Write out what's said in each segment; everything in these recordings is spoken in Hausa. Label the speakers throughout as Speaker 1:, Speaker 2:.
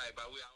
Speaker 1: right, but we are.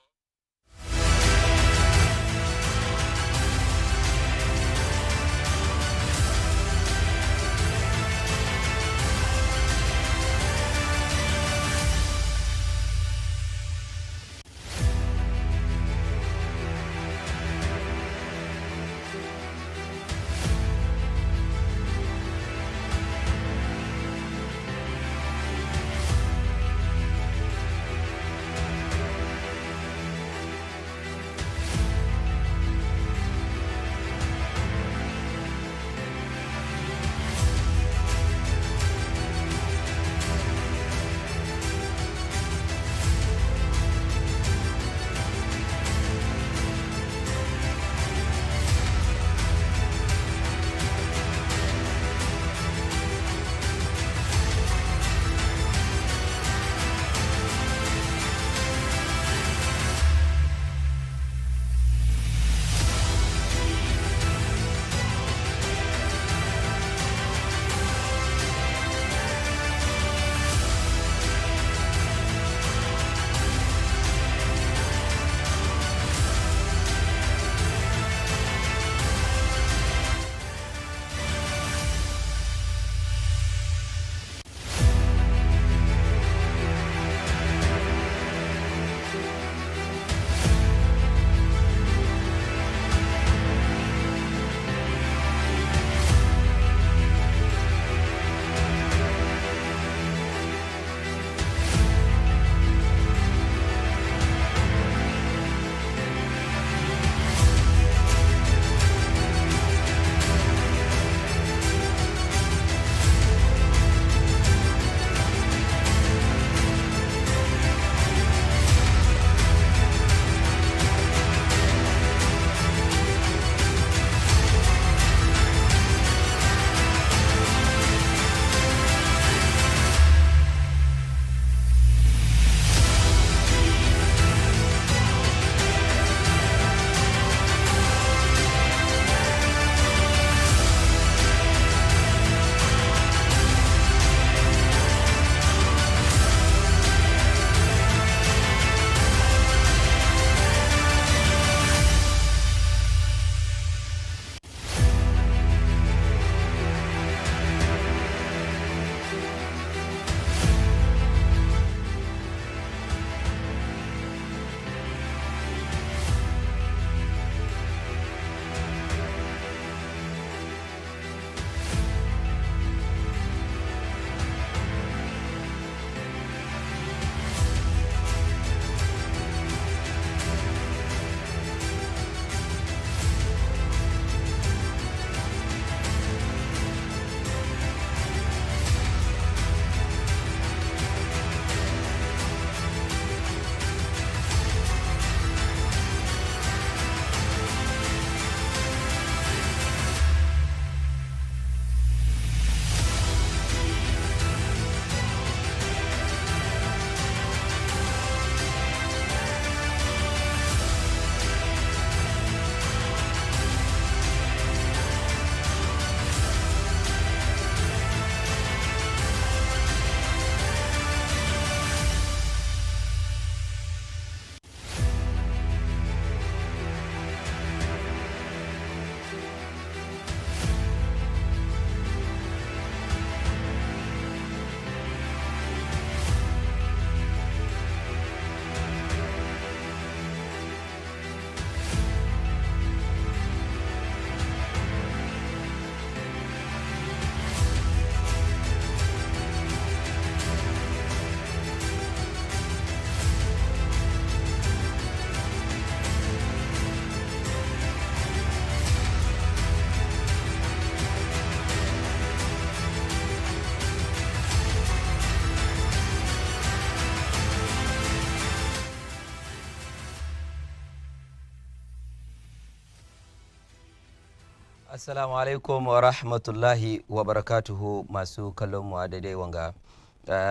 Speaker 2: Assalamu alaikum wa rahmatullahi wa barakatuhu masu kallon mu a daidai wanga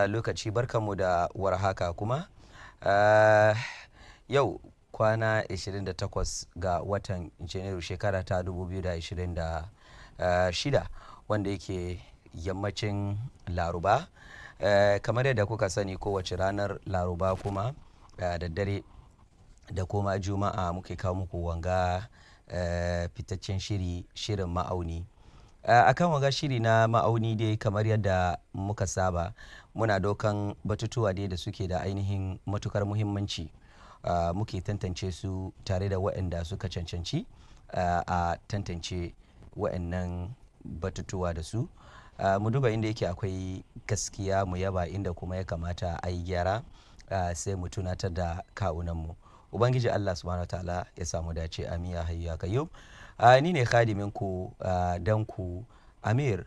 Speaker 2: lokaci barkanmu da warhaka kuma yau kwana 28 ga watan Janairu shekara ta 2026 wanda yake yammacin Laruba kamar yadda kuka sani kowace ranar Laruba kuma da dare da kuma juma'a muke kawo muku wanga fitaccen shirin ma'auni. Akan wanga shiri na ma'auni dai kamar yadda muka saba muna dokan batutuwa dai da suke da ainihin matukar muhimmanci, muke tantance su tare da waɗanda suka cancanci a tantance waɗannan batutuwa da su, mu duba inda yake akwai gaskiya mu yaba, inda kuma ya kamata a yi gyara sai mu tunatar da kawunanmu. Ubangiji Allah subhanahu ta'ala ya samu dace, amin ya hayyu ya kayyum. Ni ne khadiminku danku Ameer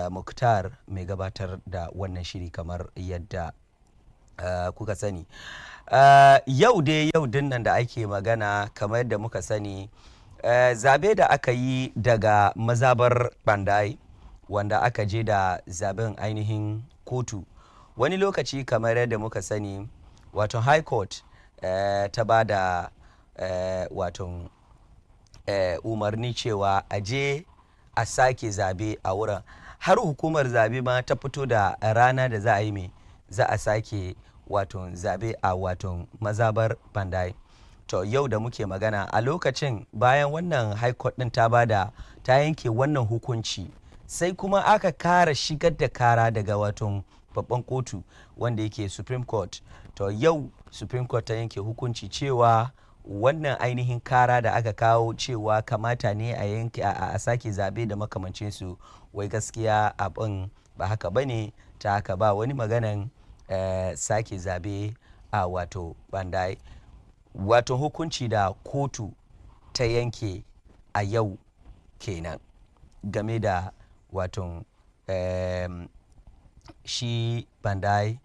Speaker 2: Mukhtar mai gabatar da wannan shiri kamar yadda kuka sani. Yau dinnan da ake magana kamar yadda muka sani, zabe da aka yi daga mazabar Bandai wanda aka je da zaben ainihin kotu, wani lokaci kamar yadda muka sani wato high court ta ba da wato umarni cewa a je a sake zabe a wurin, har hukumar zabe ma ta fito da rana da za a yi mai za a sake wato zabe a wato mazabar Bandai. To yau da muke magana a lokacin bayan wannan high court din ta yanke wannan hukunci, sai kuma aka kara shigar da kara daga wato babban kotu wanda yake Supreme Court. To yau Supreme Court ta yanke hukunci cewa wannan ainihin kara da aka kawo cewa kamata ne a sake zabe da makamancin su, wai gaskiya abin ba haka bane, ta haka ba wani maganan sake zabe a wato Bandai. Wato hukunci da kotu ta yanke a yau kenan game da wato shi Bandai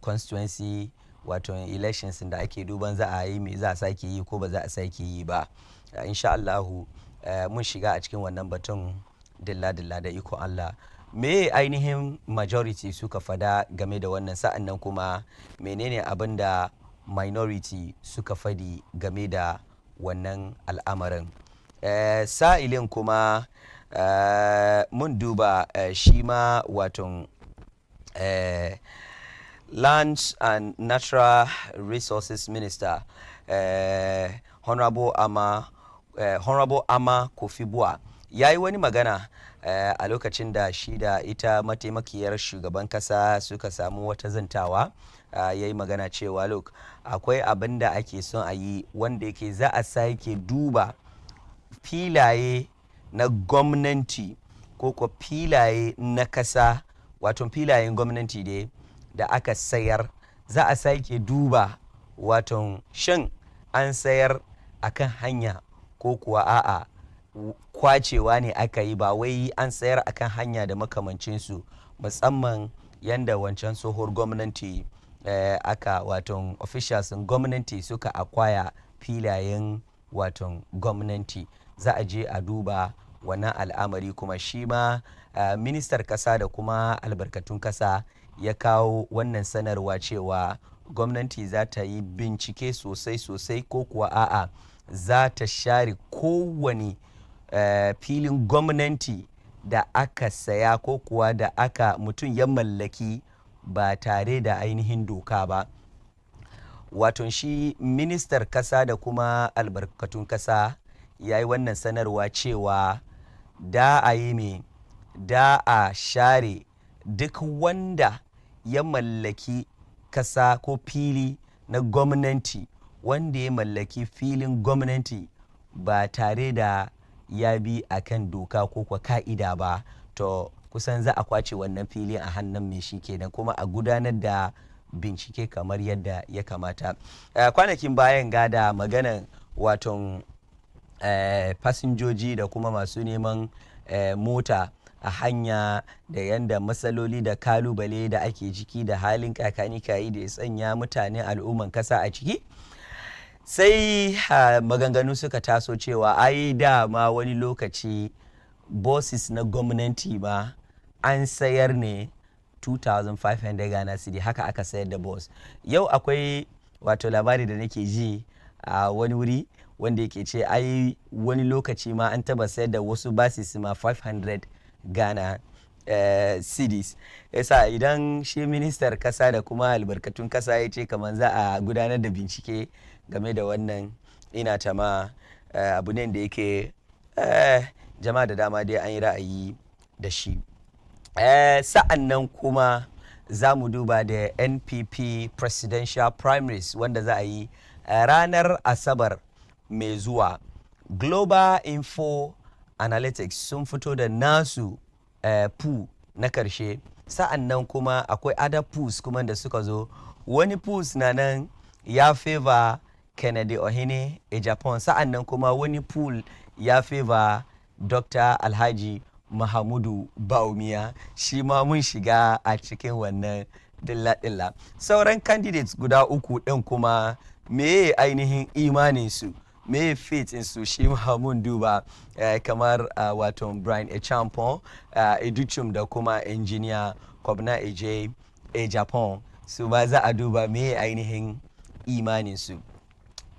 Speaker 2: constituency wato elections da ake duban za a yi me za a sake yi ko ba za a sake yi ba. Insha Allahu mun shiga a cikin wannan batun dilla da iko Allah. Me ainihin majority suka fada game da wannan, sa'an nan kuma menene abin da minority suka fadi game da wannan al'amarin. Sa'ilin kuma mun duba shi ma wato Lands and Natural Resources Minister Honorable Ama Kofi-Buah ya yi wani magana a lokacin da shi da ita mataimakiyar shugaban kasa suka samu wata zantawa. Ya yi magana cewa look, akwai abin da ake son a yi wanda yake za a sake duba filaye na gwamnati ko ko filaye na kasa, wato filayen gwamnati dai da aka sayar, za a sake duba wato shin an sayar akan hanya ko kuwa a'a kwacewa ne aka yi, ba wai an sayar akan hanya da makamancinsu, musamman yanda wancan tsohuwar gwamnati aka wato officials gwamnati suka akwaya filayen wato gwamnati. Za a je a duba wannan al'amari, kuma shi ma ministar kasa da kuma albarkatun kasa ya kawo wannan sanarwa cewa gwamnati za ta yi bincike sosai ko kuwa a'a za ta share kowane filin gwamnati da aka saya ko kuwa da aka mutum ya mallaki ba tare da ainihin doka ba. Wato shi ministar kasa da kuma albarkatun kasa ya yi wannan sanarwa cewa da a share duk wanda ya mallaki kasa ko fili na gwamnati, wanda ya mallaki filin gwamnati ba tare da ya bi akan doka ko kwa ka'ida ba, to kusan za a kwace wannan fili a hannun mai shi kenan, kuma a gudanar da bincike kamar yadda ya kamata. Kwanakin bayan gada maganan waton fasinjoji da kuma masu neman mota a hanya da yanda matsaloli da kalubale da ake ciki da halin kakani kayi da ya sanya mutane al'umman kasa a ciki, sai maganganu suka taso cewa ai dama wani lokaci bosses na gwamnati ma an sayar ne 2,500 Ghana cedi, haka aka sayar da boss. Yau akwai wato labari da nake ji a wani wuri wanda yake ce ai wani lokaci ma an taba sayar da wasu basis ma 500 Ghana cities yasa idan shi ministar kasa da kuma albarkatun kasa ya ce kamar za a gudanar da bincike game da wannan ina tama abu ne da yake jama'a da dama dai an yi ra'ayi da shi. Sa'an nan kuma za mu duba da NPP presidential primaries wanda za a yi ranar asabar mai zuwa. Global Info Analytics sun fito da nasu pool na karshe, sa'an nan kuma akwai other pools kuma da suka zo. Wani pools na nan ya favor Kennedy Ohene a Japan, sa'an nan kuma wani pool ya favor Dr. Alhaji Mahamudu Bawumia, shi ma mun shiga a cikin wannan dilla-dilla. Sauran candidates guda uku ɗin kuma meye ainihin imaninsu, meye faithinsu, shi ma mun duba kamar wato Brian Echampon, Educhum da kuma engineer Kobna Eje a Japan, su ba za a duba meye ainihin imaninsu.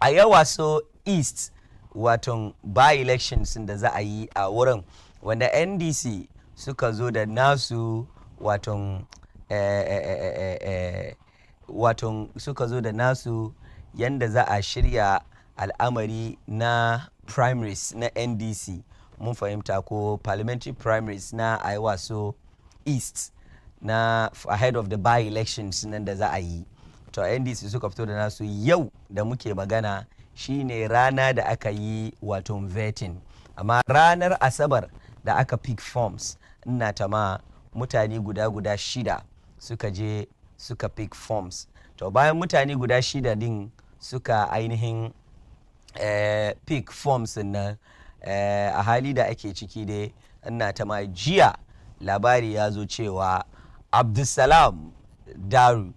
Speaker 2: A yawa so East wato by-elections da za a yi a wurin, wanda NDC suka zo da nasu waton suka zo da nasu yanda za a shirya al'amari na primaries na NDC, mun fahimta ko parliamentary primaries na Iowa so East na ahead of the by-elections nan da za a yi. To NDC suka fito da nasu yau da muke magana shine rana da aka yi waton vetting, amma ranar asabar da aka pick forms ina tama mutane guda shida suka je suka pick forms. To bayan mutane guda shida din suka ainihin pick forms nan a hali da ake ciki dai ina tama jiya labari ya zo cewa Abdulsalam Daru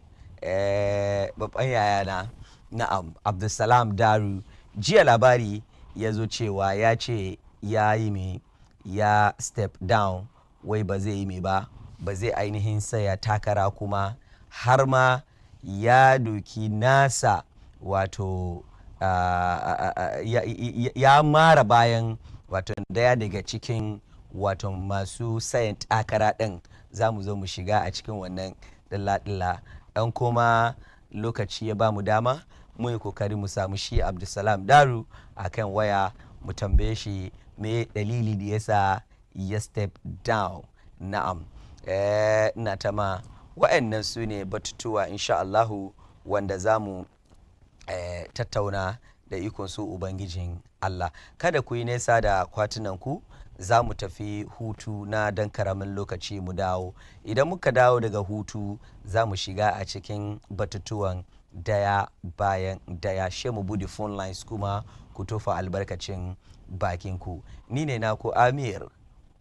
Speaker 2: babban yayana na'am Abdulsalam Daru jiya labari ya zo cewa ya ce ya yi mai ya step down, wai ba zai yi mai ba zai ainihin saya takara, kuma har ma ya doki nasa wato ya mara bayan wato daya daga cikin wato masu sayan takara ɗin. Za mu zo mu shiga a cikin wannan dilla-dilla ɗan kuma lokaci ya ba mu dama mu yi kokari mu samu shi Abdulsalam Daru a kan waya mu tambaye shi me dalili da yasa ya step down. Na'am, ina tama wa'annan su ne batutuwa insha Allahu wanda za mu tattauna da ikon su Ubangijin Allah. Kada ku yi nesa da kwatunan ku, za mu tafi hutu na dan karamin lokaci mu dawo. Idan muka dawo daga hutu za mu shiga a cikin batutuwan daya bayan daya, she mu bude phone lines kuma ku tofa albarkacin bakinku. Ni ne naku Ameer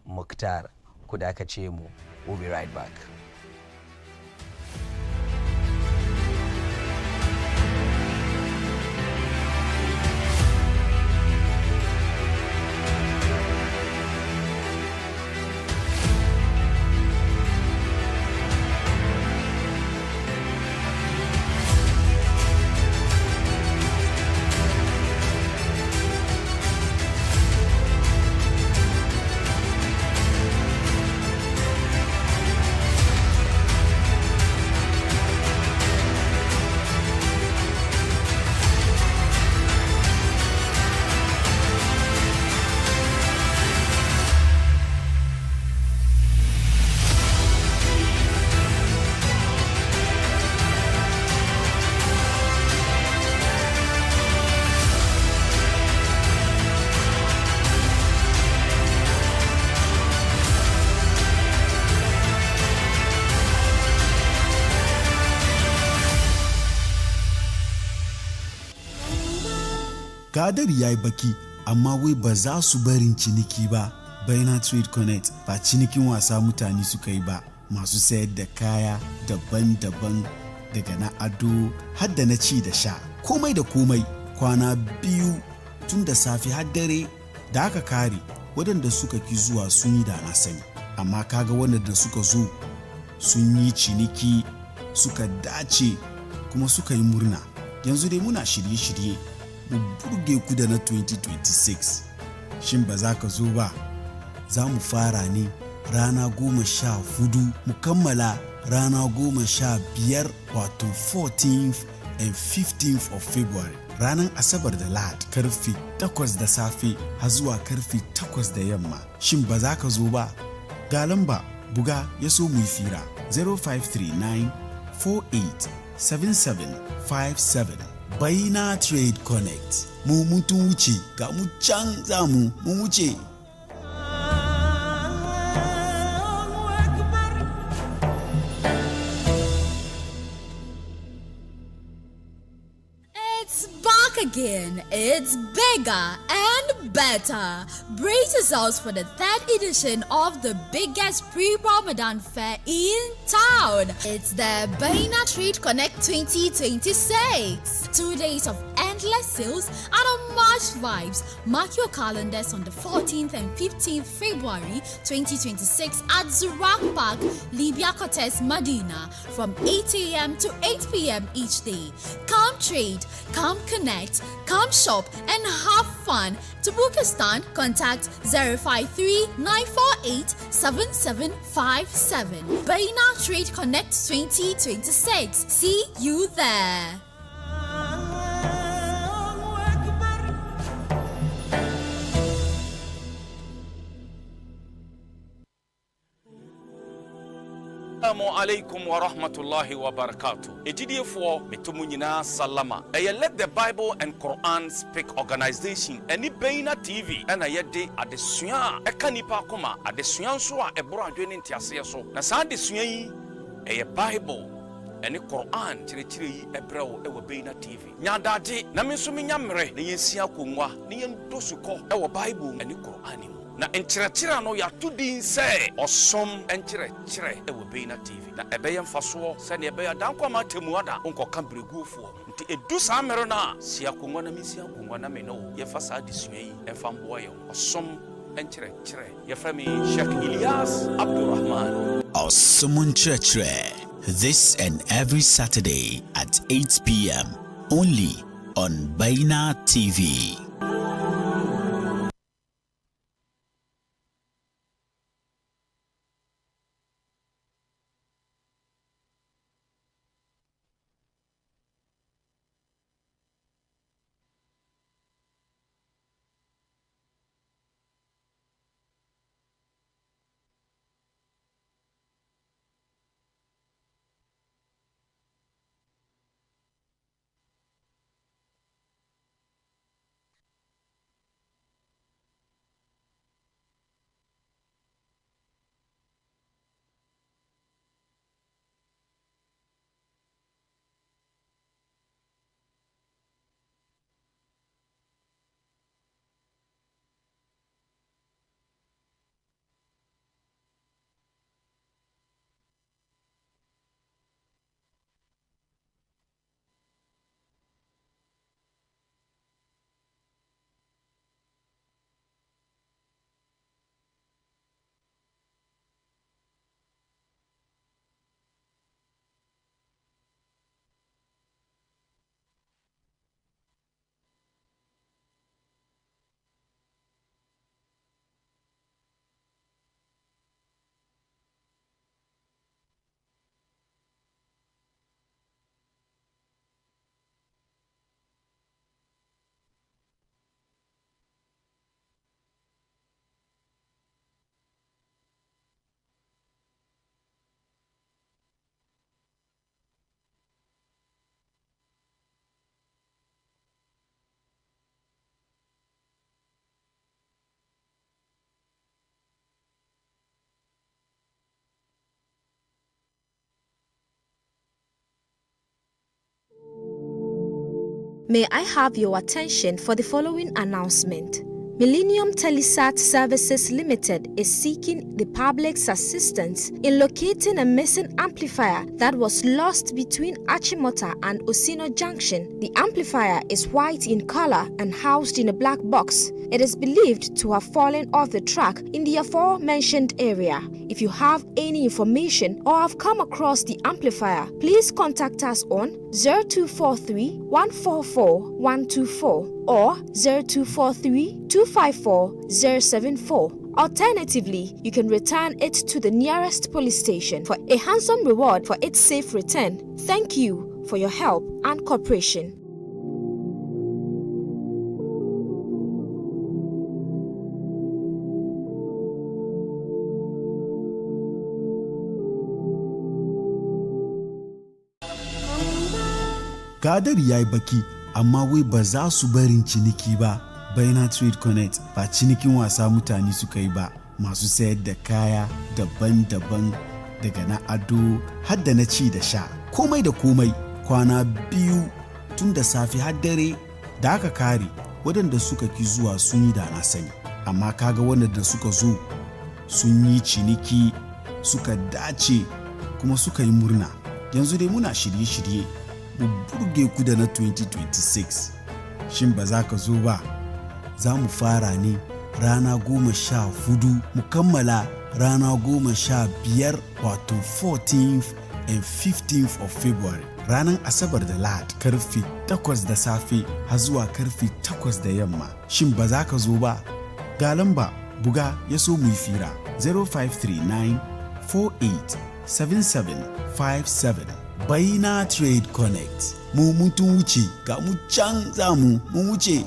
Speaker 2: Mukhtar, ku dakace mu. We'll be right back.
Speaker 1: Kadari ya yi baki, amma wai ba za su barin ciniki ba. Baina Trade Connect ba cinikin wasa mutane suka yi ba, masu sayar da kaya daban-daban daga na ado har da na ci da sha, komai da komai. Kwana biyu tun da safe har dare da aka kare. Waɗanda suka ki zuwa sun yi da na sani, amma kaga waɗanda suka zo sun yi ciniki, suka dace kuma suka yi murna. Yanzu dai muna shirye-shirye mu burge ku da na 2026. Shin ba za ka zo ba? Za mu fara ne rana 14 mu kammala rana 15 wato 14th and 15th of February. Ranar Asabar da Lahad karfe 8 da safe har zuwa karfe 8 da yamma. Shin ba za ka zo ba? Ga lamba buga ya so mu yi fira 0539 487757. Baina Trade Connect. Mu mutun wuce ga mu can za mu wuce.
Speaker 3: Again, it's bigger and better. Brace yourselves for the 3rd edition of the biggest pre-Ramadan fair in town. It's the Baina Trade Connect 2026. 2 days of endless sales and unmatched vibes. Mark your calendars on the 14th and 15th February 2026 at Zurak Park, Libya Cortez, Medina from 8 a.m. to 8 p.m. each day. Come trade, come connect, come shop and have fun. To book a stand, contact 053-948-7757. Baina Trade Connect 2026. See you there.
Speaker 4: Assalamu alaikum wa rahmatullahi wa barakatuh. Ejidiyefo metumu nyina salama. Let the Bible and Quran Speak Organization eni Baina TV ena yede adesua eka nipa akoma adesua nso a eboro adwene ntiase so. Na saa adesua yi Bible eni Quran kyerɛkyerɛ yi ebrewo ewo Baina TV. Nyadaje na me nso menya mmere na yensia konwa na yendosukɔ ewo Bible eni Quran mu. Na enkyerɛkyerɛ no yɛato din sɛ ɔsom enkyerɛkyerɛ ɛwɔ Baina TV. Na ɛbɛyɛ mfasoɔ sɛnea ɛbɛyɛ dankwa ma temu ada nkɔka bregufoɔ. Nti edu saa mmere no a si akongwa na mesi akongwa na me no yɛfa saa desua yi ɛmfa mboa yɛn. Ɔsom enkyerɛkyerɛ yɛfrɛ me Sheikh Ilyas Abdurrahman.
Speaker 1: Ɔsom enkyerɛkyerɛ this and every Saturday at 8 p.m. only on Baina TV.
Speaker 5: May I have your attention for the following announcement. Millennium Telesat Services Limited is seeking the public's assistance in locating a missing amplifier that was lost between Achimota and Osino Junction. The amplifier is white in color and housed in a black box. It is believed to have fallen off the track in the aforementioned area. If you have any information or have come across the amplifier, please contact us on 0243 144 124 or 0243 254 074 Alternatively, you can return it to the nearest police station for a handsome reward for its safe return. Thank you for your help and cooperation.
Speaker 1: Kadari ya yi baki amma wai ba za su barin ciniki ba. Baina Trade Connect ba cinikin wasa mutane suka yi ba, masu sayar da kaya daban-daban daga na ado har da na ci da sha. Komai da komai kwana biyu tun da safe har dare da aka kare. Waɗanda suka ki zuwa sun yi da na sani, amma kaga waɗanda suka zo sun yi ciniki suka dace kuma suka yi murna. Yanzu dai muna shirye-shirye mu burge ku da na 2026. Shin ba za ka zo ba? Za mu fara ne rana 14 mu kammala rana 15 wato 14th and 15th of February. Ranar Asabar da Lahadi karfe 8 da safe har zuwa karfe 8 da yamma. Shin ba za ka zo ba? Ga lamba buga ya so mu yi fira 0539 48 7757. Baina Trade Connect. Mu mutum wuce ga mu can za mu wuce.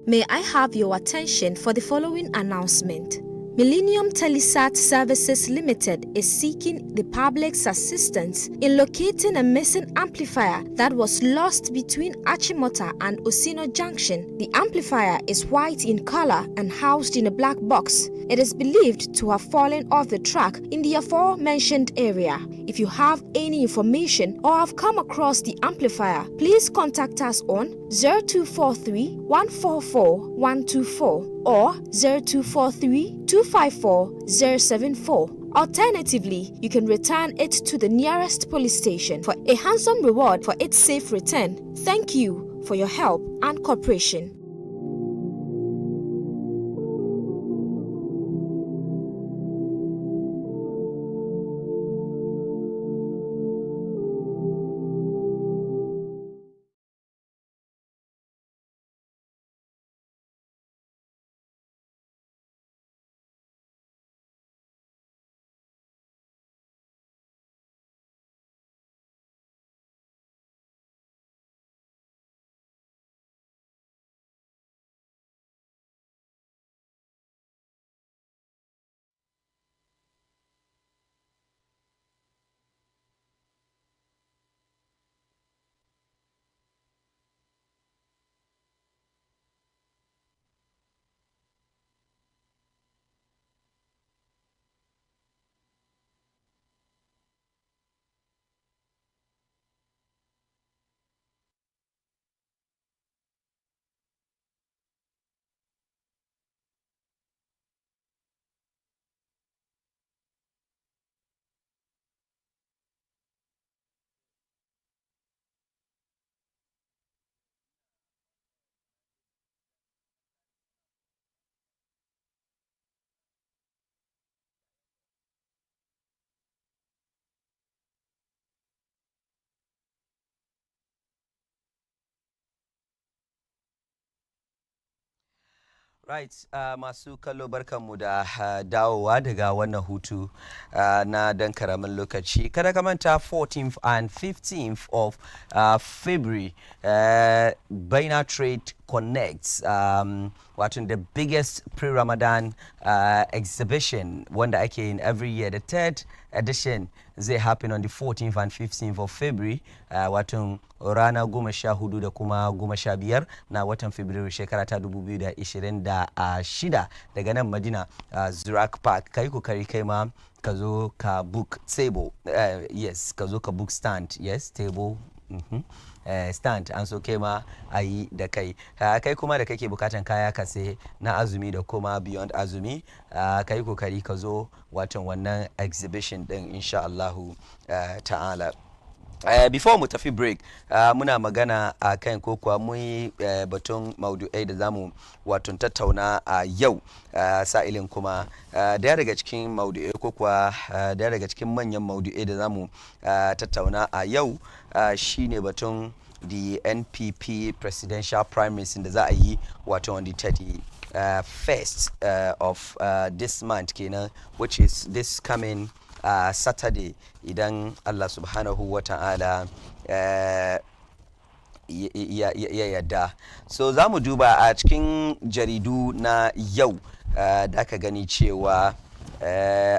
Speaker 5: May I have your attention for the following announcement? Millennium Telesat Services Limited is seeking the public's assistance in locating a missing amplifier that was lost between Achimota and Osino Junction. The amplifier is white in color and housed in a black box. It is believed to have fallen off the track in the aforementioned area. If you have any information or have come across the amplifier, please contact us on 0243 144 124 or 0243 254 074. Alternatively, you can return it to the nearest police station for a handsome reward for its safe return. Thank you for your help and cooperation.
Speaker 2: Right, masu kallo barkanmu da dawowa daga wannan hutu na dan karamin lokaci. Kada ka manta 14th and 15th of February, Baina Trade Connects, wato the biggest pre-Ramadan exhibition wanda ake in every year. The third edition zai happen on the 14th and 15th of February, wato rana 14 da kuma 15 na watan Fabrairu shekara ta 2026 daga nan Madina Zurak Park. Kai kokari kai ma ka zo ka book table, yes, ka zo ka book stand, yes, table, stand an so kai ma a yi da kai. Kai kuma da kake bukatan kaya ka sai na azumi da kuma beyond azumi, kai kokari ka zo watan wannan exhibition din insha Allahu ta'ala. before mu tafi break muna magana a kan ko kuwa mu yi batun maudu'ai da zamu wato tattauna a yau sa'ilin kuma daya daga cikin maudu'ai ko kuwa daya daga cikin manyan maudu'ai da zamu tattauna a yau shine batun the NPP presidential primaries da za a yi wato on the 31st of this month kenan, which is this coming Saturday, idan Allah subhanahu wa ta'ala ya yadda. So za mu duba a cikin jaridu na yau da aka gani cewa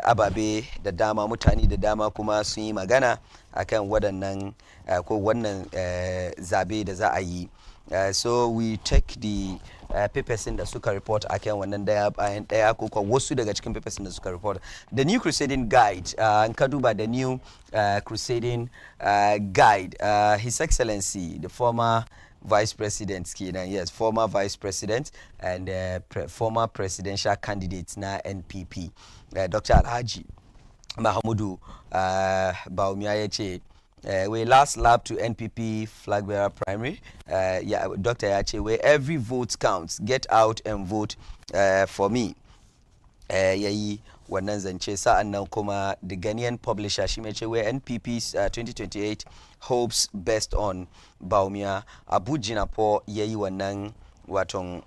Speaker 2: ababe da dama, mutane da dama kuma sun yi magana akan waɗannan ko wannan zabe da za a yi. So we take the papers da suka report akan wannan daya bayan daya ko wasu daga cikin papers da suka report. The New Crusading Guide, in ka duba the New Crusading Guide, His Excellency the former Vice President kenan, yes, former Vice President and former presidential candidate na NPP, Dr. Alhaji Mahamudu Bawumia ya ce we last lap to NPP flag bearer primary. Doctor ya ce where every vote counts, get out and vote for me. Yayi wannan zance. Sa'an nan kuma the Ghanaian publisher shi mai ce where NPP's 2028 hopes best on Bawumia. Abu Jinapo yayi wannan waton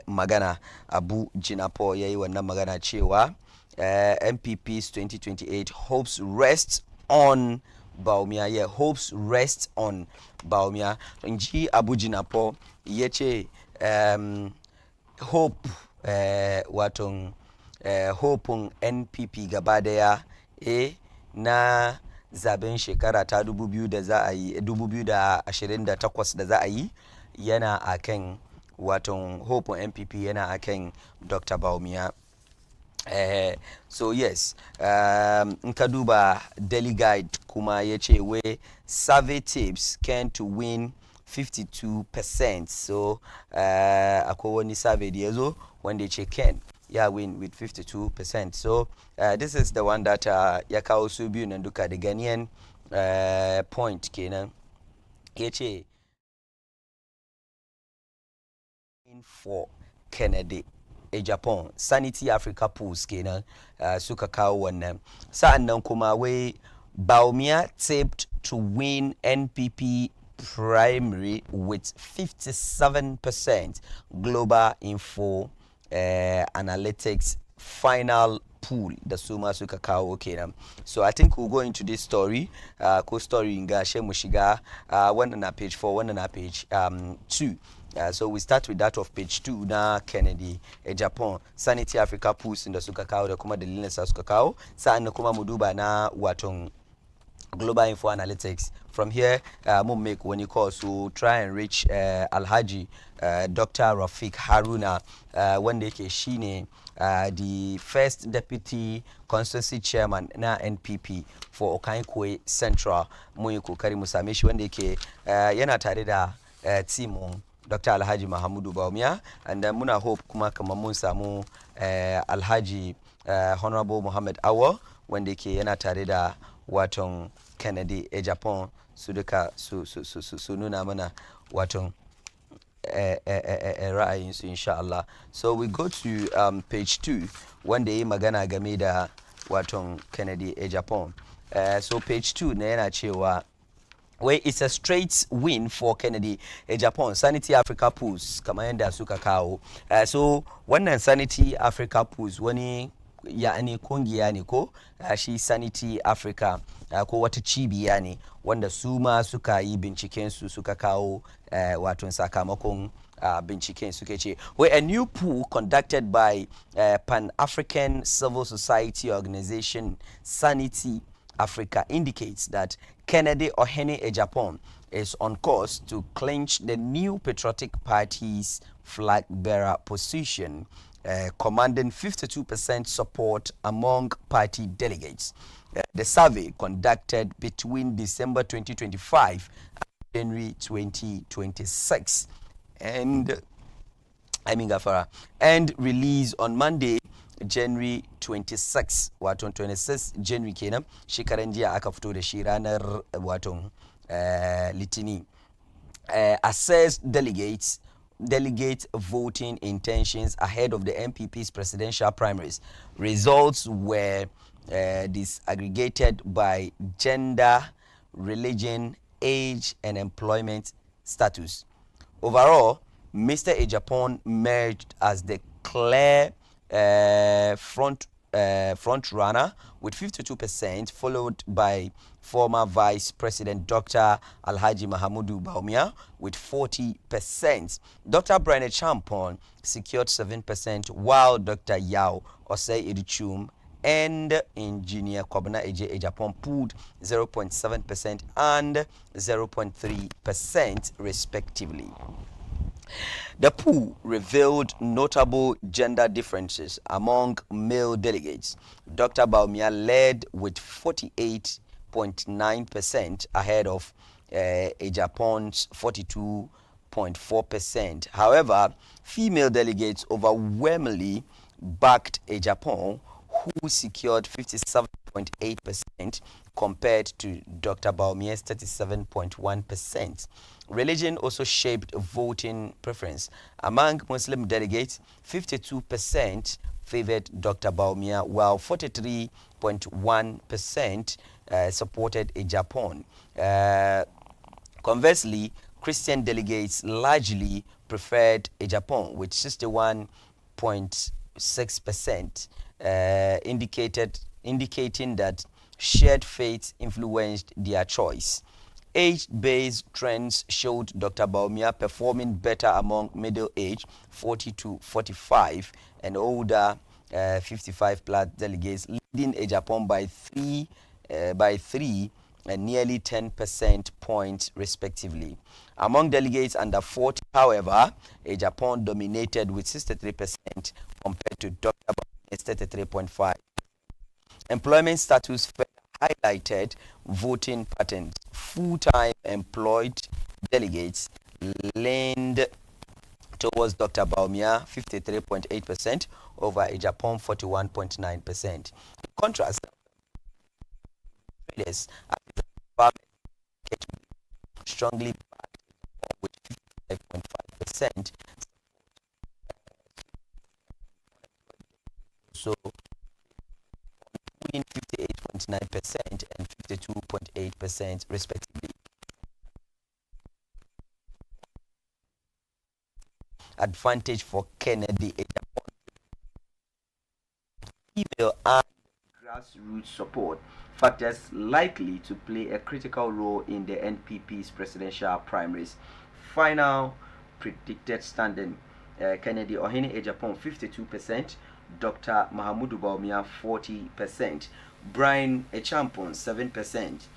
Speaker 2: magana. Abu Jinapo yayi wannan magana cewa NPP's 2028 hopes rest on Bawumia. Yeah, hopes rest on Bawumia. Nji Abu Jinapo yace hope waton hopun NPP gaba daya na zaben shekara ta 2000 da za a yi 2028 da za a yi yana akan waton hopun NPP yana akan Dr. Bawumia. So yes, in ka duba Daily Guide kuma ya ce where survey tips can to win 52%. So akwai wani survey da ya zo wanda ya ce Ken ya win with 52%. So this is the one that ya kawo su biyu nan duka, the Ghanaian point kenan. Ya ce for Kennedy Japan, Sanity Africa Pools kenan suka kawo wannan. Sa'an nan kuma wai Bawumia tipped to win NPP primary with 57%. Global Info Analytics final pool da su ma suka kawo kenan. So I think we'll go into this story. Ko story nga she mu shiga wannan na page 4, wannan na page 2. So we start with that of page 2 na Kennedy Japan, Sanity Africa Pools da suka kawo da kuma dalilin sa suka kawo. Sa'an kuma mu duba na waton Global Info Analytics. From here, we'll make one call to try and reach Alhaji Dr. Rafiq Haruna, wanda yake shine the first deputy constituency chairman na NPP for Okaikwe Central. Mun yi kokari mu same shi, wanda yake yana tare da team Dr. Alhaji Mahamudu Bawumia, and muna hope kuma kamar mun samu Alhaji Honorable Muhammad Awo, wanda yake yana tare da waton Kennedy Japan, su duka su nuna mana waton ra'ayinsu insha Allah. So we go to page 2 wanda yi magana game da waton Kennedy Japan. So page 2 na yana cewa where it's a straight win for Kennedy Japan, Sanity Africa Pools kamar yadda suka kawo. So wannan Sanity Africa Pools wani yani kungiya ne ko shi Sanity Africa ko wata cibiya ne wanda su ma suka yi binciken su suka kawo wato sakamakon binciken suke ce where a new poll conducted by Pan-African Civil Society Organization Sanity Africa indicates that Kennedy Ohene Japan is on course to clinch the new Patriotic Party's flag bearer position, commanding 52% support among party delegates. The survey conducted between December 2025 and January 2026 and released on Monday, January 26 wato 26 January kenan shekaran jiya aka fito da shi ranar wato litini. Assessed delegate voting intentions ahead of the MPP's presidential primaries. Results were disaggregated by gender, religion, age, and employment status. Overall, Mr. Ejapon emerged as the clear front runner with 52%, followed by former Vice President Dr. Alhaji Mahamudu Bawumia with 40%. Dr. Brian Champon secured 7%, while Dr. Yao Osei Edichum and Engineer Kwabena Eje Ejapon pulled 0.7% and 0.3% respectively. The poll revealed notable gender differences among male delegates. Dr. Bawumia led with 48.9% ahead of Ejapon's 42.4%. However, female delegates overwhelmingly backed Ejapon, who secured 57.8% compared to Dr. Bawumia's 37.1%. Religion also shaped voting preference. Among Muslim delegates, 52% favored Dr. Bawumia, while 43.1% supported Ejapon. Conversely, Christian delegates largely preferred Ejapon, with 61.6%, indicating that shared faith influenced their choice. Age-based trends showed Dr. Bawumia performing better among middle-aged 40 to 45 and older 55-plus delegates, leading Ejapon by three and nearly 10% points respectively. Among delegates under 40, however, Ejapon dominated with 63% compared to Dr. Bawumia's 33.5%. Employment status further highlighted voting patterns. Full-time employed delegates leaned towards Dr. Bawumia 53.8% over Ejapon 41.9%. In contrast, traders strongly backed with 55.5%. So 58.9% and 52.8% respectively. Advantage for Kennedy Ejapon. Female and grassroots support factors likely to play a critical role in the NPP's presidential primaries. Final predicted standing: Kennedy Ohene Ejapon 52%, Dr. Mahamudu Bawumia 40%, Brian Echampon 7%,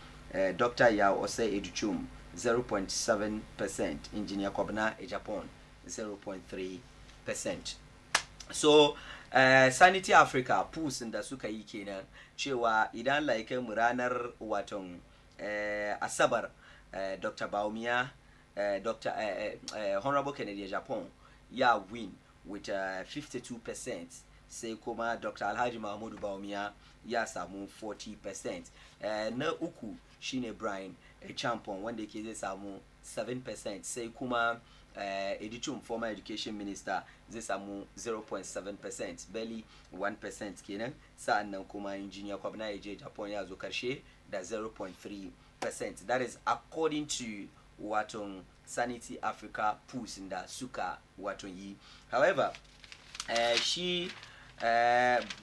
Speaker 2: Dr. Yao Osei Edichum 0.7%, Engineer Kwabena Ejapon 0.3%. So Sanity Africa pulls da suka yi kenan cewa idan like mu ranar waton Asabar Dr. Bawumia Dr. Honorable Kennedy Ejapon ya win with 52%, sai kuma Dr. Alhaji Mahamudu Bawumia ya samu 40%. Na uku shine Brian Champon wanda yake zai samu 7%, sai kuma Edichum, former education minister, zai samu 0.7%, barely 1% kenan. Sa'annan kuma Engineer Kwabena Ejapon ya zo karshe da 0.3%. That is according to waton Sanity Africa polls da suka waton yi. However,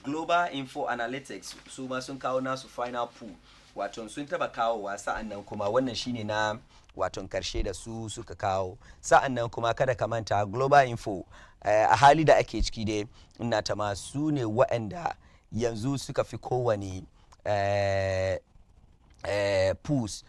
Speaker 2: Global Info Analytics su ma sun kawo nasu final pool, waton sun taba kawo wa, sa'annan kuma wannan shine na waton karshe da su suka kawo. Sa'annan kuma kada ka manta Global Info a hali da ake ciki dai ina ta ma su ne waɗanda yanzu suka fi kowane pools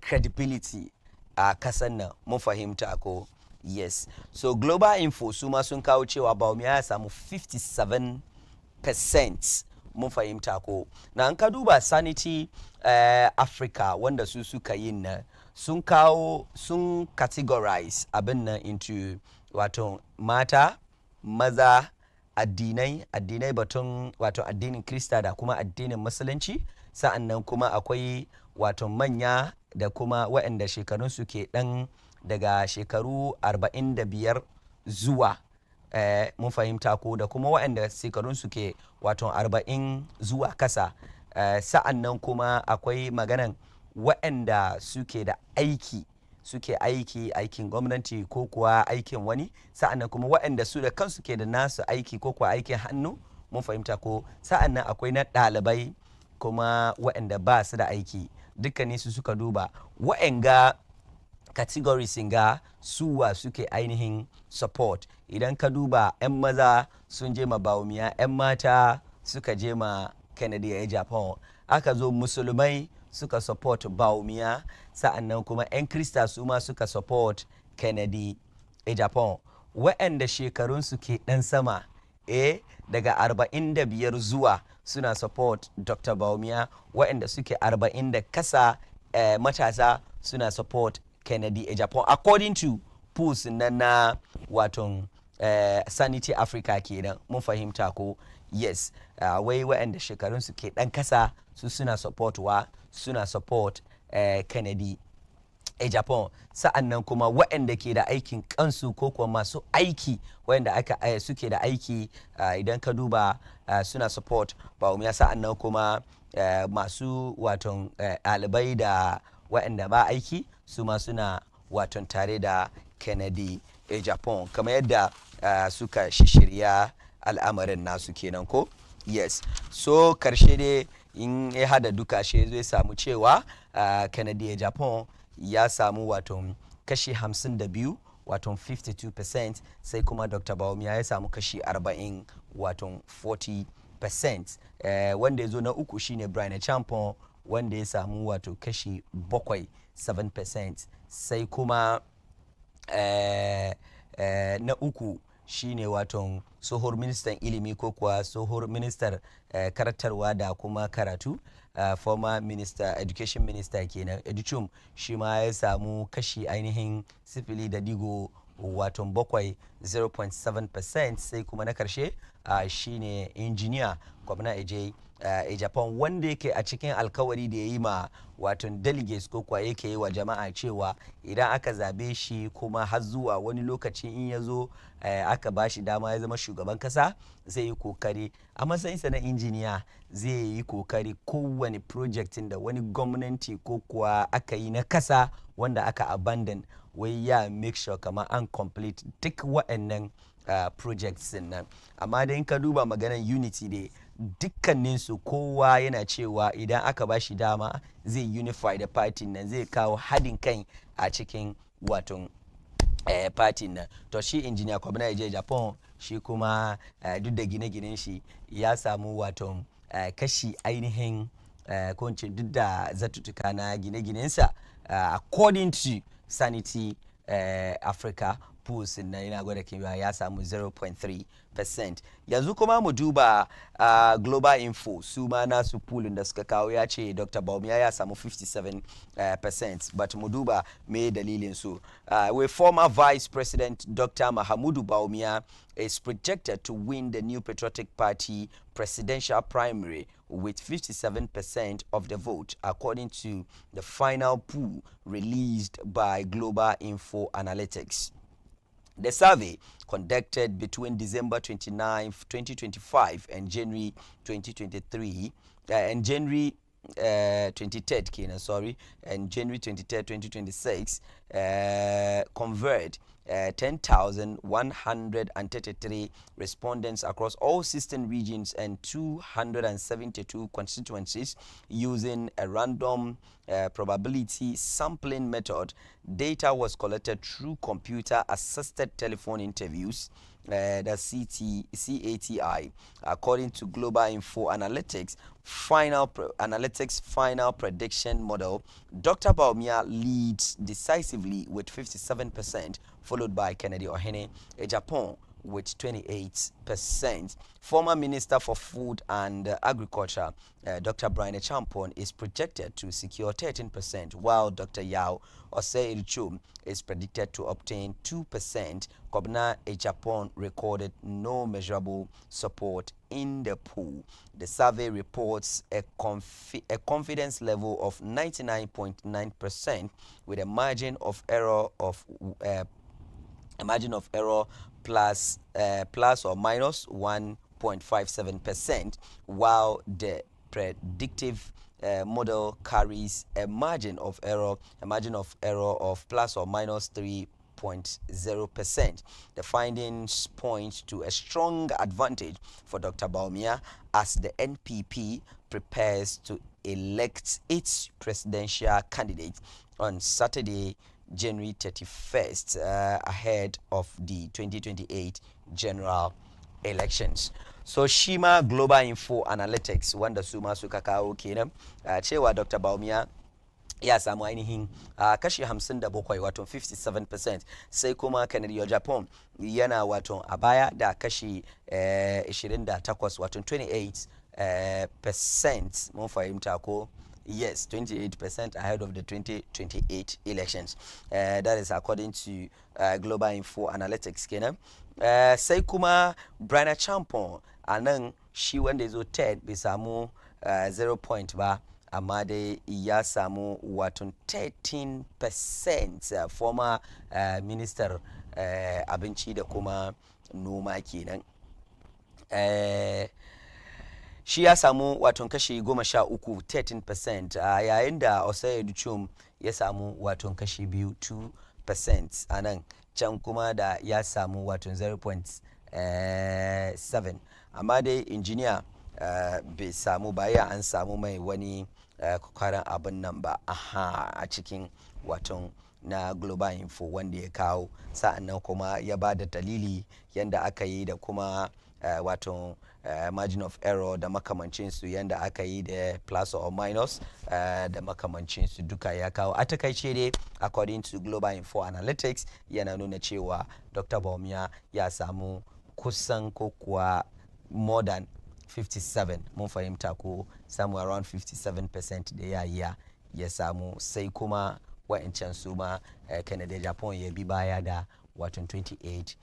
Speaker 2: credibility a kasan nan, mun fahimta ko? Yes. So Global Info su ma sun kawo cewa Bawumia ya samu 57%, mun fahimta ko? Na an ka duba Sanity Africa wanda su suka yin nan sun kawo, sun categorize abin nan into wato mata, maza, addinai batun wato addinin Krista da kuma addinin Musulunci. Sa'annan kuma akwai wato manya da kuma waɗanda shekarunsu ke ɗan daga shekaru 45 zuwa mun fahimta ko, da kuma waɗanda shekarunsu ke wato 40 zuwa kasa. Sa'annan kuma akwai maganan waɗanda suke aikin gwamnati ko kuwa aikin wani. Sa'annan kuma waɗanda su da kansu ke da nasu aiki ko kuwa aikin hannu, mun fahimta ko. Sa'annan akwai na ɗalibai kuma waɗanda ba su da aiki. Dukkanin su suka duba waɗanga categories ga suwa suke ainihin support. Idan ka duba 'yan maza sun je ma Bawumia, 'yan mata suka je ma Kennedy a Japan. Aka zo musulmai suka support Bawumia, sa'annan kuma 'yan Krista su ma suka support Kennedy a Japan. Waɗanda shekarunsu ke ɗan sama daga 45 zuwa suna support Dr. Bawumia, waɗanda suke 40 da kasa matasa suna support Kennedy a Japan, according to polls na waton Sanity Africa kenan, mun fahimta ko. Yes, wai waɗanda shekarunsu ke ɗan kasa su suna support Kennedy a Japan. Sa'annan kuma waɗanda ke da aikin kansu ko kuma masu aiki waɗanda suke da aiki idan ka duba suna support Bawumia. Sa'annan kuma masu waton ɗalibai da waɗanda ba aiki su ma suna waton tare da Kennedy a Japan, kamar yadda suka shirya al'amarin nasu kenan ko. Yes, so karshe dai in ya hada duka shi zai samu cewa Kennedy a Japan ya samu waton kashi 52 waton 52%, sai kuma Dr. Bawumia ya samu kashi 40 waton 40%. Wanda ya zo na uku shine Brian Champon wanda ya samu wato kashi 7%, sai kuma na uku shine waton tsohon ministan ilimi ko kuwa tsohon ministar karatarwa da kuma karatu, former minister education minister kenan Educhum, shi ma ya samu kashi ainihin 0.7 0.7%, sai kuma na karshe shine engineer Kwabena Eje a Japan, wanda yake a cikin alkawari da ya yi ma waton delegates ko kuwa yake yi wa jama'a cewa idan aka zabe shi kuma har zuwa wani lokaci in ya zo aka ba shi dama ya zama shugaban kasa, zai yi kokari a matsayinsa na injiniya, zai yi kokari kowane projectin da wani gwamnati ko kuwa aka yi na kasa wanda aka abandon, wai ya make sure kamar an complete duk waɗannan projects nan. Amma da in ka duba maganar unity dai dukkaninsu kowa yana cewa idan aka ba shi dama zai unify da party nan, zai kawo haɗin kai a cikin waton party nan. To shi engineer Kwabena Eje Japan, shi kuma duk da gine-ginen shi ya samu waton kashi ainihin ko duk da zatutuka na gine-ginensa according to Sanity Africa polls na yana gwada cewa ya samu 0.3%. Yanzu kuma mu duba Global Info, su ma nasu poolin da suka kawo ya ce Dr. Bawumia ya samu 57%, but mu duba me dalilin su. With former Vice President Dr. Mahamudu Bawumia is projected to win the New Patriotic Party presidential primary with 57% of the vote, according to the final poll released by Global Info Analytics. The survey, conducted between December 29, 2025 and January 2023, and January 23rd, and January 23rd, 2026, convert 10,133 respondents across all 16 regions and 272 constituencies using a random probability sampling method. Data was collected through computer-assisted telephone interviews, the CATI, according to Global Info Analytics final prediction model. Dr. Bawumia leads decisively with 57%, followed by Kennedy a Japan with 28%. Former Minister for Food and Agriculture, Dr. Brian Champon, is projected to secure 13%, while Dr. Yao Osei-Ilchum is predicted to obtain 2%. Kobna Ejapon recorded no measurable support in the poll. The survey reports a confidence level of 99.9% with a margin of error plus or minus 1.57%, while the predictive model carries a margin of error of plus or minus 3.0%. The findings point to a strong advantage for Dr. Bawumia as the NPP prepares to elect its presidential candidate on Saturday, January 31st, ahead of the 2028 general elections. So Shima Global Info Analytics wanda su masu kakao kenan cewa Dr. Bawumia ya samu ainihin kashi 57 wato 57%, sai kuma Canadian Japan yana wato a baya da kashi 28 wato 28%. Mun fahimta ko? Yes, 28% ahead of the 2028 elections. That is according to Global Info Analytics kenan. Sai kuma Brian Champon anan shi wanda ya zo TED bai samu 0 point ba, amma dai ya samu wato 13%. Former minister abinci da kuma noma kenan. Shi ya samu wato kashi 13%, yayin da Osei-Ilchum ya samu wato kashi 2% a nan, can kuma da ya samu wato 0.7. Amma dai injiniya bai samu ba, ya an samu mai wani kwakwaran abin nan ba a cikin wato na Global Info wanda ya kawo, sa'annan kuma ya ba da dalili yanda aka yi da kuma wato margin of error da makamancinsu yanda aka yi da plus or minus da makamancinsu duka ya kawo. A takaice dai according to Global Info Analytics yana nuna cewa Dr. Bawumia ya samu kusan ko kuwa more than 57. Mun fahimta ko samu around 57% da ya samu, sai kuma wa'ancan su ma Canada Japan ya bi baya da wato 28%.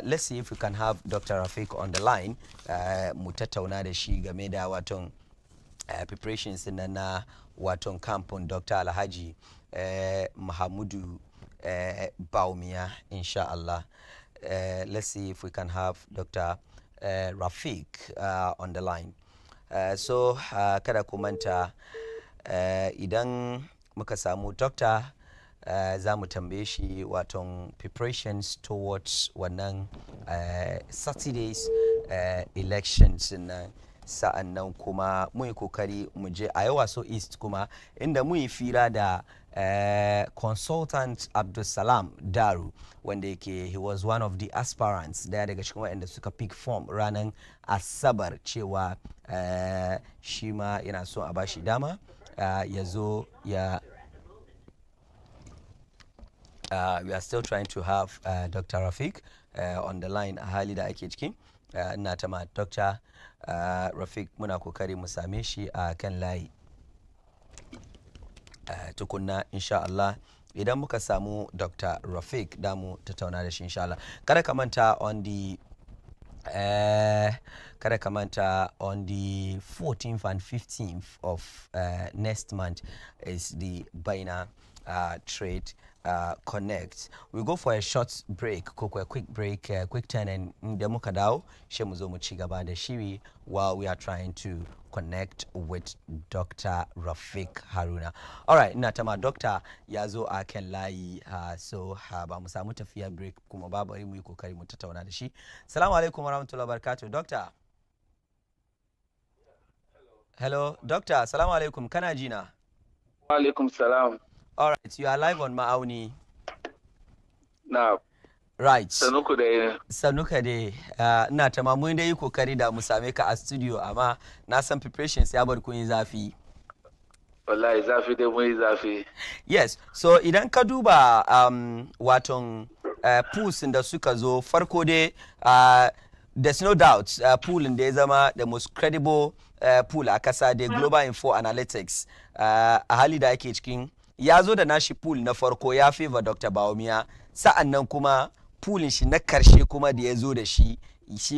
Speaker 2: Let's see if we can have Dr. Rafiq on the line. Mu tattauna da shi game da waton preparations na waton campun Dr. Alhaji Mahamudu Bawumia, insha Allah. Let's see if we can have Dr. Rafiq on the line. So kada ku manta idan muka samu doctor za mu tambaye shi waton preparations towards wannan Saturday's elections na, sa'annan kuma mu yi kokari mu je a yawa so east kuma inda mu yi fira da consultant Abdulsalam Daru wanda yake he was one of the aspirants daya daga cikin waɗanda suka pick form ranar Asabar cewa shi ma yana so a bashi dama ya zo ya we are still trying to have Dr. Rafiq on the line a hali da ake ciki. Ina ta ma Dr. Rafiq muna kokari mu same shi a kan layi tukunna, insha Allah. Idan muka samu Dr. Rafiq damu tattauna da shi, insha Allah. Kada ka manta on the 14th and 15th of next month is the Bina Trade Connect. We go for a short break, a quick break, quick turn, and da muka dawo she mu zo mu ci gaba da shiri while we are trying to connect with Dr. Rafiq Haruna. All right, ina tama Dr. ya zo a kan layi, so ba mu samu tafiya break kuma ba, bari mu yi kokari mu tattauna da shi. Assalamu alaikum warahmatullahi wabarakatuh. Doctor. Hello, Doctor. Assalamu alaikum. Kana jina?
Speaker 6: Wa alaikum salam.
Speaker 2: All right, you are live on Auni.
Speaker 6: Now.
Speaker 2: Right.
Speaker 6: Sanuku
Speaker 2: dai. Ina ta mun dai yi kokari da mu same ka a studio, amma na san preparations ya bar kun yi zafi.
Speaker 6: Wallahi zafi dai mun yi zafi.
Speaker 2: Yes. So idan ka duba waton pools da suka zo farko dai there's no doubt pool da ya zama the most credible pool a kasa da Global Info Analytics a hali da ake cikin ya zo da nashi pool na farko ya favor Dr. Bawumia, sa'annan kuma poolin shi na karshe kuma da ya zo da shi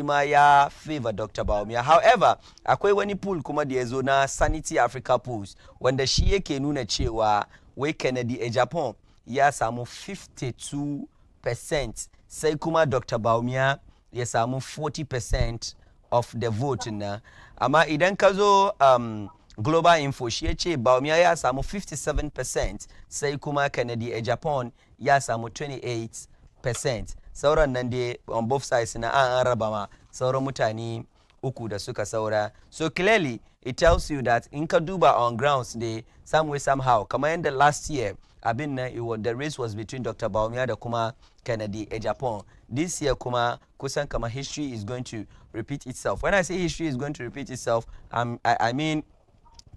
Speaker 2: ma ya favor Dr. Bawumia. However, akwai wani pool kuma da ya zo na Sanity Africa Pools wanda shi yake nuna cewa wai Kennedy a Japan ya samu 52%, sai kuma Dr. Bawumia ya samu 40% of the vote na. Amma idan ka zo Global Info shi ya ce Bawumia ya samu 57%, sai kuma Kennedy a Japan ya samu 28%. Sauran nan dai on both sides na an raba ma sauran mutane uku da suka saura. So clearly it tells you that in ka duba on grounds dai some way somehow kamar yadda last year abin nan the race was between Dr. Bawumia da kuma Kennedy a Japan. This year kuma kusan kama history is going to repeat itself. When I say history is going to repeat itself, I mean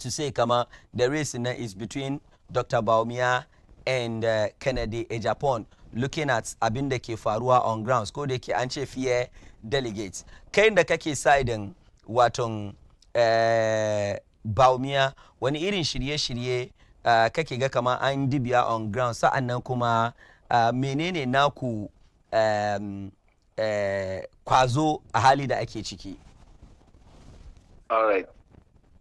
Speaker 2: to say kama the race na is between Dr. Bawumia and Kennedy a Japan, looking at abin da ke faruwa on grounds ko da ke an ce fiye delegates. Kai da kake sidin waton Bawumia, wani irin shirye-shirye kake ga kama an dibiya on ground, sa'annan kuma menene naku kwazo a hali da ake ciki?
Speaker 6: All right.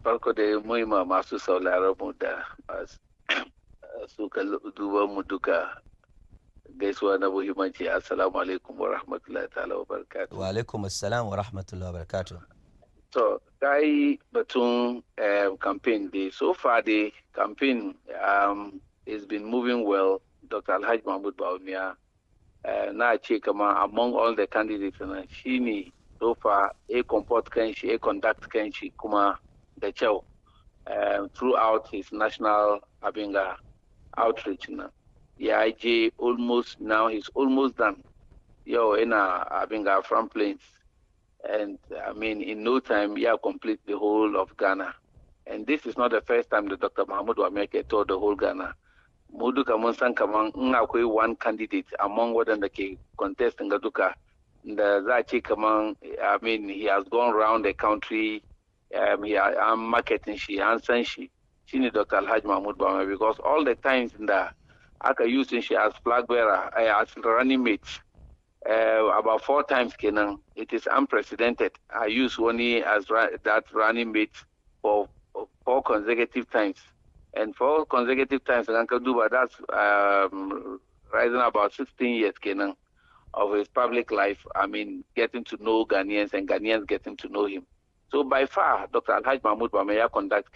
Speaker 6: Farko da muhimma masu sauraron mu da suka duba mu duka gaisuwa na muhimmanci. Assalamu alaikum wa rahmatullahi ta'ala wa barakatuh.
Speaker 2: Wa alaikum assalam wa rahmatullahi wa barakatuh.
Speaker 6: So, kai batun campaign day. So far the campaign has been moving well. Dr. Alhaji Mahmoud Bawumia na ce kama among all the candidates na shi ne so far comport kanshi, conduct kanshi kuma da kyau throughout his national abinga outreach na. Ya je almost now, he's almost done. Yo, ina abinga front plains. And I mean, in no time, yeah, complete the whole of Ghana. And this is not the first time that Dr. Mahmoud Bawumia toured the whole Ghana. Mudu kaman san kaman akwai one candidate among waɗanda ke contest ga duka da za ce kaman, I mean, he has gone around the country, I'm marketing shi, an san shi, shine Dr. Alhaji Mahmoud Bawumia, because all the times that aka using shi as flag bearer, as running mate, about 4 times kenan, it is unprecedented. I use Auni as that running mate for 4 consecutive times. And 4 consecutive times, that's rising about 16 years kenan of his public life. I mean, getting to know Ghanaians and Ghanaians getting to know him. So by far, Dr. Alhaji Mahmoud Bawumia conduct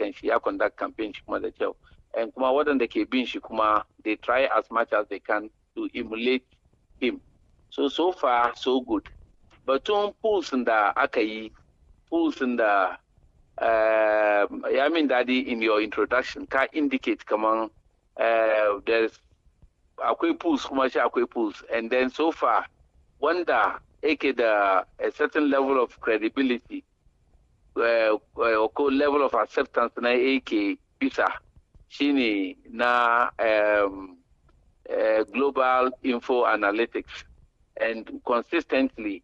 Speaker 6: campaign kuma da kyau. And kuma wadanda ke bin shi kuma, they try as much as they can to emulate him. So far, so good. But pools in the Akai, pools in the I mean, Daddy, in your introduction, can indicate, come on, there's akwe pools, commercial akwe pools, and then so far, wonder, a certain level of credibility, or level of acceptance, na AK bisa, shini na Global Info Analytics, and consistently,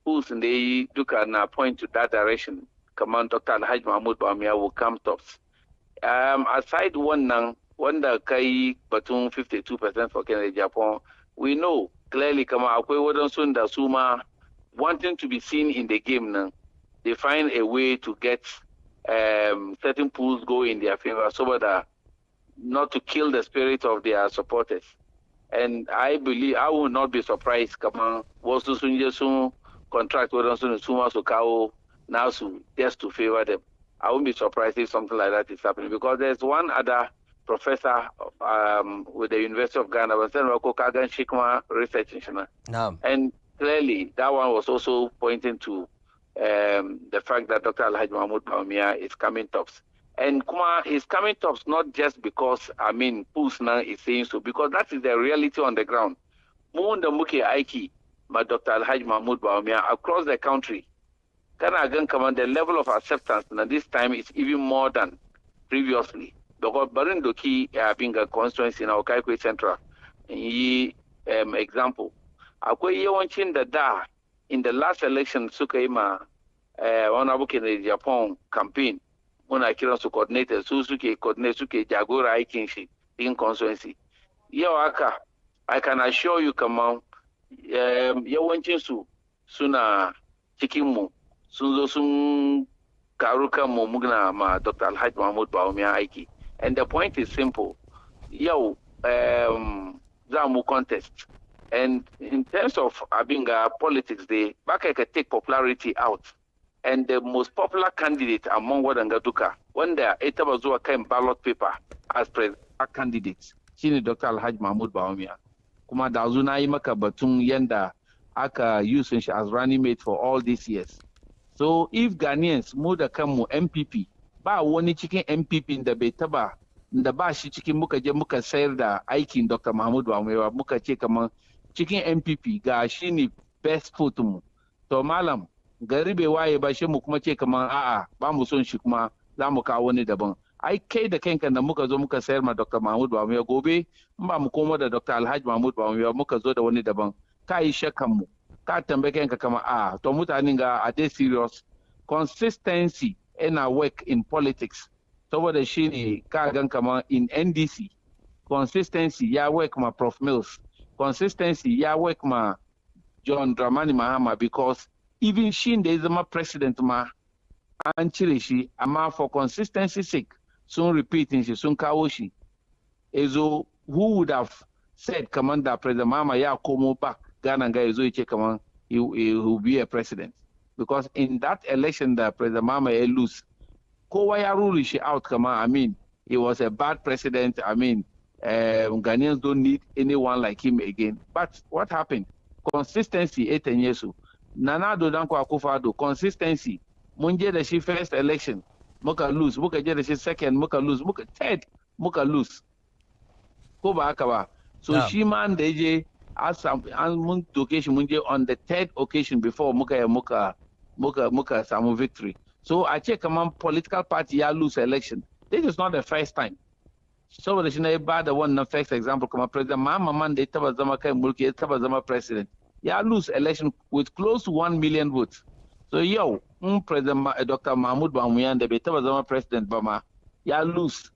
Speaker 6: pools in the duka na point to that direction. Command Dr. Alhaji Mahmoud Bawumia will come tops. Aside wanda kai batun 52% for Kennedy Japan, we know clearly kama akwai wadansu da suma wanting to be seen in the game now, they find a way to get certain pools go in their favor so that not to kill the spirit of their supporters. And I believe I will not be surprised kama wasu sun je sun contract wadansu suma su kawo now just to favor them. I won't be surprised if something like that is happening, because there's one other professor with the University of Ghana, Shikma Research Institute.
Speaker 2: No.
Speaker 6: And clearly that one was also pointing to the fact that Dr. Alhaji Mahmoud Bawumia is coming tops. And Kuma is coming tops not just because, I mean, Pusna is saying so, because that is the reality on the ground. Munda Muke Aiki, but Dr. Alhaji Mahmoud Bawumia across the country, the level of acceptance and this time is even more than previously. Because Barindoki being a constituency in our Kaikwe Central, example, akwai yawancin da in the last election suka yi ma wani abu ke da Japan campaign muna kiran su coordinator su suke coordinate suke jagora aikin shi in constituency yau haka I can assure you kaman yawancin su suna cikin mu sun zo sun karu kanmu muna ma Dr. Alhaji Mahmud Bawumia aiki and the point is simple yau za mu contest and in terms of abinga politics they baka ka take popularity out and the most popular candidate among waɗanda duka wanda ya taba zuwa kan ballot paper as president candidate shine Dr. Alhaji Mahmud Bawumia kuma da na yi maka batun yanda aka use shi as running mate for all these years. So if Ghanaians mu da kanmu MPP ba wani cikin MPP da bai taba da ba shi cikin muka je muka sayar da aikin Dr. Mahmud Bawumia muka ce kamar cikin MPP ga shi ne best foot mu. To malam gari bai waye ba shi mu kuma ce kamar a'a ba mu son shi kuma za mu kawo wani daban. Ai kai da kanka da muka zo muka sayar ma Dr. Mahmud Bawumia gobe in ba mu komo da Dr. Alhaji Mahmud Bawumia muka zo da wani daban ka yi shakkan mu ka tambaye kanka kamar to mutanen ga are they serious consistency in our work in politics saboda shi ne ka gan kamar in NDC consistency ya work ma Prof Mills consistency ya work ma John Dramani Mahama because even shi da ya zama president ma an cire shi amma for consistency sake sun repeating shi sun kawo shi ezo who would have said Commander President Mahama ya komo back Ghana ga ezo yace kaman he will be a president because in that election that President Mahama lose kowa ya rule shi out kaman I mean he was a bad president I mean Ghanaians don't need anyone like him again but what happened consistency 8 years Nana Addo Dankwa Akufo-Addo consistency mun je da shi first election muka lose muka je da shi second muka lose muka third muka lose ko ba haka ba so shi ma da je an mun doke shi mun je on the third occasion before muka samu victory so a ce kaman political party ya lose election this is not the first time saboda shi na ba da wannan first example kuma president Mahama man da ya taba zama kai mulki ya taba zama president ya lose election with close to 1 million votes so yau President Dr. Mahmud Bawumia da bai taba zama president ba ma ya lose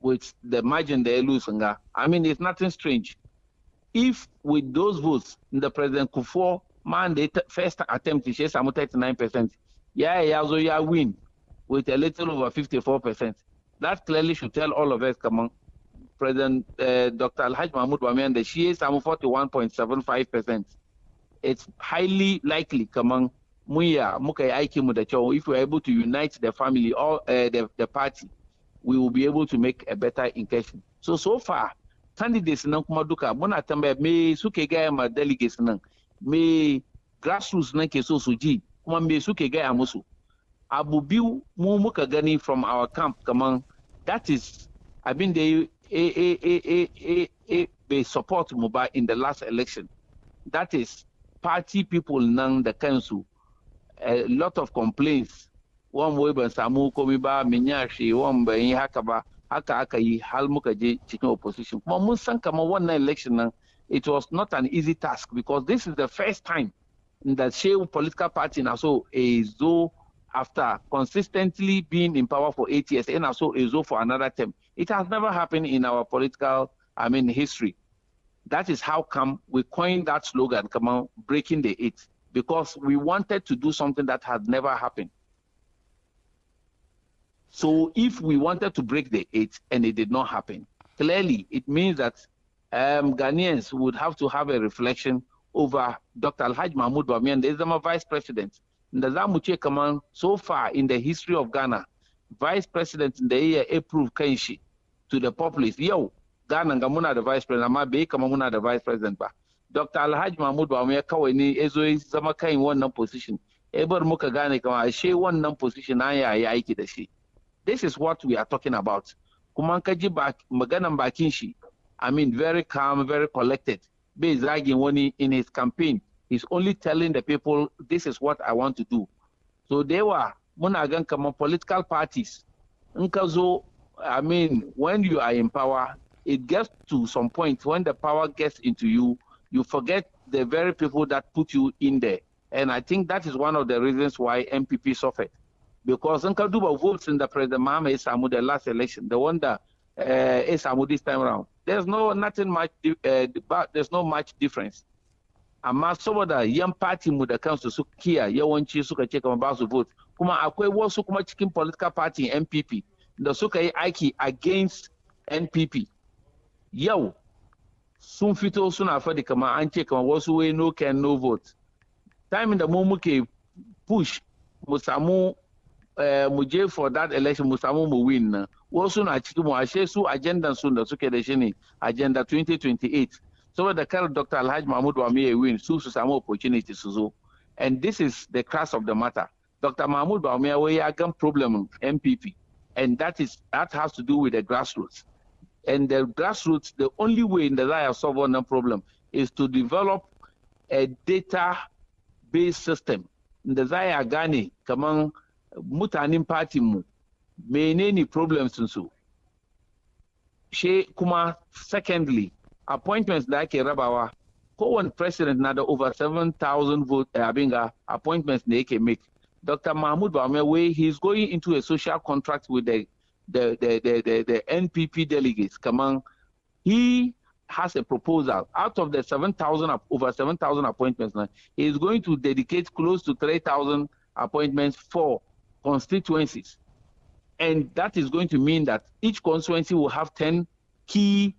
Speaker 6: with the margin they lose nga. I mean it's nothing strange. If with those votes the President Kufuor man the first attempt she samu 39%, ya win with a little over 54%. That clearly should tell all of us come on. President Dr. Alhaji Mahmud Bawumia and she samu 41.75%. It's highly likely come on muka aiki mu da kyau if we are able to unite the family or the party we will be able to make a better incursion so far candidates nan kuma duka muna tambaya me suke gaya ma delegates nan me grassroots nan ke so su ji kuma me suke gaya musu abu biyu mu muka gani from our camp kaman that is abin da be support mu ba in the last election that is party people nan da kansu a lot of complaints wan wai ban samu komai ba min yashi wan ban yi haka ba haka aka yi har muka je cikin opposition kuma mun san kamar wannan election nan it was not an easy task because this is the first time that Shehu political party na so is though after consistently being in power for 8 years and also is for another term it has never happened in our political history. That is how come we coined that slogan, come on, breaking the eight, because we wanted to do something that had never happened. So if we wanted to break the eight and it did not happen, clearly it means that Ghanaians would have to have a reflection over Dr. Alhaji Mahmud Bawumia, the Zama vice president. So far in the history of Ghana, vice president in the year approved Kenshi to the populace. Yo, Ghana ngamuna the vice president, ama be kamuna the vice president ba. Dr. Alhaji Mahmud Bawumia kawai ni ezo zama kai wannan position. Ebar muka gane kama she wannan position aya ya aiki da shi. This is what we are talking about. Kuma ka ji maganan bakin shi, I mean very calm, very collected. Be zagin wani in his campaign. He's only telling the people, this is what I want to do. So they were muna gan kama political parties. Nkazo, I mean, when you are in power, it gets to some point when the power gets into you, you forget the very people that put you in there. And I think that is one of the reasons why MPP suffered. Because Nkaduba votes in the President Mahama Isamu, the last election, the one that Isamu this time around, there's no much difference. Amma saboda yan party mu da kansu su kiya yawanci suka ce kamar ba su vote, kuma akwai wasu kuma cikin political party NPP da suka yi aiki against NPP. Yau sun fito suna faɗi kamar an ce kamar wasu wai no can no vote. Time da mu muke push mu samu mu je for that election mu samu mu win na. Wasu na cikin mu ashe su agendan su da suke da shi ne agenda 2028. Saboda kar Dr. Alhaji Mahmud Bawumia win su samu opportunity su zo. And this is the crux of the matter. Dr. Mahmud Bawumia we ya gan problem MPP, and that has to do with the grassroots. And the grassroots, the only way in the life of solve one problem is to develop a data-based system. In the Zaya gane kaman mutanen party mu menene problems su. She kuma secondly, appointments da ake rabawa, kowane president na da over 7,000 vote appointments da yake make. Dr. Mahmoud Bawumia way he's going into a social contract with the NPP delegates. Come on, he has a proposal. Out of the over 7,000 appointments, now, he is going to dedicate close to 3,000 appointments for constituencies. And that is going to mean that each constituency will have 10 key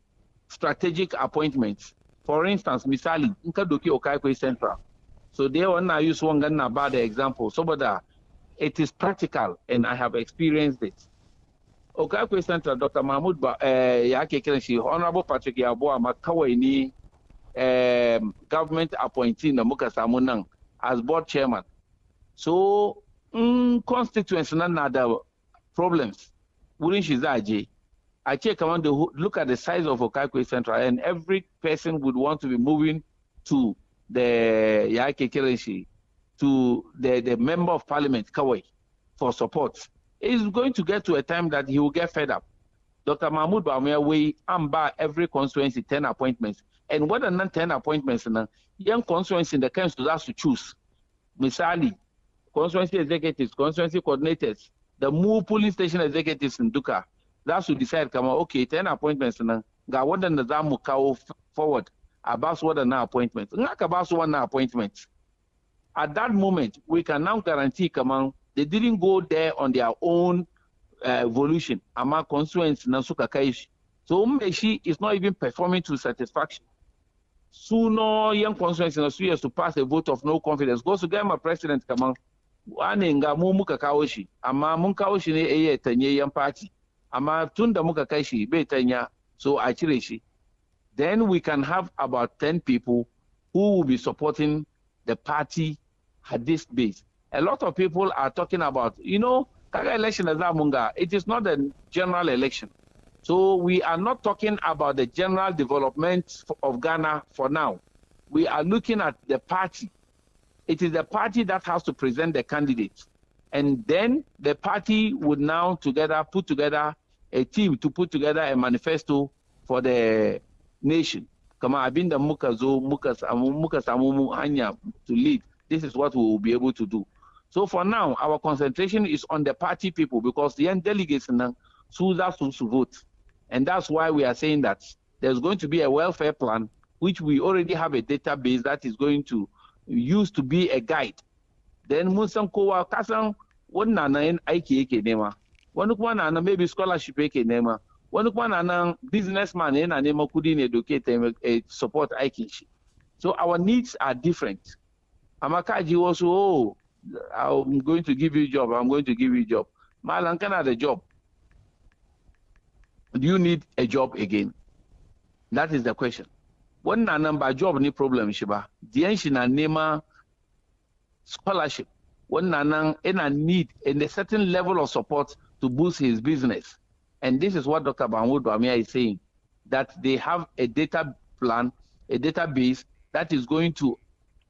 Speaker 6: strategic appointments. For instance, Misali, Nkadoki Okaikwe Central. So they want to use one gun about the example. So, but it is practical, and I have experienced it. Okaikwe Central, Dr. Mahmoud Yake Kerenshi, Honorable Patrick Yaboa Makawai ni government appointee na muka samu nan as board chairman. So, constituency na da problems. Wurin shi za je. I check around look at the size of Okaikwe Central, and every person would want to be moving to the Yake Kerenshi, to the member of parliament, Kawai, for support. It's going to get to a time that he will get fed up. Dr. Mahmoud Bawumia will amba every constituency 10 appointments. And what are not 10 appointments? Young constituency in the council has to choose. Misali, constituency executives, constituency coordinators, the move police station executives in Duka. That's to decide, come on, okay, 10 appointments. Ga what the Zamu kawo forward about what are now appointments. Not about one appointments. At that moment, we can now guarantee, come on, they didn't go there on their own evolution. Ama constituents Nasuka Kaishi. So Umeshi is not even performing to satisfaction. Sooner young constituents in Australia to pass a vote of no confidence. Goes to get my president, come on. Aninga Muka Kaoshi. Ama Munkaoshi ne Tanya young party. Ama Tunda Muka Kaishi, Betanya, so Achirishi. Then we can have about 10 people who will be supporting the party at this base. A lot of people are talking about, Kaga election as Amunga, it is not a general election. So we are not talking about the general development of Ghana for now. We are looking at the party. It is the party that has to present the candidates. And then the party would now put together a team to put together a manifesto for the nation. Kama abinda muka samu hanya to lead. This is what we will be able to do. So for now, our concentration is on the party people because the young delegates to vote. And that's why we are saying that there's going to be a welfare plan, which we already have a database that is going to use to be a guide. Then Musan Kowa Kasan, one nana in Aiki Nema, one one maybe scholarship Nema, one businessman in Anema couldn't educate them support Aikishi. So our needs are different. Amakaji also, I'm going to give you a job, I'm going to give you a job. Malankana the job. Do you need a job again? That is the question. One number job ni problem shiba. Dianshina nema scholarship. One need a certain level of support to boost his business. And this is what Dr. Mahmoud Bawumia is saying, that they have a data plan, a database that is going to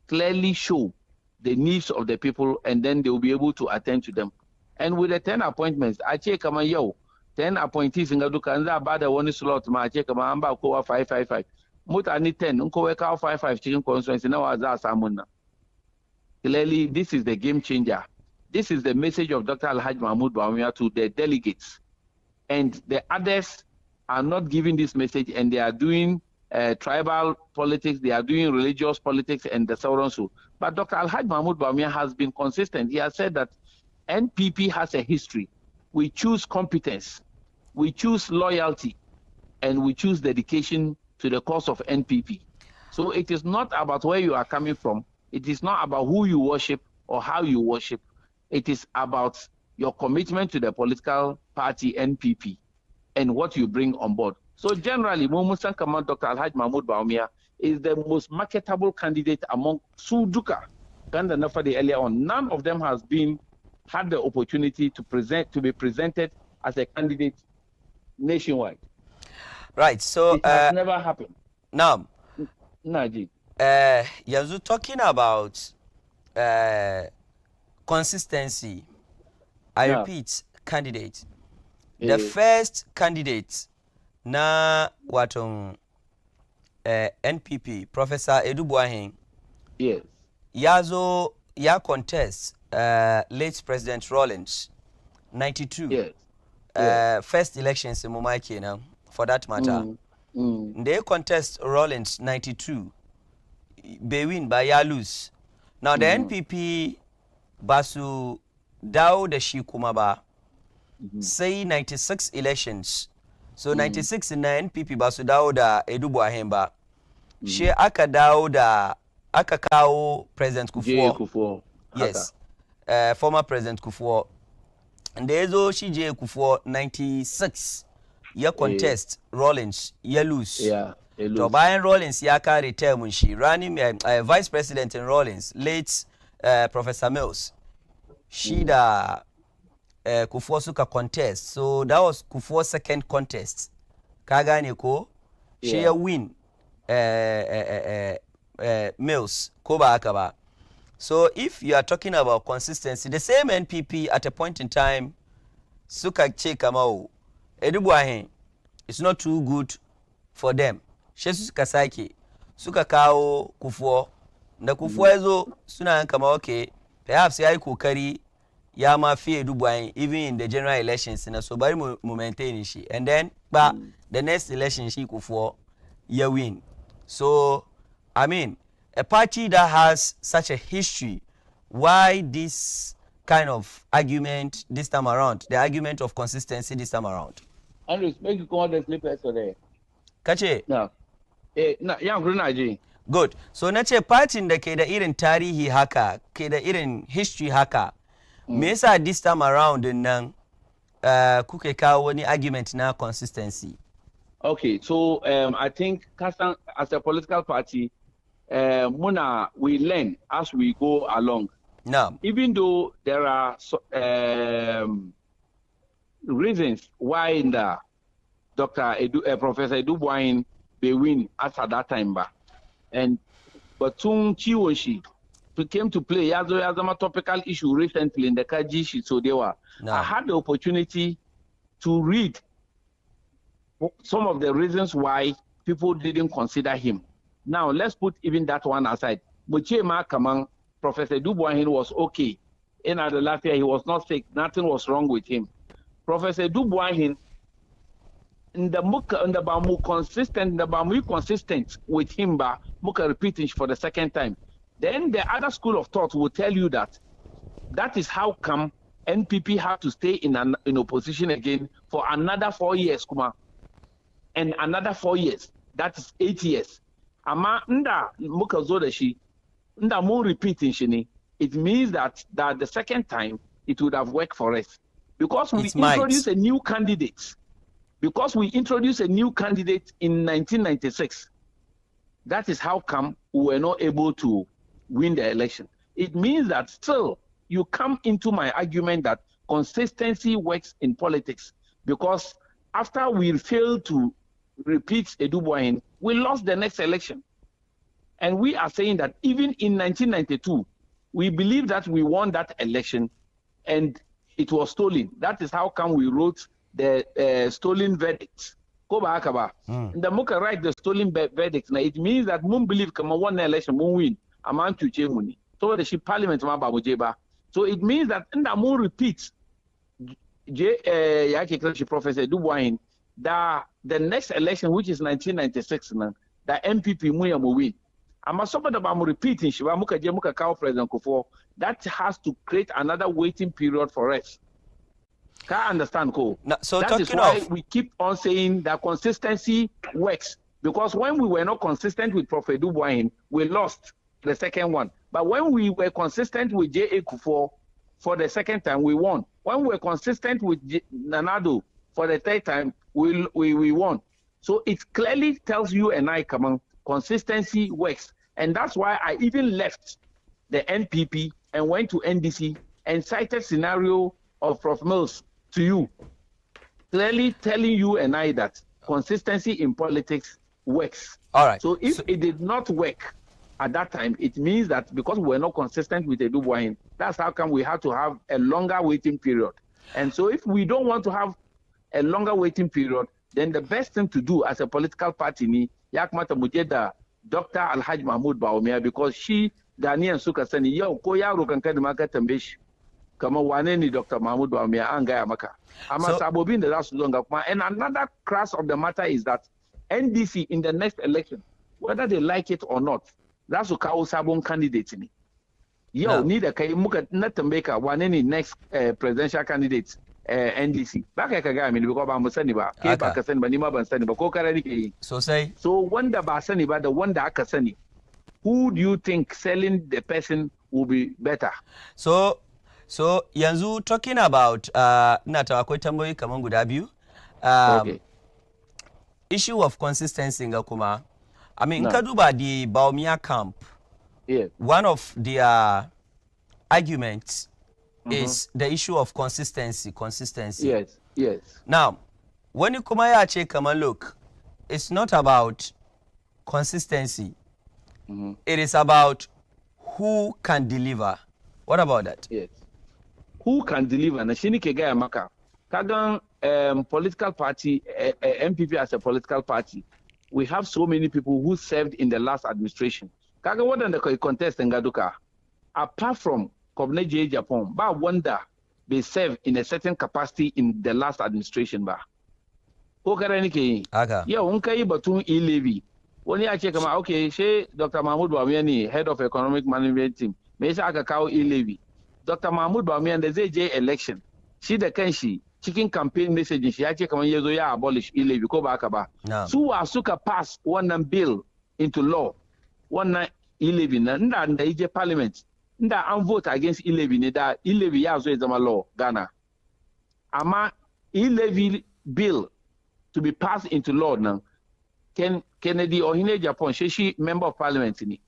Speaker 6: clearly show the needs of the people, and then they will be able to attend to them. And with the 10 appointments, I check 10 appointees in Gaduka, and about the one slot, I check amba 555. Mutani 10, Nkoweka 5 chicken constituency, now as Asamuna. Clearly, this is the game changer. This is the message of Dr. Alhaji Mahmoud Bawumia to the delegates. And the others are not giving this message, and they are doing tribal politics, they are doing religious politics, and the so on so. But Dr. Alhaji Mahmoud Bawumia has been consistent. He has said that NPP has a history. We choose competence, we choose loyalty, and we choose dedication to the cause of NPP. So it is not about where you are coming from. It is not about who you worship or how you worship. It is about your commitment to the political party NPP and what you bring on board. So generally, Dr. Alhaji Mahmoud Bawumia is the most marketable candidate among Suduka, Ganda Nafadi earlier on. None of them has had the opportunity to be presented as a candidate nationwide.
Speaker 2: Right. So
Speaker 6: it has never happened.
Speaker 2: Now,
Speaker 6: Naji.
Speaker 2: Yanzu talking about consistency. I repeat, candidate. The first candidate na waton NPP, Professor Edu Buahin.
Speaker 6: Yes.
Speaker 2: Yazo ya contest late President Rawlings, 92.
Speaker 6: Yes.
Speaker 2: First elections in Mumaiki now, for that matter. They contest Rawlings 92. They win by ya lose. Now the NPP basu dawo da shi kuma ba. Say 96 elections. So 96 in the NPP basu dawo da Edu Buahin ba. She aka dawo da aka kawo President Kufuor. Yes. Former President Kufuor. And there is she J Kufuor 96. Ya contest Rawlings, ya lose.
Speaker 6: Yeah.
Speaker 2: So Brian Rawlings ya carry term she running Vice President in Rawlings, late Professor Mills. She da Kufuor suka contest. So that was Kufuor's second contest. Kagane ko she ya win Mills ko ba haka ba. So if you are talking about consistency, the same NPP at a point in time suka ce kamau Edu Buahin, it's not too good for them. Shesu suka sake suka kawo Kufuor. Da Kufuor yazo suna kama okay, perhaps yayi kokari ya ma fi Edu Buahin even in the general elections na so bari mu maintain shi. And then the next election she Kufuor ya win. So I mean, a party that has such a history, why this kind of argument this time around, the argument of consistency this time around?
Speaker 6: Andrew, make you call the sleepers today.
Speaker 2: Kache?
Speaker 6: No. Yeah, Grunaji.
Speaker 2: Good. So nace party da ke da irin tarihi haka, ke da irin history haka, me yasa this time around nan kuke kawo wani argument na consistency?
Speaker 6: Okay, so I think as a political party, we learn as we go along.
Speaker 2: No.
Speaker 6: Even though there are reasons why the Professor Edu Buahin they win at that time, but soon Chiwoshi came to play as a topical issue recently in the Kajishi. So I had the opportunity to read some of the reasons why people didn't consider him. Now let's put even that one aside. Muchema Kamang, Professor Edu Buahin was okay. In the last year he was not sick. Nothing was wrong with him. Professor Edu Buahin, consistent with him, Muka repeating for the second time. Then the other school of thought will tell you that is how come NPP have to stay in opposition again for another 4 years, Kuma, and another 4 years. That is 8 years. Ama nda Muka Zodashi, nda more repeating shini. It means that the second time it would have worked for us. Because we introduced a new candidate. Because we introduced a new candidate in 1996. That is how come we were not able to win the election. It means that still you come into my argument that consistency works in politics. Because after we failed to repeat Edu Buahin, we lost the next election. And we are saying that even in 1992, we believe that we won that election and it was stolen. That is how come we wrote the stolen verdict Ko ba haka ba. Da muka write the stolen verdict na, it means that mun believe kamar wannan election mun win, amma an cuce mu ne. Saboda shi parliament ma ba mu je ba. So it means that inda mun repeat ya ke kira shi Professor Dubois, that the next election, which is 1996 na, the MPP mu ya mu win. Amma saboda ba mu repeating shi ba, muka je muka kawo President Kufuor, that has to create another waiting period for us. Can I understand, Ko?
Speaker 2: No, so
Speaker 6: that is why we keep on saying that consistency works. Because when we were not consistent with Prophet Dubois, we lost the second one. But when we were consistent with J.A. Kufuor for the second time, we won. When we were consistent with Nanado for the third time, we won. So it clearly tells you and I, come on, consistency works. And that's why I even left the NPP and went to NDC and cited scenario of Prof. Mills to you, clearly telling you and I that consistency in politics works.
Speaker 2: All right.
Speaker 6: So if it did not work at that time, it means that because we're not consistent with the Dubois, that's how come we have to have a longer waiting period. And so if we don't want to have a longer waiting period, then the best thing to do as a political party ni yakmata mujeda Dr. Alhaji Mahmoud Bawumia, because she Ghanaian suka sani yau ko yaro kan kada maka tambaye shi kamar wane ne Dr. Mahmoud Bawumia an gaya maka. Amma sabobin da za su zo ga kuma. And another crass of the matter is that NDC in the next election, whether they like it or not, za su kawo sabon candidate ne. Yau ni da kai muka na tambaye ka wane ne next presidential candidate NDC. Ba kai ka gaya mini because ba mu sani ba. Ke ba ka sani ba, ni ma ban sani ba, ko kare nake yi.
Speaker 2: Sosai.
Speaker 6: So wanda ba sani ba da wanda aka sani, who do you think selling the person will be better?
Speaker 2: So yanzu talking about ina ta akwai tambayoyi kaman guda biyu.
Speaker 6: Okay.
Speaker 2: Issue of consistency ga kuma. I mean, ka duba the Bawumia camp.
Speaker 6: Yeah.
Speaker 2: One of their arguments is the issue of consistency.
Speaker 6: Yes.
Speaker 2: Now, when you kuma ya ce kaman look, it's not about consistency. It is about who can deliver. What about that?
Speaker 6: Yes. Who can deliver? Na shini ke gaya maka. Kagan political party, MPP as a political party, we have so many people who served in the last administration. Kagan wadanda contest nga duka. Apart from Kobne J. Japan, ba wanda they serve in a certain capacity in the last administration ba. Ko kare ni ke yi. Yau un kai batun e-levy. Wani ya ce kama okay, she Dr. Mahmoud Bawumia ne head of economic management team. Me yasa aka kawo e-levy? Dr. Mahmoud Bawumia da zai je election, shi da kanshi cikin campaign message shi ya ce kamar yazo ya abolish e-levy ko ba haka ba. Su wa suka pass wannan bill into law. Wannan e-levy na inda da je parliament, inda an vote against e-levy ne da e-levy ya zo ya zama law Ghana. Amma e-levy bill to be passed into law now, Kennedy Ohine Japan, she member of parliament ni.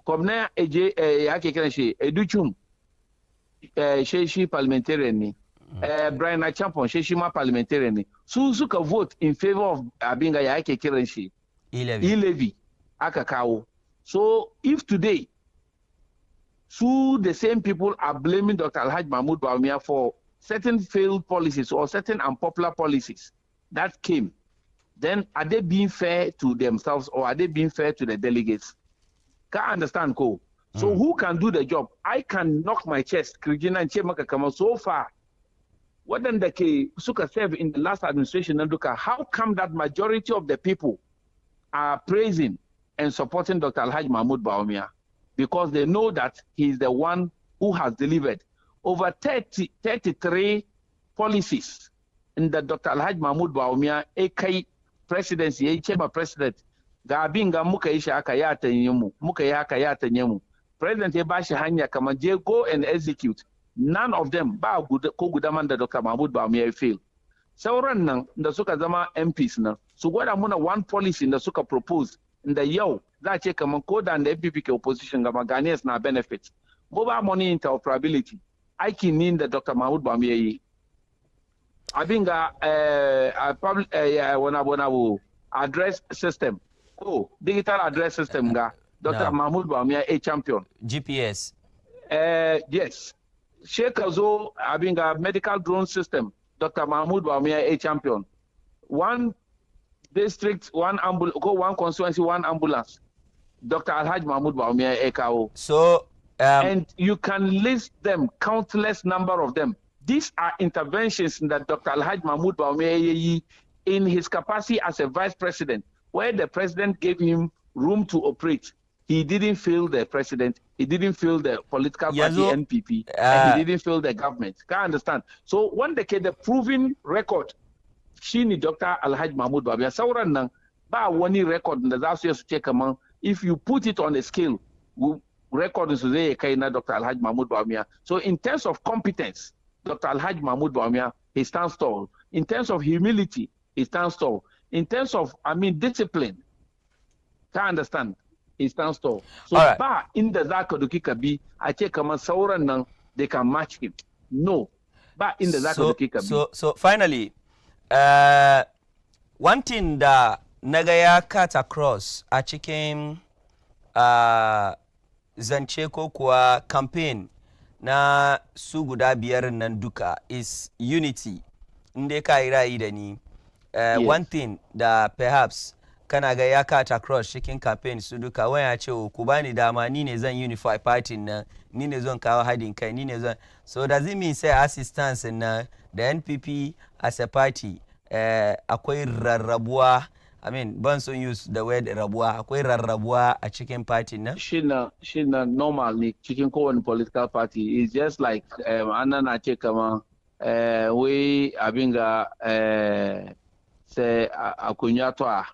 Speaker 6: Kobna eje yake kiran shi Educhum, she parliamentarian ni. Brian Achampon, she ma parliamentarian ni. Suka vote in favor of abinga yake kiran shi e-levy aka kawo. So if today the same people are blaming Dr. Alhaji Mahmoud Bawumia for certain failed policies or certain unpopular policies that came, then are they being fair to themselves or are they being fair to the delegates? Can't understand, Ko. So who can do the job? I can knock my chest, Krijina and Chemaka Kama, so far. What then the Suka serve in the last administration, how come that majority of the people are praising and supporting Dr. Alhaji Mahmoud Bawumia? Because they know that he is the one who has delivered over 33 policies in the Dr. Alhaji Mahmoud Bawumia, AK presidency, chamber president, ga abin ga muka yi shi aka ya tanye mu, muka yi haka ya tanye mu. President ya bashi hanya kamar je go and execute. None of them ba ko gudaman da Dr. Mahmoud Bawumia ya fail. Sauran nan da suka zama MPs nan, su gwada muna one policy da suka propose da yau za a ce kamar ko da MPP ke opposition gama Ghanaians na benefit. Mobile money interoperability, aikin ni da Dr. Mahmoud Bawumia yi. Abin ga wani address system, digital address system ga Dr. Mahmoud Bawumia a champion.
Speaker 2: GPS.
Speaker 6: Yes. Shekazo abin ga medical drone system, Dr. Mahmoud Bawumia a champion. One district, one constituency, one ambulance. Dr. Alhaj Mahmoud Baumia Ekao.
Speaker 2: So,
Speaker 6: and you can list them, countless number of them. These are interventions that Dr. Alhaj Mahmoud Baumia, in his capacity as a vice president, where the president gave him room to operate, he didn't feel the president, he didn't feel the political party NPP, and he didn't feel the government. Can't understand. So one decade, the proven record, Shini Dr. Alhaj Mahmoud Baumia, Sauran nang ba wani record in the Zasu check among. If you put it on a scale, record is today Kaina Dr. Alhaj Mahmoud Baumia. So in terms of competence, Dr. Alhaj Mahmoud Baumia, he stands tall. In terms of humility, he stands tall. In terms of, discipline, can't understand, he stands tall. So
Speaker 2: right.
Speaker 6: Ba in the Zakaduki Kabi, I check Kaman Sauran Nang, they can match him. No. Ba in the Zakaduki Kabi.
Speaker 2: So finally, one thing that Nagaya cut across a cikin zance ko kuwa campaign na su guda biyar nan duka is unity. Inde ka yi ra'ayi da ni. One thing that perhaps kana ga ya cut across cikin campaign su duka wani ya ce ku bani dama ni ne zan unify party na ni ne zan kawo hadin kai ni ne zan. So does it mean say assistance na the NPP as a party akwai rarrabuwa? I mean, ban so use the word rabuwa. Akwai rarrabuwa a cikin party na?
Speaker 6: Shina normal ni cikin kowane political party is just like ana na ce kama we abinga se akunyato a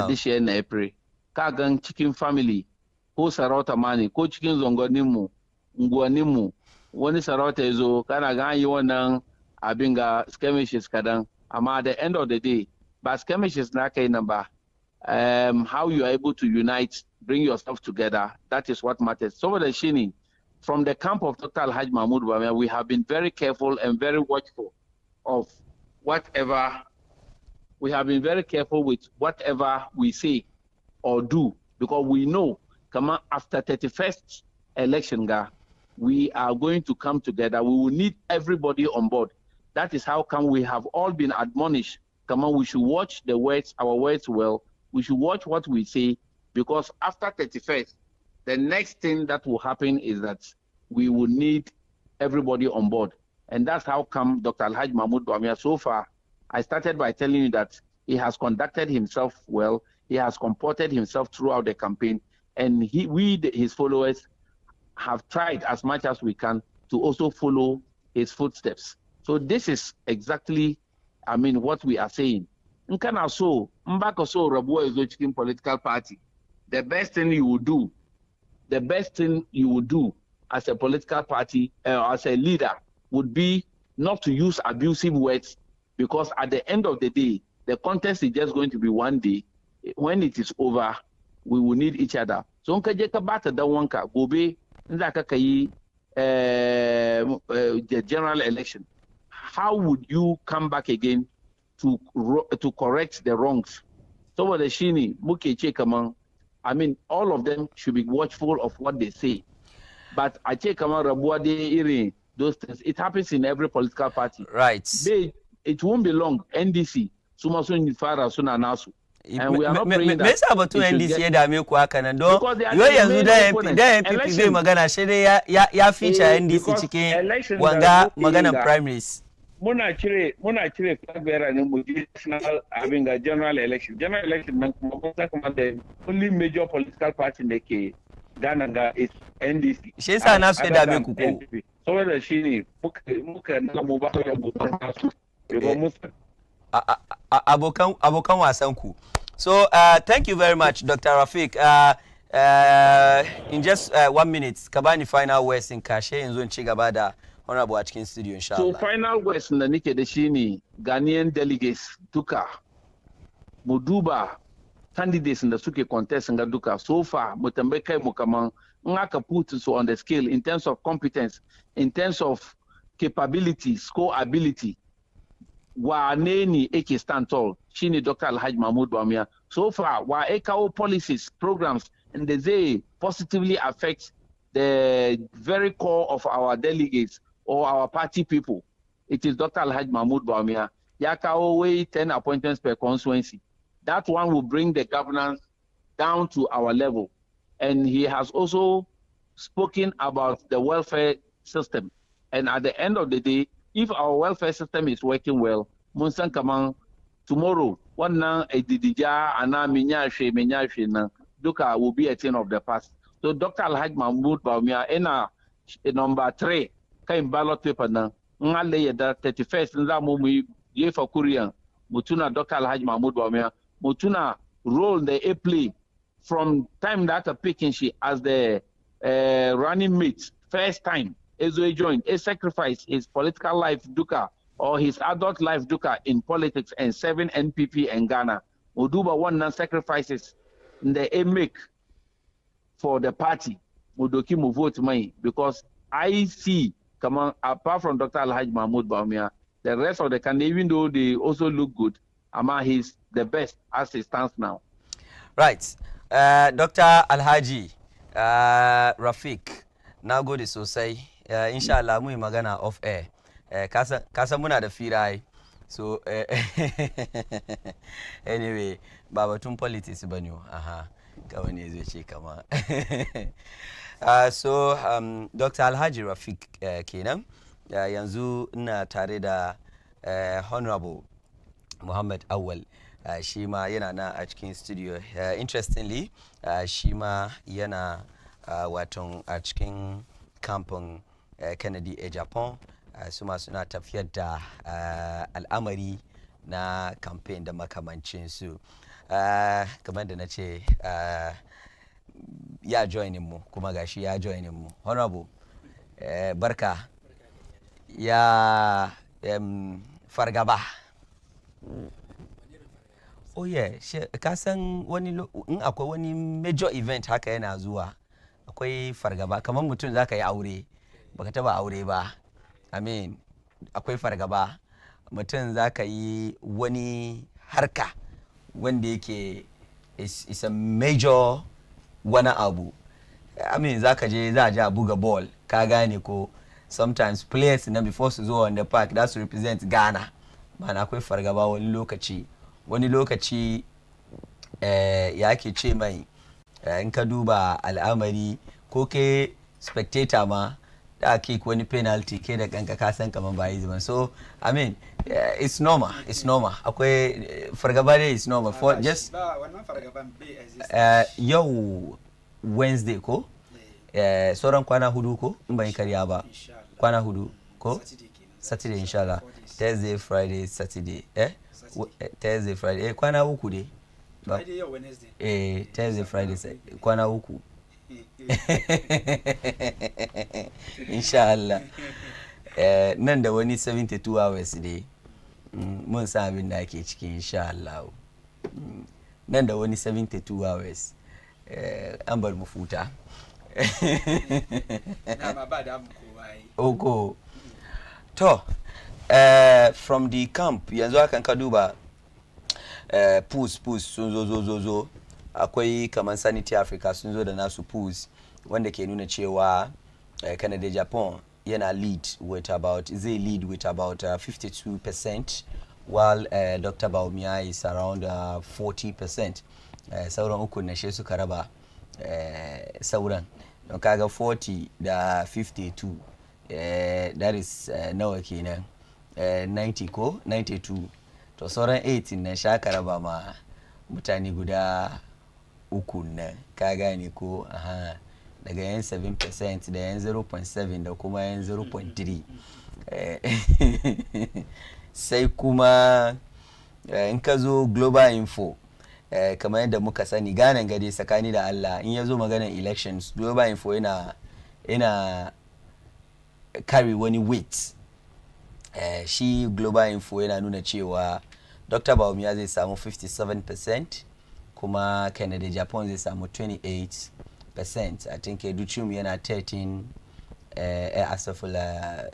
Speaker 6: dishe na April. Ka gan cikin family ko sarauta mani ko cikin zongoninmu unguwanninmu wani sarauta yazo kana ga yi wannan abinga skirmishes kadan amma at the end of the day but skirmishes na kai number how you are able to unite, bring yourself together, that is what matters. So the Shini, from the camp of Dr. Alhaj Mahmoud Baumia, we have been very careful and very watchful of whatever, we have been very careful with whatever we say or do, because we know, come on, after 31st election, we are going to come together. We will need everybody on board. That is how come we have all been admonished. Come on, we should watch the words, our words well. We should watch what we say, because after 31st, the next thing that will happen is that we will need everybody on board. And that's how come Dr. Alhaj Mahmoud Baumia, so far, I started by telling you that he has conducted himself well, he has comported himself throughout the campaign, and his followers, have tried as much as we can to also follow his footsteps. So this is exactly, what we are saying. Nkana so, mbako so rabuwa is chicken political party. The best thing you would do as a political party, as a leader, would be not to use abusive words, because at the end of the day, the contest is just going to be one day. When it is over, we will need each other. So nkajeka bata da wanka gobe nzaka kayi the general election. How would you come back again to correct the wrongs? So the Shini, Muke Chekaman, all of them should be watchful of what they say. But I check Rabuade, those things, it happens in every political party.
Speaker 2: Right.
Speaker 6: It won't be long. NDC, Sumasun Nifara Suna Nasu. And we are not praying that.
Speaker 2: Mesa batu NDC da me ku haka nan don yo yanzu da MPP bai magana shi dai ya feature NDC cikin wanga maganan primaries.
Speaker 6: Muna cire kagbera ne mu national general election. General election nan kuma kun saka the only major political party da ke Ghana is NDC.
Speaker 2: Shi yasa na su da me ku ko.
Speaker 6: Saboda shi ne muka na mu ba ya buƙata su.
Speaker 2: Abokan wasan ku. So thank you very much, Dr. Rafiq. In just 1 minute, kabani final words in kashe yanzu in ci gaba da honorable a cikin studio inshallah.
Speaker 6: So final words da nake da shi ne Ghanaian delegates duka mu duba candidates da suke contest ga duka so far mu tambaye kai mu kaman in aka put so on the scale in terms of competence, in terms of capabilities, core ability, wane ne ake stand tall shine Dr. Alhaj Mahmoud Baumia. So far wa kawo policies, programs, and they positively affect the very core of our delegates or our party people. It is Dr. Alhaj Mahmoud Baumia. Ya kawo way 10 appointments per constituency. that one will bring the governance down to our level. And he has also spoken about the welfare system. And at the end of the day, if our welfare system is working well, Munsan Kamang, tomorrow, one now a didija and minya duka will be a thing of the past. So Dr. Alhaj Mahmoud Baumia in number 3, came ballot paper now. Ngale da 31st nza mu ye for Korean mutuna Dr. Alhaj Mahmoud Baumia mutuna role the play from time that a picking she as the running mate first time Ezo joined a sacrifice his political life duka or his adult life duka in politics and 7 NPP and Ghana. Muduba one non sacrifices in the make for the party. Mudoki mu vote me because I see come on apart from Dr. Alhaj Mahmoud Baumia, the rest of the candidates, even though they also look good, Ama he's the best as it stands now.
Speaker 2: Right. Dr. Alhaji Rafiq, now go to sosai. Inshallah, mu magana off air. Kasa muna da firai. So anyway, babatun politics banyo. Aha. Kawani zai ce kama. So Dr. Alhaji Rafiq kenan yanzu ina tare da Honorable Muhammad Awal. Shi ma yana na a cikin studio. Interestingly, shi ma yana waton a cikin kamfin Kennedy a Japan. Su ma suna tafiyar da al'amari na campaign da makamancinsu. Kamar da na ce ya joinin mu kuma gashi ya joinin mu. Honorable, barka. Ya fargaba. Oh yeah, ka san wani in akwai wani major event haka yana zuwa akwai fargaba kamar mutum zaka yi aure baka taba aure ba. I mean akwai fargaba mutum zaka yi wani harka wanda yake is a major wani abu. I mean zaka je za a buga ball ka gane ko sometimes players na before su zo on the park that represent Ghana mana akwai fargaba wani lokaci ya ke ce mai in ka duba al'amari ko ke spectator ma da kick wani penalty ke da kanka ka san kaman ba yi zaman. So I mean it's normal akwai fargaba dai is normal for just
Speaker 7: wannan fargaban bai exist
Speaker 2: yau Wednesday ko sauran kwana hudu ko in ban yi karya ba kwana hudu ko Saturday inshallah Thursday Friday Saturday Thursday Friday kwana uku dai
Speaker 7: Friday yau Wednesday
Speaker 2: Thursday Friday kwana uku inshallah nan da wani 72 hours dai mun san abin da ake ciki inshallah nan da wani 72 hours an bar mu futa
Speaker 7: na ma ba da mu kowa yi
Speaker 2: oko to from the camp yanzu akan ka duba push sun zo akwai kamar Sanity Africa sun zo da nasu push wanda ke nuna cewa Canada Japan yana lead with about 52% while Dr. Baumia is around 40%. Sauran uku na shi suka raba sauran don kaga 40 da 52 that is nawa kenan 90 ko 92 to sauran 18 na shaka raba ma mutane guda uku na ka gane ko aha daga yan 7% da yan 0.7 da kuma yan 0.3 sai kuma in ka zo global info kamar yadda muka sani ganan gade tsakani da Allah in ya zo maganar elections global info yana carry wani weight shi global info yana nuna cewa Dr. Baumia zai samu 57% kuma Canada Japan zai samu 28%. I think Educhum yana 13 asafula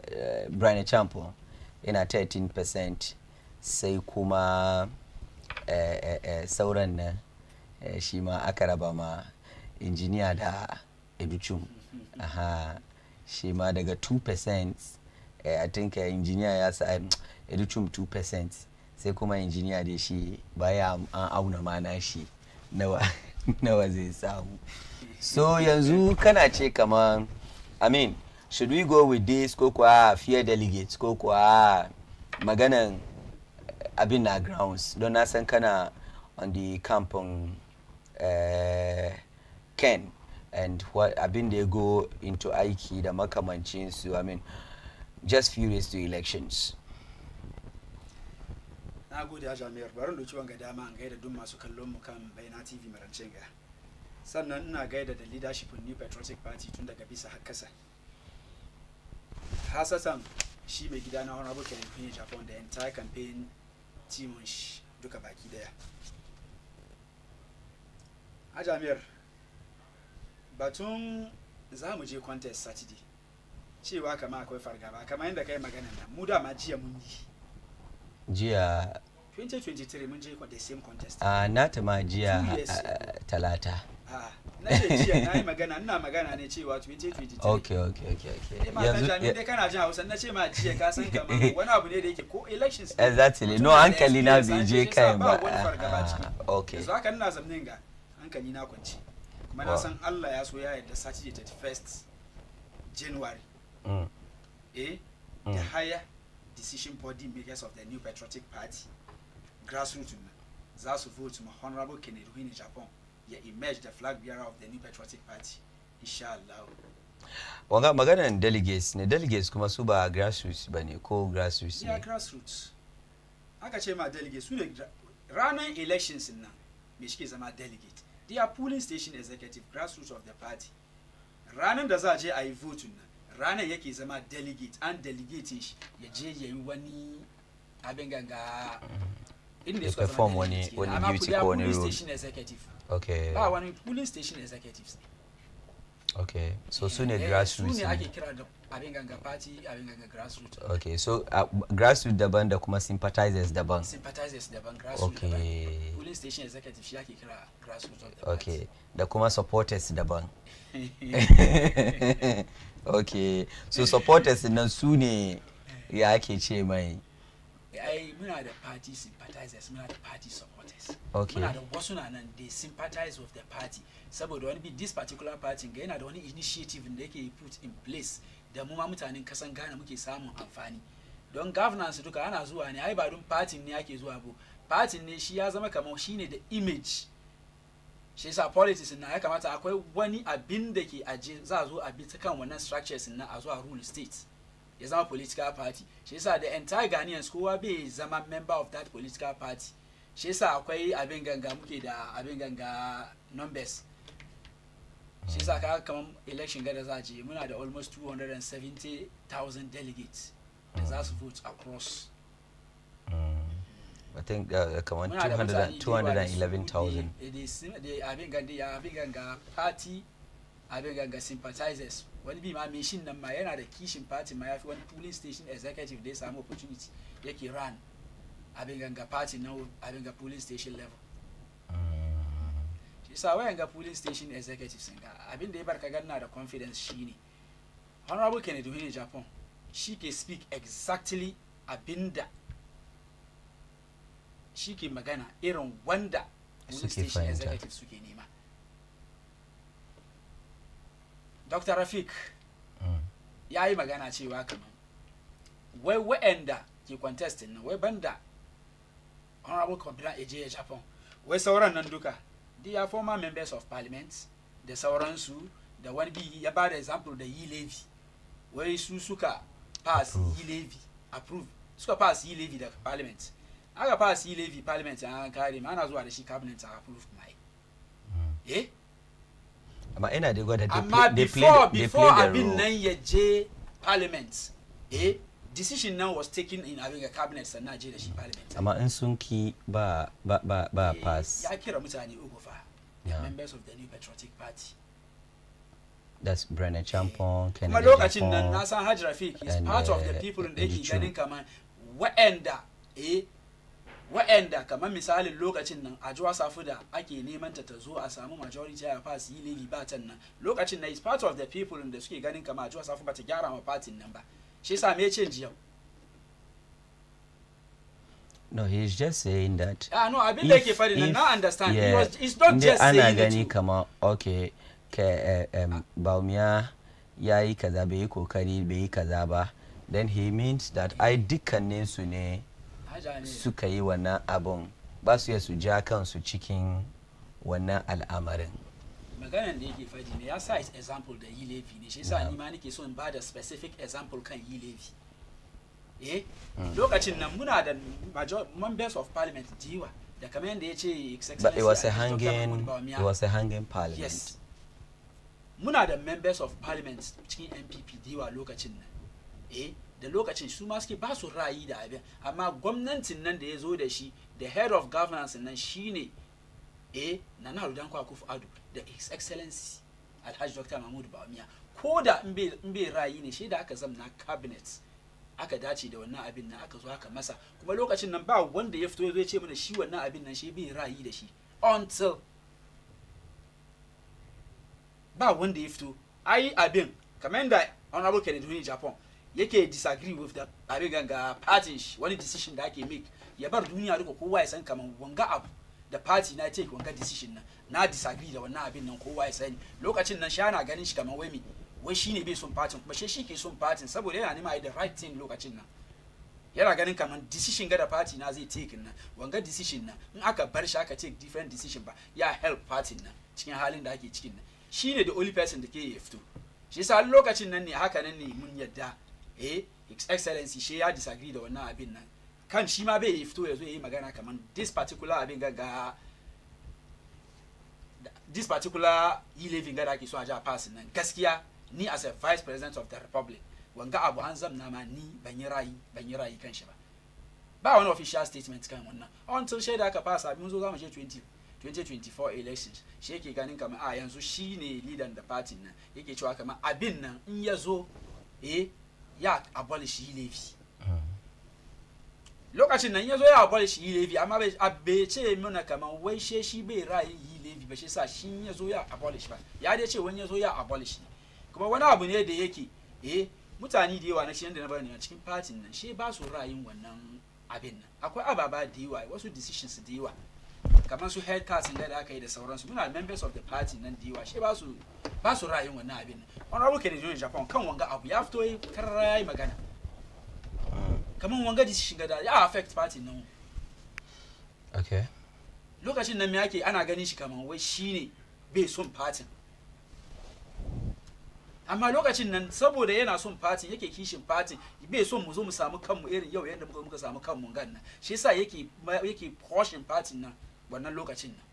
Speaker 2: Brian Champo yana 13% sai kuma sauran na shi ma aka raba ma injiniya da Educhum aha shi ma daga 2% I think engineer ya sa Educhum 2% sai kuma engineer da shi baya an auna mana shi nawa zai samu. So yanzu kana ce kamar I mean should we go with this ko kuwa fear delegates ko kuwa maganan abin na grounds don na san kana on the camp on Ken and what abin da ya go into aiki da makamancin su. I mean just furious to elections.
Speaker 7: Na gode Ameer, bari da ciwon ga dama an gaida duk masu kallon mu kan Bayana TV marancin ga. Sannan ina gaida da leadership New Patriotic Party tun daga bisa har kasa. Hasatan shi mai gida na Honorable Campaign Japan da entire campaign team shi duka baki daya. Ameer, batun za mu je contest Saturday. Cewa kama akwai fargaba, kama yadda kai magana nan, mu da ma jiya mun yi.
Speaker 2: Jiya
Speaker 7: 2023 mun je the same contest.
Speaker 2: Na ta ma jiya talata.
Speaker 7: Na ce jiya na yi magana, ina magana ne cewa 2023.
Speaker 2: Okay.
Speaker 7: Yanzu dai kana jin Hausa na ce ma jiya ka san kamar wani abu ne da yake ko elections.
Speaker 2: Exactly. No hankali na bai je kai ba.
Speaker 7: Okay. Yanzu haka ina zamnin ga hankali na kwanci. Kuma na san Allah ya so ya yarda Saturday 31st January. The higher decision body makers of the New Patriotic Party, grassroots, Zasu vote my Honorable Kennedy in Japan, ya emerge the flag bearer of the New Patriotic Party, inshallah.
Speaker 2: Wanga maganan delegates ne, delegates kuma su ba grassroots ba ne ko grassroots ne?
Speaker 7: Yeah, grassroots. Aka ce ma delegates su ne ranar elections nan me shi ke zama delegate. They are polling station executive, grassroots of the party. Ranar da za a je a yi vote nan, ranar yake zama delegate and delegating shi ya je ya yi wani abin ganga inda suka
Speaker 2: perform wani duty ko wani role.
Speaker 7: Station executive.
Speaker 2: Okay.
Speaker 7: Ba wani polling station executives.
Speaker 2: Okay. So su ne grassroots.
Speaker 7: Su ne ake kira da abin ganga party, abin ganga grassroots.
Speaker 2: Okay. So grassroots daban da kuma sympathizers daban.
Speaker 7: Sympathizers daban, grassroots daban.
Speaker 2: Okay.
Speaker 7: Polling station executive shi ake kira grassroots of the party.
Speaker 2: Okay. Da kuma supporters daban. Okay, so supporters nan su ne ya ake ce mai
Speaker 7: muna da party sympathizers, muna da party supporters.
Speaker 2: Okay.
Speaker 7: Muna da wasu na nan they sympathize with the party saboda wani bi this particular party ga yana da wani initiative da yake put in place da mu ma mutanen kasan Ghana muke samun amfani don governance duka ana zuwa ne ai ba don party ne ake zuwa ba party ne shi ya zama kamar shine da image shi yasa politics na ya kamata akwai wani abin da ke aje za a zo a bi ta kan wannan structures na a zo a rule state ya zama political party shi yasa the entire Ghanaians kowa bai zama member of that political party shi yasa akwai abin ganga muke da abin ganga numbers shi yasa ka kaman election gada za a je muna da almost 270,000 delegates da za su vote across
Speaker 2: I think kaman 211,000.
Speaker 7: abin ganga party abin ganga sympathizers wani bi ma machine nan ma yana da kishin party ma yafi wani polling station executive da ya samu opportunity yake run abin ganga party na abin ga polling station level shi sa wayan ga polling station executives ga abin da ya barka ganna da confidence shine Honorable Kennedy in Japan shi ke speak exactly abinda shi ke magana irin wanda polling station executive suke nema. Dr. Rafik ya yi magana cewa kamar wai wa'anda ke contesting na wai banda Honorable Kabila Eje Japan wai sauran nan duka they are former members of parliament da sauransu da wani bi ya ba da example da yi levy wai su suka pass yi levy approve suka pass yi levy da parliament aka pass yi levy parliament an kare ma ana zuwa da shi cabinet a approve mai
Speaker 2: amma ina da gwada
Speaker 7: amma before abin nan ya je parliament decision now was taken in having a cabinet sannan je da shi parliament
Speaker 2: amma in sun ki ba pass
Speaker 7: ya kira mutane uku fa members of the New Patriotic Party.
Speaker 2: That's Brennan Champon, Kennedy
Speaker 7: kuma lokacin nan na san Hajj Rafik is part of the people da yake ganin kaman wa'anda kamar misalin lokacin nan a juwa safu da ake neman ta zo a samu majority ya pass yi levy ba tan nan lokacin nan is part of the people da suke ganin kamar a juwa safu ba ta gyara ma party nan ba shi yasa me change yau
Speaker 2: No, he's just saying that.
Speaker 7: No, I been like if I did not understand.
Speaker 2: Yeah,
Speaker 7: It's not just saying it.
Speaker 2: Come on, okay. Baumia yayi kaza bai kokari bai kaza ba. Then he means that I dukkanin su ne suka yi wannan abun ba su su ja kansu cikin wannan al'amarin.
Speaker 7: Maganan da yake faɗi ne ya sa example da yi laifi ne shi yasa ni ma nake so in ba da specific example kan yi laifi. Lokacin nan muna da members of parliament jiwa da kamar yadda ya ce
Speaker 2: but it was a hanging parliament.
Speaker 7: Yes. Muna da members of parliament cikin MPP jiwa lokacin nan. Da lokacin su ma suke ba su ra'ayi da abin amma gwamnatin nan da ya zo da shi the head of governance nan shine Nana Aludanko Akufo-Addo da His Excellency Alhaji Dr. Mahmud Bawumia ko da in bai ra'ayi ne shi da aka zamna cabinet aka dace da wannan abin nan aka zo aka masa kuma lokacin nan ba wanda ya fito ya zo ya ce mana shi wannan abin nan shi bai ra'ayi da shi until ba wanda ya fito ai abin kamar da honorable Kennedy Japan yake disagree with the abin ganga party wani decision da ake make ya bar duniya duka kowa ya san kaman wanga abu da party na take wanga decision na disagree da wannan abin nan kowa ya sani lokacin nan shana ganin shi kaman wai shine bai son party kuma shi ke son party saboda yana nema the right thing lokacin nan yana ganin kaman decision ga da party na zai take nan wanga decision nan in aka bar shi aka take different decision ba ya help party nan cikin halin da ake cikin nan shine the only person da ke ya fito shi yasa lokacin nan ne haka nan ne mun yadda His Excellency shi ya disagree da wannan abin nan kan shi ma bai fito ya zo ya yi magana kaman this particular abin ga this particular e-living ga da ake so a ja pass nan gaskiya ni as a vice president of the republic wanga abu an zamna ma ni ban yi rayi kan shi ba wani official statement kan wannan until shaida aka pass abin zo za mu je 2024 elections shi yake ganin kamar yanzu shi ne leader da party nan yake cewa kamar abin nan in ya zo ya abolish yi levy lokacin nan ya zo ya abolish yi levy amma bai ce mana kamar wai shi bai ra'ayi yi levy ba shi sa shi ya zo ya abolish ba ya dai ce wani ya zo ya abolish ne kuma wani abu ne da yake mutane da yawa na shi yanda na bani a cikin party nan shi ba su ra'ayin wannan abin nan akwai ababa da yawa wasu decisions da yawa kamar su head cards da aka yi da sauransu muna members of the party nan da yawa shi ba su ra'ayin wannan abin nan honorable Kennedy Japan kan wanga abu ya fito karara yayi magana kamar wanga decision da ya affect party nan
Speaker 2: okay
Speaker 7: lokacin nan me yake ana ganin shi kamar wai shine bai son party amma lokacin nan saboda yana son party yake kishin party bai son mu zo mu samu kanmu irin yau yanda muka samu kanmu gan nan shi yasa yake pushing party nan wannan lokacin nan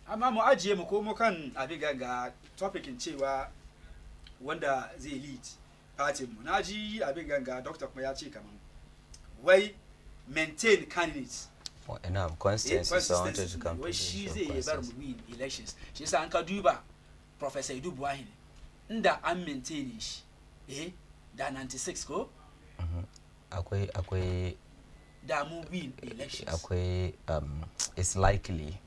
Speaker 7: amma mu ajiye mu komo kan abin ga topicin cewa wanda zai lead party mu naji abin ga doctor kuma ya ce kaman wai maintain candidates
Speaker 2: enough consistency so I wanted to come
Speaker 7: wai shi zai bar mu win elections shi yasa an ka duba Professor Edu Buahin inda an maintain shi da 96 ko
Speaker 2: akwai
Speaker 7: da mu win elections
Speaker 2: akwai it's likely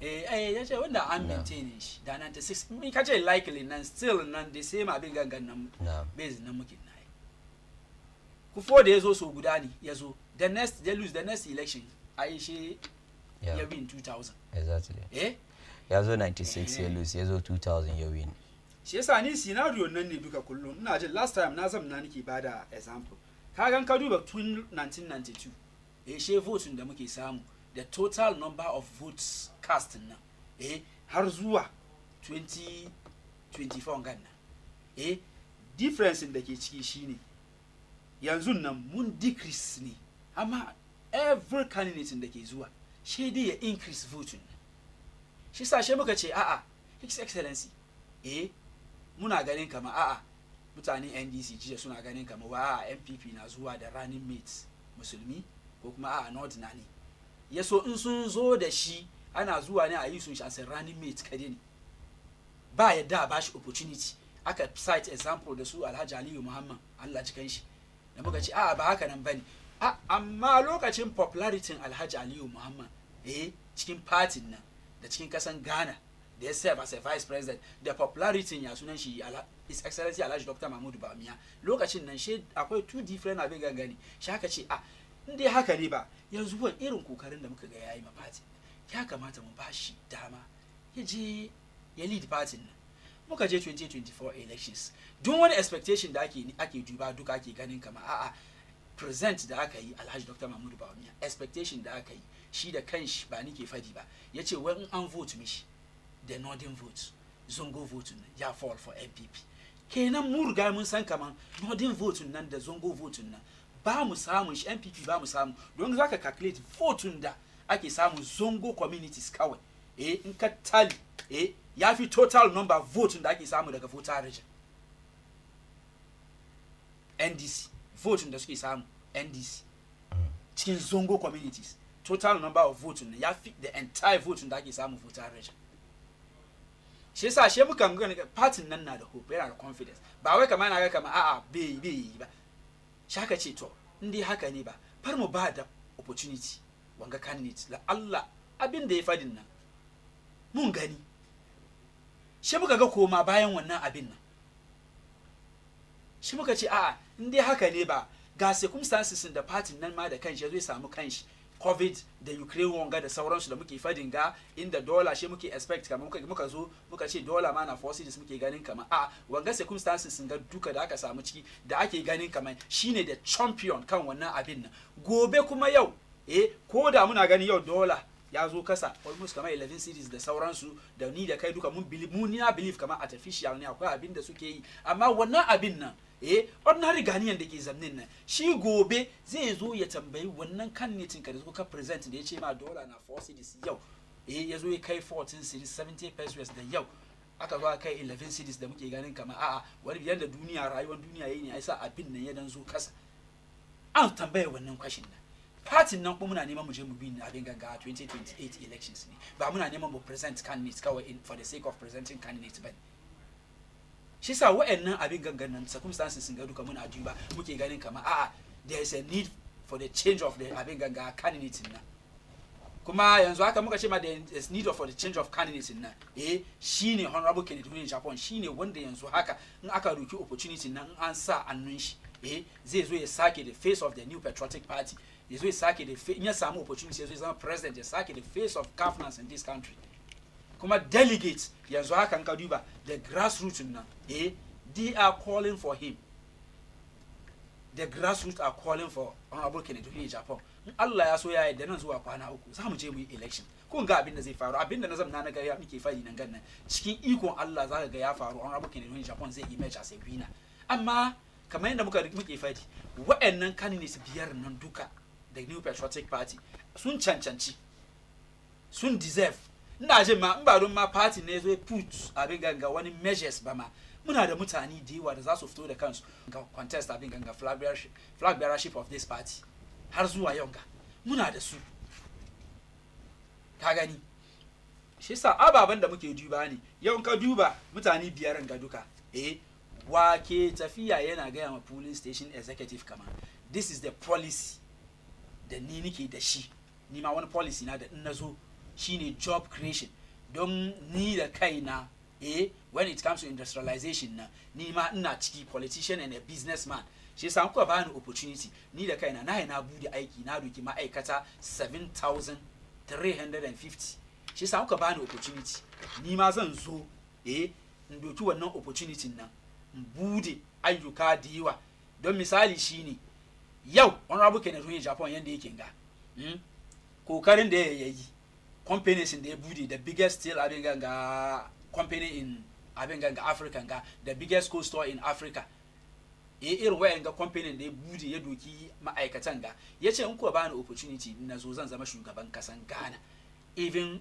Speaker 7: ya ce wanda an maintain shi da 96 in ka ce likely nan still nan the same abin gangan nan base nan muke na Kufo da yazo so guda ne yazo the next they lose the next election ai shi ya win 2000
Speaker 2: exactly yazo 96 ya lose yazo 2000 ya win
Speaker 7: shi yasa ni scenario nan ne duka kullum ina jin last time na zamna nake bada example ka gan ka duba 1992 she votes da muke samu the total number of votes cast nan har zuwa 2024 ganna difference da ke ciki shine yanzu nan mun decrease ne amma every candidate da ke zuwa shi dai ya increase voting shi sa she muka ce a'a His Excellency muna ganin kama a'a mutanen NDC jiya suna ganin kama wa MPP na zuwa da running mates musulmi ko kuma a'a not nani yaso in sun zo da shi ana zuwa ne a yi sun shi as a running mate kade ne ba yadda ba shi opportunity aka cite example da su Alhaji Aliyu Muhammad Allah cikan shi da muka ce a'a ba haka nan bane amma lokacin popularity Alhaji Aliyu Muhammad cikin party nan da cikin kasan Ghana da ya serve as a vice president da popularity ya sunan shi His Excellency Alhaji Dr. Mahmud Bawumia lokacin nan shi akwai two different abin gangani shi aka ce in dai haka ne ba yanzu wani irin kokarin da muka ga yayi ma party ya kamata mu bashi dama ya je ya lead party nan muka je 2024 elections duk wani expectation da ake duba duka ake ganin kama a'a present da aka yi Alhaji Dr. Mahmudu Bawumia expectation da aka yi shi da kanshi ba ni ke fadi ba yace when an vote mishi the northern vote zongo vote nan ya fall for MPP kenan mu riga mun san kaman northern vote nan da zongo vote nan ba mu samu shi MPP ba mu samu don zaka calculate vote da ake samu zongo communities kawai in ka tally ya fi total number vote da ake samu daga voter region NDC vote da suke samu NDC cikin zongo communities total number of vote ya fi the entire vote da ake samu voter region shi yasa she muka gani party nan na da hope yana da confidence ba wai kamar na ga kamar a'a bai ba shaka ce to indai haka ne ba far mu ba da opportunity wanga candidate la Allah abin da ya fadin nan mun gani shi muka ga koma bayan wannan abin nan shi muka ce a'a indai haka ne ba ga circumstances da party nan ma da kanshi zai samu kanshi COVID da Ukraine wanga da sauransu da muke fadin ga inda dollar shi muke expect kamar muka zo muka ce dollar ma na forces muke ganin kamar wanga circumstances ga duka da aka samu ciki da ake ganin kamar shine da champion kan wannan abin nan gobe kuma yau ko da muna gani yau dollar ya zo kasa almost kamar 11 cities da sauransu da ni da kai duka mun believe kamar artificial ne akwai abin da suke yi amma wannan abin nan ordinary Ghanaian da ke zamnin nan shi gobe zai zo ya tambayi wannan kandidatin ka da suka present da ya ce ma dollar na 4 cities yau ya zo ya kai 14 cities 70 pesos da yau aka zo kai 11 cities da muke ganin kamar wani biyan da duniya rayuwar duniya yayi ne ai sa abin nan ya dan zo kasa an tambaye wannan question nan party nan kuma muna neman mu je mu bi abin ganga 2028 elections ne ba muna neman mu present candidates kawai for the sake of presenting candidates ba shi sa wa'annan abin gangan nan circumstances sun ga duka muna duba muke ganin kamar there is a need for the change of the abin ganga candidate nan kuma yanzu haka muka ce ma there is need for the change of candidate nan shine honorable Kennedy in Japan shine wanda yanzu haka in aka roki opportunity nan an sa annun shi zai zo ya sake the face of the new patriotic party ya zo ya sake the in ya samu opportunity ya zo ya zama president ya sake the face of governance in this country kuma delegates yanzu haka ka duba the grassroots nan they are calling for him the grassroots are calling for honorable Kennedy in Japan in Allah ya so ya yarda nan zuwa kwana uku za mu je mu yi election kun ga abin da zai faru abin da na zamna na ga ya muke fadi nan gannan cikin ikon Allah za ka ga ya faru honorable Kennedy in Japan zai emerge as a winner amma kamar yadda muke fadi wa'annan candidates biyar nan duka the new patriotic party sun cancanci sun deserve ina jin ma in ba don ma party ne zo put abin ganga wani measures ba ma muna da mutane da yawa da za su fito da kansu ga contest abin ganga flag bearership of this party har zuwa yau ga muna da su ka gani shi yasa ababan da muke duba ne yau ka duba mutane biyar ga duka wake tafiya yana gaya ma polling station executive kama this is the policy da ni nake da shi ni ma wani policy na da in nazo shine job creation don ni da kaina when it comes to industrialization na ni ma ina ciki politician and a businessman shi yasa kuka bani opportunity ni da kaina na bude aiki na doki ma'aikata 7,350 shi yasa kuka bani opportunity ni ma zan zo in doki wannan opportunity nan in bude ayyuka da yawa don misali shine yau honorable Kennedy in Japan yanda yake ga kokarin da yayi companies in the bude the biggest steel abin ganga company in abin ganga Africa ga the biggest coal store in Africa irin wayan ga company da bude ya doki ma'aikatan ga yace in ko bani opportunity na zo zan zama shugaban kasan Ghana even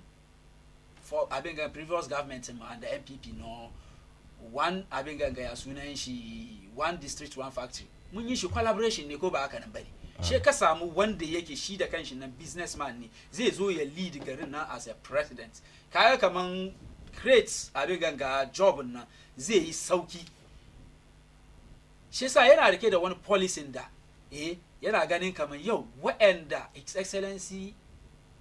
Speaker 7: for abin ganga previous government and the MPP no one abin ganga ya sunan shi one district one factory mun yi shi collaboration ne ko ba haka nan bane she ka samu wanda yake shi da kanshi nan businessman ne zai zo ya lead garin nan as a president kaga kaman create abin ganga job nan zai yi sauki shi yasa yana rike da wani policy da yana ganin kaman yau wa'anda His Excellency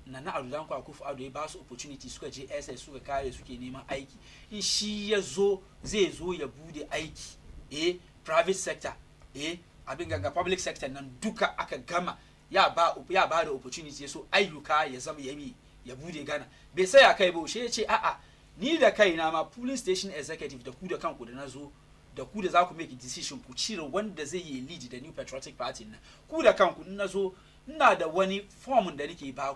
Speaker 7: Nana Adulanko Akufo-Addo ya ba su opportunity suka je SS suka kare suke neman aiki in shi ya zo zai zo ya bude aiki private sector abin ganga public sector nan duka aka gama ya ba da opportunity so ayyuka ya zama ya bude Ghana bai sai kai ba shi ya ce a'a ni da kaina ma police station executive da ku da kanku da nazo da ku da za ku make decision ku cire wanda zai yi lead da new patriotic party na ku da kanku in nazo ina da wani form da nake ba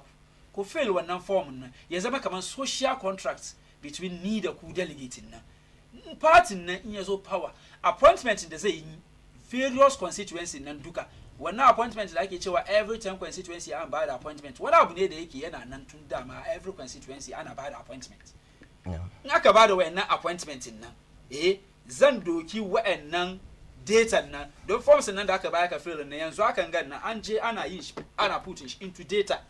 Speaker 7: ku fill wannan form nan ya zama kamar social contract between ni da ku delegating nan party nan in yazo power appointment da zai yi various constituencies nan duka wannan appointment da ake cewa every 10 constituency an ba da appointment wani abu ne da yake yana nan tun dama every constituency ana ba da appointment in aka ba da wayannan appointment nan zan doki wayannan data nan don forms nan da aka baya ka fill nan yanzu akan ga nan an je ana yin shi ana putting shi into data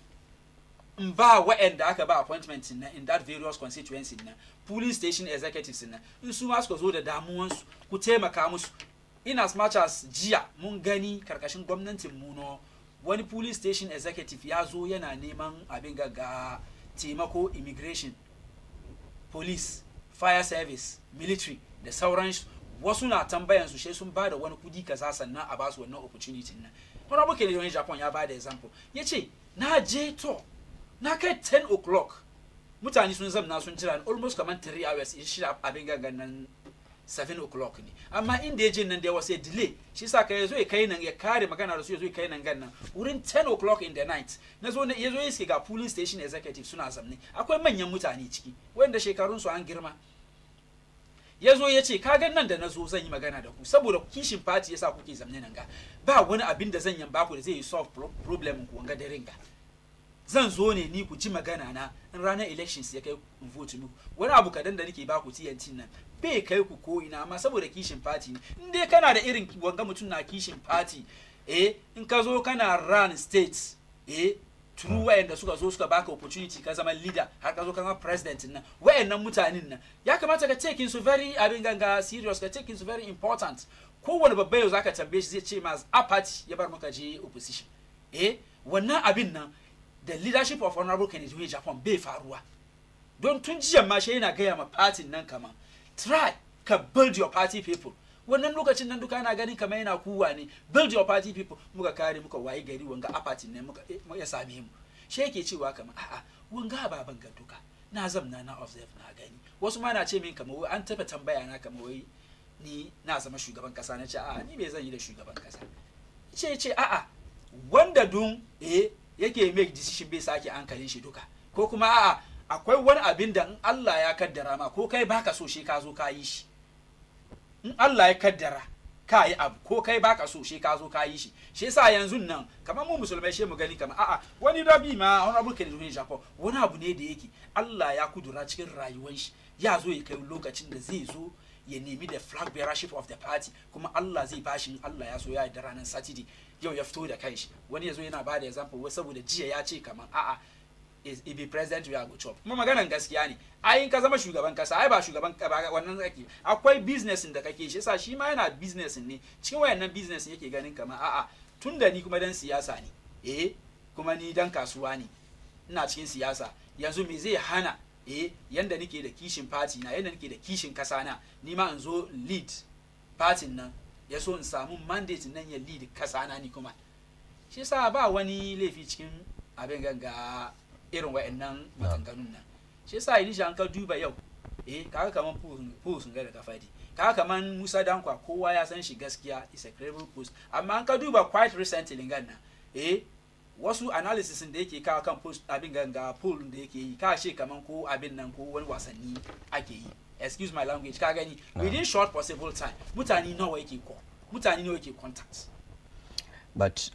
Speaker 7: in ba wayanda aka ba appointment nan in that various constituency nan police station executives nan in su ma suka zo da damuwansu ku taimaka musu in as much as jiya mun gani karkashin gwamnatin mu no wani police station executive ya zo yana neman abin ga taimako immigration police fire service military da sauran wasu na tambayan su she sun bada wani kudi kaza sannan a basu wannan opportunity nan wani abu ke ne Japan ya bada example yace na je to na kai 10 o'clock mutane sun zamna sun jira almost kaman 3 hours in shi abin gangan nan 7 o'clock ne amma inda yaje nan da wasa delay shi sa kai yazo ya kai nan ya kare magana da su yazo ya kai nan gannan wurin 10 o'clock in the night nazo ne yazo ya ga police station executive suna zamne akwai manyan mutane ciki wanda shekarun su an girma yazo yace ka ga nan da nazo zan yi magana da ku saboda kishin party yasa kuke zamne nan ga ba wani abin da zan yamba ku da zai solve problem ku wanga daren ga zan zo ne ni ku ji magana na in ranar elections ya kai vote mu wani abu kadan da nake ba ku TNT nan bai kai ku ko ina amma saboda kishin party in dai kana da irin wanga mutun na kishin party in ka zo kana run states through wayanda suka zo suka baka opportunity ka zama leader har ka zo ka zama president nan wayannan mutanen nan ya kamata ka take su very abin ganga serious ka take su very important kowane babba yau zaka tambaye shi zai ce ma a party ya bar maka je opposition wannan abin nan the leadership of honorable Kennedy Japan bai faruwa don tun jiya ma shi yana gaya ma party nan kama try ka build your party people wannan lokacin nan duka ana ganin kamar yana kuwa ne build your party people muka kare muka wayi gari wanga a party ne muka ya same mu shi yake cewa kamar a'a wanga baban ga duka na zamna na observe na gani wasu ma na ce min kamar wai an taba tambaya na kamar wai ni na zama shugaban kasa na ce a'a ni me zan yi da shugaban kasa ce a'a wanda dun yake make decision bai sake hankalin shi duka ko kuma a'a akwai wani abin da in Allah ya kaddara ma ko kai baka so shi ka zo ka yi shi in Allah ya kaddara ka yi abu ko kai baka so shi ka zo ka yi shi shi yasa yanzu nan kamar mu musulmai shi mu gani kamar a'a wani rabi ma wani abu ke da Japan wani abu ne da yake Allah ya kudura cikin rayuwar shi ya zo ya kai lokacin da zai zo ya nemi da flag bearership of the party kuma Allah zai bashi Allah ya so ya yi da ranar Saturday yau ya fito da kanshi wani yazo yana bada example wai saboda jiya ya ce kamar a'a if be president we are go chop kuma maganan gaskiya ne ai ka zama shugaban kasa ai ba shugaban ba wannan zaki akwai business da kake shi yasa shi ma yana business ne cikin wayannan business yake ganin kamar a'a tunda ni kuma dan siyasa ne kuma ni dan kasuwa ne ina cikin siyasa yanzu me zai hana yanda nake da kishin party na yanda nake da kishin kasa na ni ma in zo lead party nan ya so in samu mandate nan ya lead kasa na ni kuma shi yasa ba wani laifi cikin abin ganga irin wa'annan maganganun nan shi yasa Elisha an ka duba yau kaga kaman post ga da kafadi kaga kaman Musa Dankwa kowa ya san shi gaskiya is a credible post amma an ka duba quite recently ganna wasu analysis da yake kawo kan post abin ganga poll da yake yi ka ce kaman ko abin nan ko wani wasanni ake yi excuse my language ka gani within short possible time mutane nawa yake contact
Speaker 2: but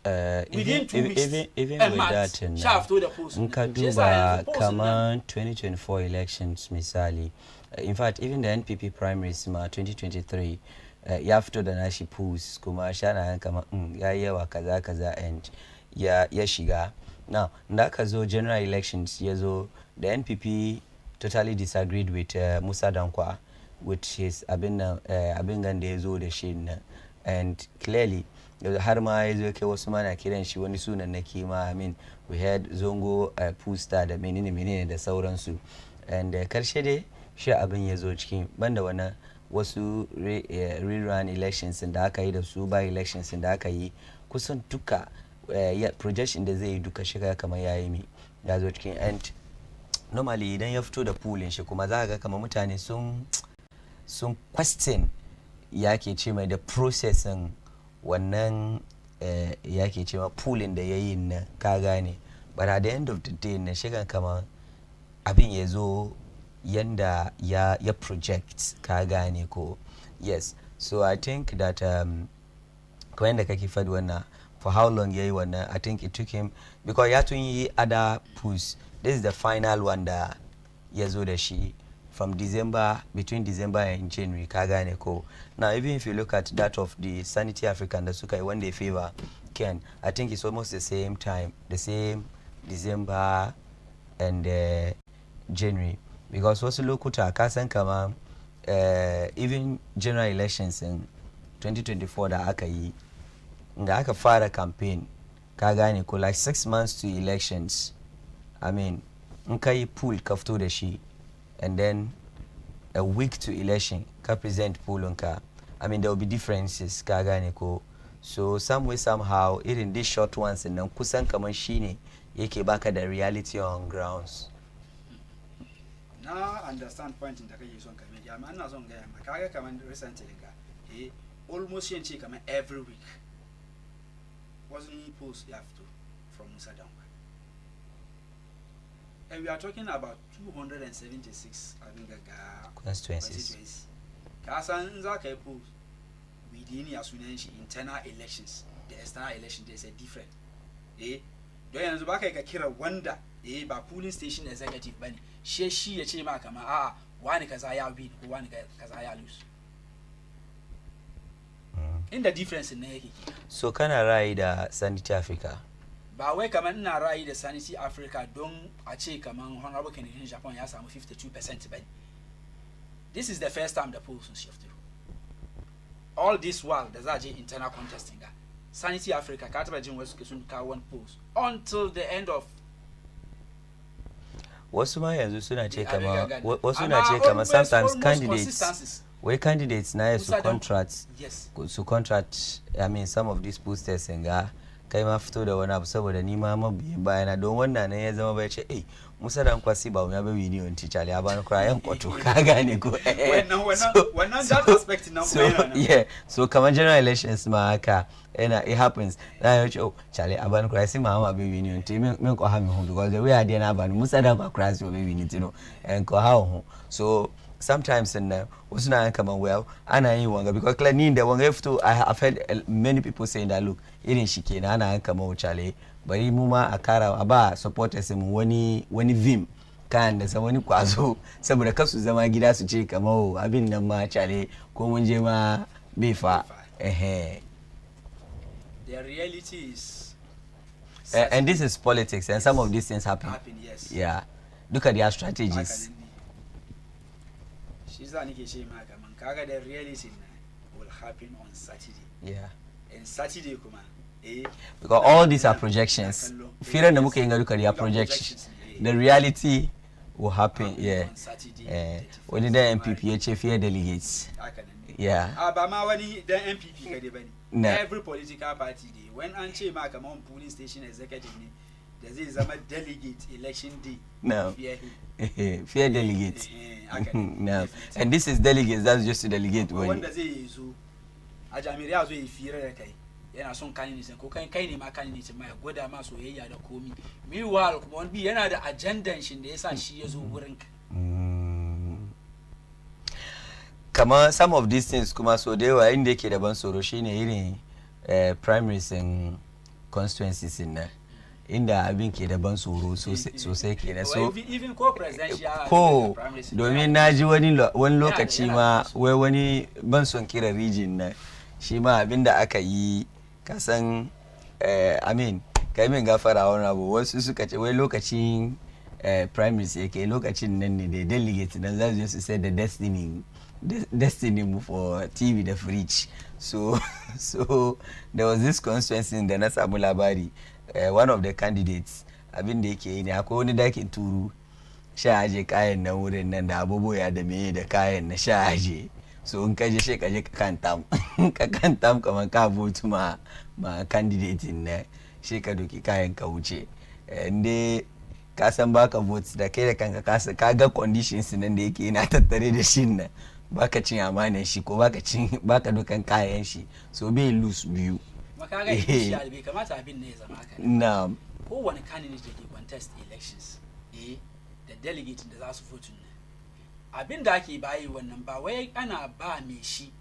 Speaker 7: within 2 weeks
Speaker 2: even with that in ka duba kaman 2024 elections misali in fact even the NPP primaries ma 2023 ya fito da nashi polls kuma shana kaman ya yawa kaza and ya shiga now da ka zo general elections ya zo the NPP totally disagreed with Musa Dankwa with his abin gan da ya zo da shi and clearly har ma ya zo kai wasu mana kiran shi wani sunan na kima we had zongo pusta da menene da sauransu and karshe dai shi abin ya zo cikin banda wannan wasu rerun elections da aka yi da su by elections da aka yi kusan duka projection da zai yi duka shiga kamar yayi mi ya zo cikin end normally idan ya fito da poolin shi kuma za ga kamar mutane sun question ya ke ce mai da processing wannan ya ke ce ma poolin da ya yi na ka gane but at the end of the day na shiga kamar abin ya zo yanda ya project ka gane ko yes so I think that kamar yadda kake faɗi wannan for how long yayi wannan I think it took him because ya tun yi other pools. This is the final one da ya zo da shi from between December and January ka gane ko now even if you look at that of the Sanity African da suka yi wanda ya favor Ken I think it's almost the same time the same December and January because wasu lokuta ka san kama even general elections in 2024 da aka yi da aka fara campaign ka gane ko like 6 months to elections I mean in ka yi pool ka fito da shi and then a week to election ka present poolunka I mean there will be differences ka gane ko so some way somehow irin these short ones nan kusan kamar shine yake baka da reality on grounds.
Speaker 7: Na understand point da kake son ka mai amma ina son ga yamma kaga kamar recently ga almost yance kamar every week wasn't post you have to from Musa Damba and we are talking about 276 I think
Speaker 2: constituencies
Speaker 7: ka san za ka yi post within ya sunan shi internal elections the external election there's a different don yanzu ba kai ka kira wanda ba polling station executive bane shi ya ce ma kama a'a wani kaza ya win ko wani kaza ya lose inda difference ne yake
Speaker 2: so kana ra'ayi da Sanity Africa
Speaker 7: ba wai kamar ina ra'ayi da Sanity Africa don a ce kamar honorable Kennedy Japan ya samu 52% bane this is the first time the polls sun shift all this while da za je internal contesting ga Sanity Africa ka taba jin wasu sun kawo one polls until the end of
Speaker 2: wasu ma yanzu suna ce kama wasu na ce kama sometimes candidates na su contract
Speaker 7: yes.
Speaker 2: su contract I mean some of these posters nga kai ma fito da wani abu saboda ni ma mabiyin bayana don wannan ne ya zama bai ce Musa dan kwasi ba mu ya bai ni on teacher ya bani kura yan kwato ka gane ko
Speaker 7: wannan that aspect nan
Speaker 2: so yeah so kamar general elections ma haka it happens na ya ce chale abani kura sai mama bai ni on te min ko ha mi hu because the way I dey na bani Musa dan ba kura so bai ni tino en ko ha hu so sometimes in wasu na kaman well ana yin wanga because clear ni da wanga fito I've heard many people saying that look irin shi kenan ana kaman wucale bari mu ma a kara a ba supporters mu wani vim kan da wani kwazo saboda kasu zama gida su ce kamar abin nan ma chale ko mun je ma bai fa
Speaker 7: the reality is
Speaker 2: and this is politics and some of these things happen
Speaker 7: yes.
Speaker 2: Yeah look at their strategies
Speaker 7: shi za nake ce ma kaman kaga the reality will happen on Saturday
Speaker 2: yeah
Speaker 7: and Saturday kuma
Speaker 2: because all these are projections firan da muka yin ga duka projections the reality will happen yeah wani da MPP ya ce fiye delegates yeah
Speaker 7: ba ma wani dan MPP kade bane every political party day when an ce ma kaman polling station executive ne da zai zama delegate election day
Speaker 2: no fear delegates no and this is delegates that's just to delegate
Speaker 7: wanda zai zo a jami'a zo yi fira da kai yana son candidate ko kai ne ma candidate ma ya gwada ma soyayya da komi meanwhile kuma wani yana da ajandan shin da yasa shi ya zo wurin ka
Speaker 2: kama some of these things kuma so da yawa inda yake da ban tsoro shine irin primaries and constituencies in nan inda abin ke da ban tsoro sosai kenan so
Speaker 7: even ko presidential
Speaker 2: ko domin naji wani lokaci ma wai wani ban son kira region na shi ma abin da aka yi kasan amin kai min gafara wani abu wasu suka ce wai lokacin primaries yake lokacin nan ne da delegate nan za su je su say the destiny mu for TV da fridge so there was this constituency da na samu labari one of the candidates abin da yake yi ne akwai wani dakin turu sha aje kayan nan wurin nan da abubuwa da meye da kayan na sha aje so in kaje shi kaje ka kantam kamar ka vote ma candidate ne shi ka doki kayan ka wuce inde ka san baka vote da kai da kanka ka ga conditions nan da yake yana tattare da shi nan baka cin amanan shi ko baka dukan kayan shi so bai lose biyu
Speaker 7: maka ga shi bai kamata abin ne ya zama haka
Speaker 2: na'am
Speaker 7: kowane candidate da ke contest elections da delegate da za su vote ne abin da ake bayi wannan ba wai ana ba mai shi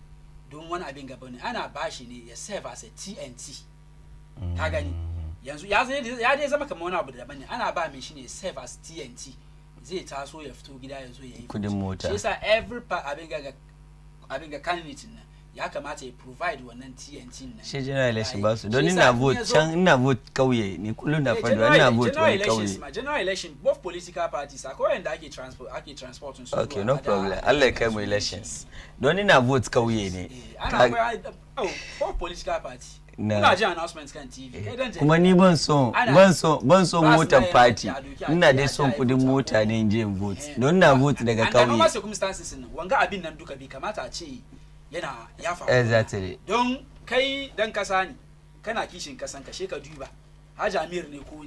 Speaker 7: don wani abin gaba ne ana ba shi ne ya serve as a TNT ka gani yanzu ya dai zama kamar wani abu da daban ne ana ba mai shi ne serve as TNT zai taso ya fito gida ya zo ya yi
Speaker 2: kudin mota
Speaker 7: shi yasa every abin ga candidate nan ya kamata ya provide wannan TNT nan
Speaker 2: shi general election ba su don ina vote kauye ne kullum na faɗi ina vote wani kauye
Speaker 7: general election both political parties akwai yanda ake transport su
Speaker 2: okay no problem Allah ya kai mu elections don ina vote kauye ne
Speaker 7: both political party ina ji announcements kan TV
Speaker 2: kuma ni ban so motar party ina dai son kudin mota ne in je in vote don na vote daga kauye
Speaker 7: amma circumstances nan wanga abin nan duka bai kamata a ce yana ya faru
Speaker 2: exactly
Speaker 7: don kai dan kasa ne kana kishin kasan ka she ka duba Haji Amir ne ko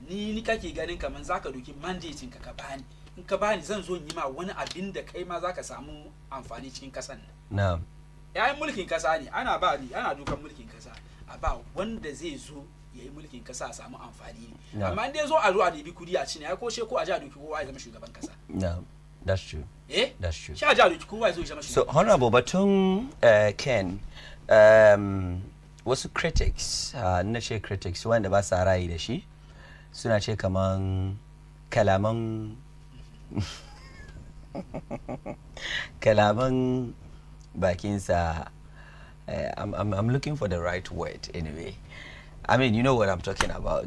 Speaker 7: ni kake ganin kaman zaka doki mandate ka bani in ka bani zan zo yi ma wani abin da kai ma zaka samu amfani cikin kasan nan
Speaker 2: na'am
Speaker 7: yayin mulkin kasa ne ana dukan mulkin kasa a ba wanda zai zo yayi mulkin kasa a samu amfani ne amma in dai zo a zo a dibi kudi a cine ai ko she ko a ja doki kowa ya zama shugaban kasa
Speaker 2: na'am that's true that's true
Speaker 7: sha ja doki kowa ya zo ya zama
Speaker 2: so honorable batun Ken wasu critics na ce critics wanda ba sa rayi da shi suna ce kaman kalaman bakinsa I'm looking for the right word anyway. I mean, you know what I'm talking about.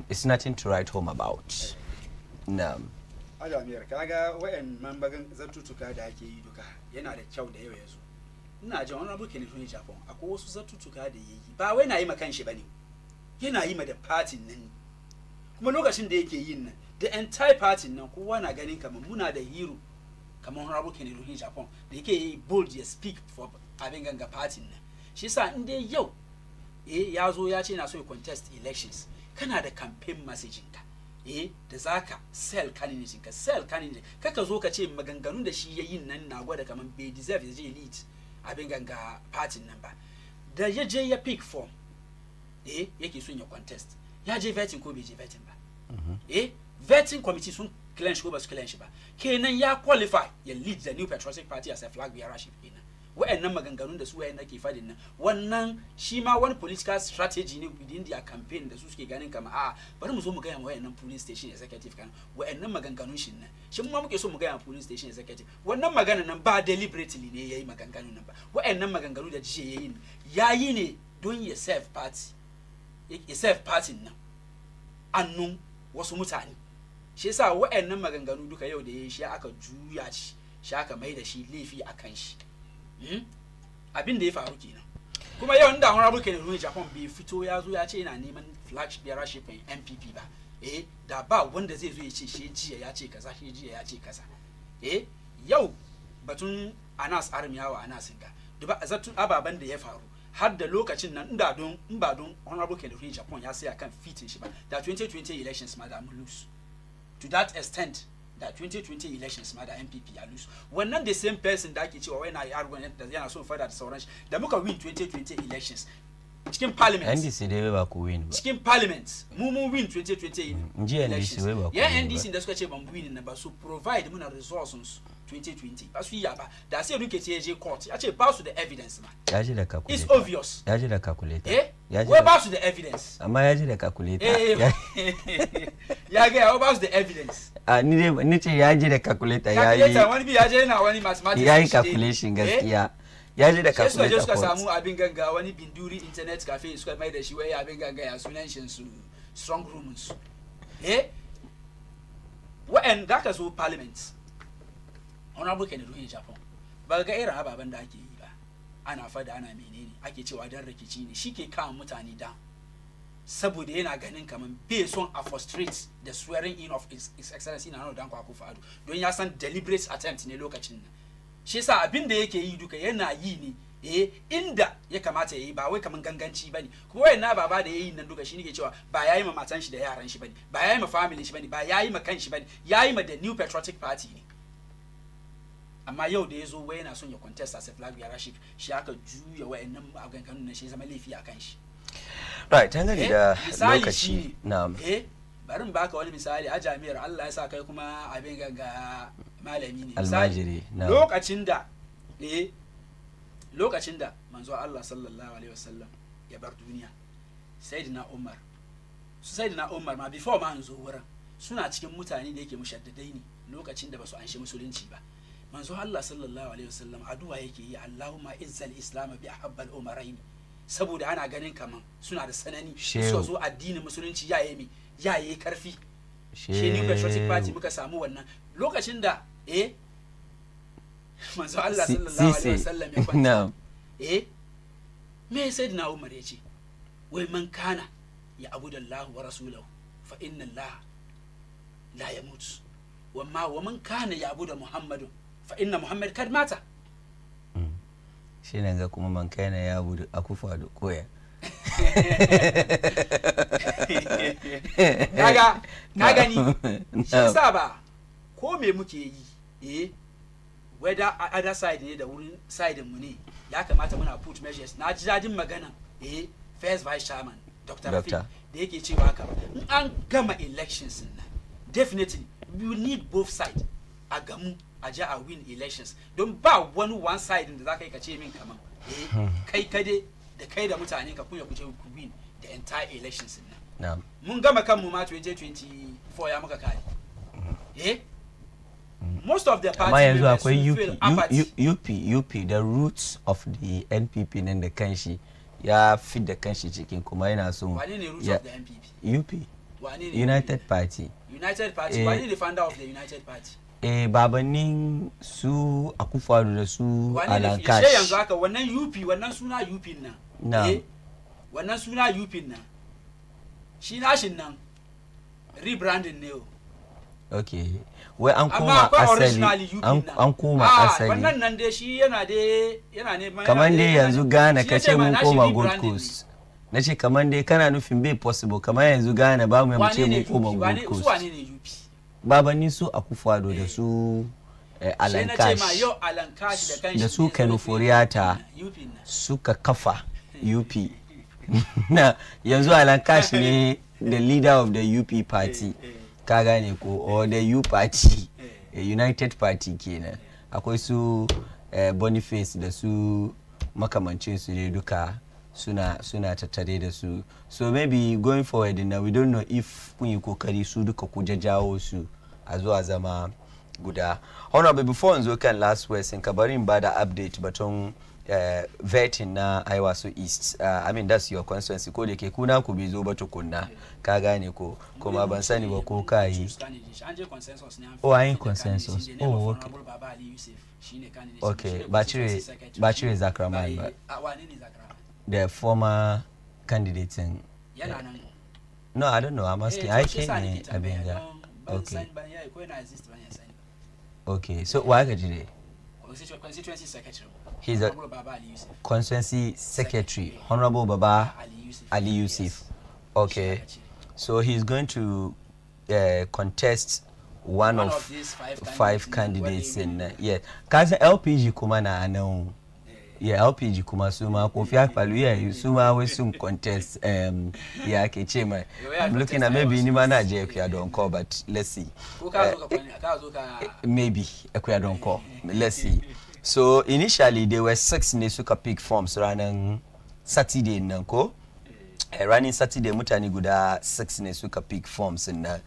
Speaker 2: It's nothing to write home about. No.
Speaker 7: Aja Amir, kaga wayan mambagan zartutuka da ake yi duka yana da kyau da yawa yazo. Ina jin wannan buke ne tun Japan. Akwai wasu zartutuka da yayi. Ba wai na yi ma kanshi bane. Yana yi ma da party nan. Kuma lokacin da yake yin nan, the entire party nan kowa na ganin kamar muna da hero kamar Honorable Kennedy in Japan da yake bold ya speak for abin ganga party nan shi yasa in dai yau ya zo ya ce na so ya contest elections kana da campaign messaging ka da zaka sell candidate kaka zo ka ce maganganun da shi yayin nan na gwada kamar bai deserve ya je lead abin ganga party nan ba da ya je ya pick form yake so ya contest ya je vetting ko bai je vetting ba vetting committee sun clench ko ba su clench ba kenan ya qualify ya lead the new patriotic party as a flag bearership kenan wa'annan maganganun da su wayan nake fadin nan wannan shi ma wani political strategy ne within their campaign da su suke ganin kama bari mu zo mu ga wayannan police station executive kan wa'annan maganganun shin nan shin ma muke so mu ga police station executive wannan magana nan ba deliberately ne yayi maganganun nan ba wa'annan maganganu da jiye yayi ne don ya serve party nan annun wasu mutane shi yasa wa'annan maganganu duka yau da yayi shi aka juya shi aka mai da shi laifi akan shi abin da ya faru kenan kuma yau inda Honorable Kennedy Japan bai fito ya zo ya ce yana neman flag bearership MPP ba da ba wanda zai zo ya ce shi jiya ya ce kaza yau batun Anas Armiyawa Anas Singa duba azatun ababan da ya faru har da lokacin nan in ba don Honorable Kennedy Japan ya sai akan fitin shi ba da 2020 elections ma da mun lose to that extent da 2020 elections ma da MPP ya lose wannan the same person da ake cewa wai na argument da yana so fada da sauran shi da muka win 2020 elections cikin parliament
Speaker 2: NDC dai ba ku win ba
Speaker 7: cikin parliament mu win 2020
Speaker 2: NDC wai ba ku
Speaker 7: NDC da suka ce ban win na ba su provide muna resources 2020 ba su yi ba da sai duke ce je court ya ce ba su da evidence ma
Speaker 2: ya ji da calculator
Speaker 7: it's obvious
Speaker 2: ya ji da calculator
Speaker 7: wai ba su da evidence
Speaker 2: amma ya ji da calculator
Speaker 7: ya ga ya ba su da evidence
Speaker 2: ni ce ya ji da calculator
Speaker 7: wani bi ya je yana wani mathematics
Speaker 2: ya yi calculation gaskiya ya ji da calculator
Speaker 7: suka samu abin ganga wani binduri internet cafe suka mai da shi wai abin ganga ya sunan shi su strong rooms wa'en da ka zo parliament Honorable Kennedy Japan ba ga irin ababen da ake yi ba ana fada ana menene ake cewa dan rikici ne shike kawo mutane da saboda yana ganin kaman bai son a frustrate the swearing in of his excellency na dan Kwaku don ya san deliberate attempt ne lokacin nan shi yasa abin da yake yi duka yana yi ne inda ya kamata yayi ba wai kaman ganganci bane kuma wayanna baba da yayi nan duka shi nake cewa ba yayi ma matan shi da yaran shi bane ba yayi ma family shi bane ba yayi ma kan shi bane yayi ma the New Patriotic Party ne amma yau da yazo wai yana son ya contest as a flag bearership shi aka juya wayannan maganganun nan shi zama laifi akan shi
Speaker 2: right tangane da lokaci na'am
Speaker 7: bari in baka wani misali a jami'ar Allah ya sa kai kuma abin ga malami ne
Speaker 2: almajiri
Speaker 7: lokacin da manzo Allah sallallahu alaihi wasallam ya bar duniya sayyidina Umar ma before ma zo wurin suna cikin mutane da yake mushaddadai ne lokacin da basu anshi musulunci ba manzo Allah sallallahu alaihi wasallam addu'a yake yi Allahumma izzal islam bi ahabbal umarain saboda ana ganin kaman suna da sanani so zo addinin musulunci yayi karfi shi New Patriotic Party muka samu wannan lokacin da manzo Allah sallallahu alaihi wasallam ya kwanta me sayyidina Umar ya ce wai man kana ya abudallahu wa rasulahu fa inna Allah la yamut wa man kana ya abuda Muhammadu fa inna Muhammad kad mata
Speaker 2: shi ne ga kuma man kana ya abuda akufa da koya
Speaker 7: kaga gani shi yasa ba ko me muke yi whether other side ne da wurin side mu ne ya kamata muna put measures na ji dadin magana first vice chairman Dr. Rafi da yake cewa haka in an gama elections nan definitely we need both sides a gamu a ja a win elections don ba wani one side da zaka yi ka ce min kaman kai kade da kai da mutane ka kuya kuje ku win the entire elections nan mun gama kanmu ma 2024 ya muka kare most of the parties
Speaker 2: yanzu akwai UP the roots of the NPP nan da kanshi ya fit da kanshi cikin kuma yana so
Speaker 7: wane ne roots of the NPP
Speaker 2: UP United Party
Speaker 7: wane ne founder of the United Party
Speaker 2: babannin su Akufo-Addo da su Alankash
Speaker 7: shi yanzu haka wannan UP wannan suna UP nan wannan suna UP nan shi nashin nan rebranding ne
Speaker 2: okay wai an koma asali an koma asali
Speaker 7: wannan nan dai shi yana ne
Speaker 2: kamar dai yanzu Ghana kace mun koma Gold Coast nace kamar dai kana nufin bai possible kamar yanzu Ghana ba mu ce mun koma Gold Coast
Speaker 7: wane ne UP
Speaker 2: babanni su Akufo-Addo da su Alankash da su Kenuforiata suka kafa UP na yanzu Alankash ne the leader of the UP party ka gane ko or the U party United Party kenan akwai su Boniface da su makamancin su ne duka suna tattare da su so maybe going forward now we don't know if kun yi kokari su duka ku jajawo su a zuwa zama guda honorable before nzo kan last words in kabarin ba da update batun vetting na Aiwaso East I mean that's your constituency ko da ke kuna ku bai zo ba tukunna ka gane ko kuma ban sani ba ko ka yi an consensus okay Bachire Zakraman ba the former candidate in no I don't know I'm asking I can Abenga okay so why ga jire
Speaker 7: constituency secretary
Speaker 2: he's a constituency secretary Honorable Baba Ali Yusuf okay so he's going to contest one of
Speaker 7: these
Speaker 2: five candidates in kaza LPG kuma na anan LPG kuma su ma Kofi Akpalu su ma sun contest ke ce mai I'm looking at maybe ni ma na je Ekuyadonko but let's see maybe Ekuyadonko let's see so initially there were 6 ne suka pick forms ranar Saturday nan ko running Saturday mutane guda 6 ne suka pick forms nan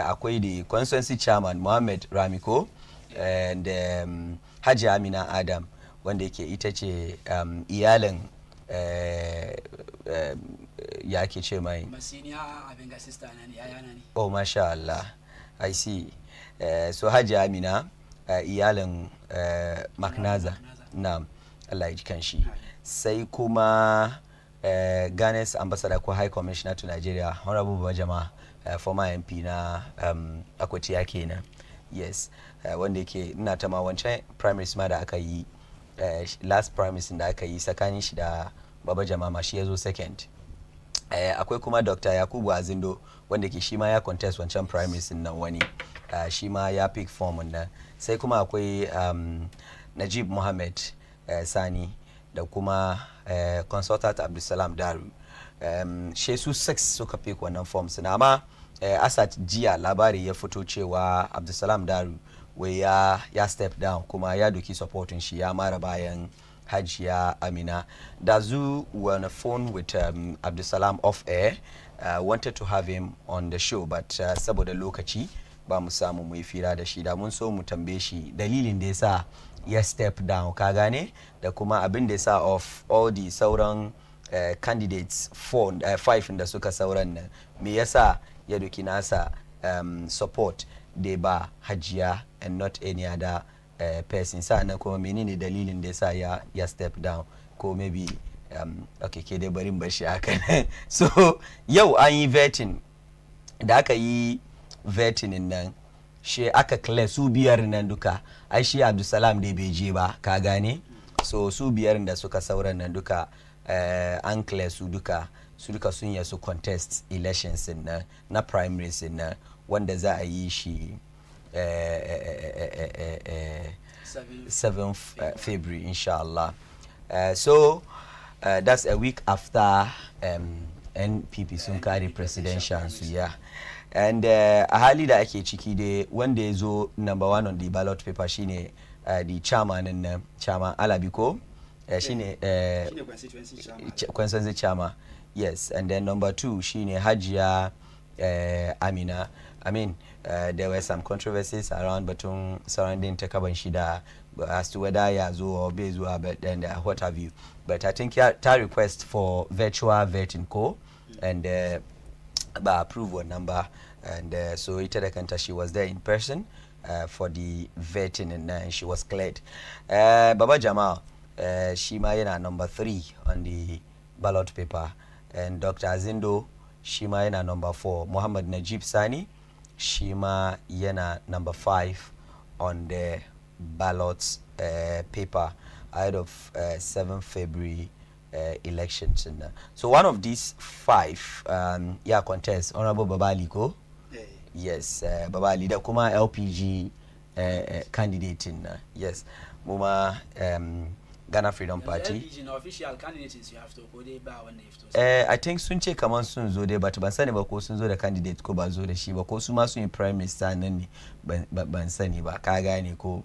Speaker 2: akwai the constituency chairman Mohammed Ramiko and Haji Amina Adam wanda yake ita ce iyalin ya ke ce mai oh masha Allah I see so Haji Amina iyalin Maknaza na Allah ya ji kanshi sai kuma Ghana's ambassador ko high commissioner to Nigeria Honorable Bajama former MP na Akwati kenan yes wanda yake ina ta ma wancan primaries ma da aka yi last primaries da aka yi tsakanin shi da Baba Jamama shi ya zo second. Akwai kuma Dr. Yakubu Azindo wanda ke shi ma ya contest wancan primaries nan wani shi ma ya pick form nan. Sai kuma akwai Najib Mohammed Sani da kuma consultant Abdulsalam Daru. Shi su 6 suka pick wannan forms na amma asat jiya labari ya fito cewa Abdulsalam Daru wai ya step down kuma ya doki supporting shi ya mara bayan Hajiya Amina. Dazu were on a phone with Abdulsalam off air. Wanted to have him on the show but saboda lokaci ba mu samu mu yi fira da shi da mun so mu tambaye shi dalilin da yasa ya step down ka gane da kuma abin da yasa of all the sauran candidates 5 da suka sauran nan me yasa ya doki nasa support da ba Hajiya and not any other person. Sa'annan kuma menene dalilin da yasa ya step down ko maybe okay ke dai barin bashi haka. So yau an yi vetting da aka yi vetting nan shi aka clear su biyar nan duka ai shi Abdulsalam dai bai je ba ka gane so su biyar da suka sauran nan duka an clear su duka sun yi su contest elections nan na primaries nan wanda za a yi shi 7th February inshallah. So that's a week after NPP sun kare presidential su ya and a hali da ake ciki dai wanda ya zo number 1 on the ballot paper shine the chairman nan chairman Alabiko shine constituency chairman, yes, and then number 2 shine Hajiya Amina. I mean there were some controversies around batun surrounding takaban shida as to whether ya zo or bai zuwa but then what have you, but I think ta request for virtual vetting ko and ba approve one number and so ita da kanta she was there in person for the vetting and she was cleared. Baba Jamal shi ma yana number 3 on the ballot paper and Dr. Azindo shi ma yana number 4. Muhammad Najib Sani shi ma yana number 5 on the ballot paper ahead of 7th February elections. So one of these 5 contest Honorable Babali ko? Yes, Babali da kuma LPG candidate yes. Muma Ghana Freedom Party. LPG no official candidates you have to go there ba wanda ifto. I think sun ce kaman sun zo dai but ban sani ba ko sun zo da candidate ko ba zo da shi ba ko su ma sun yi prime minister nan ne ban sani ba ka gane ko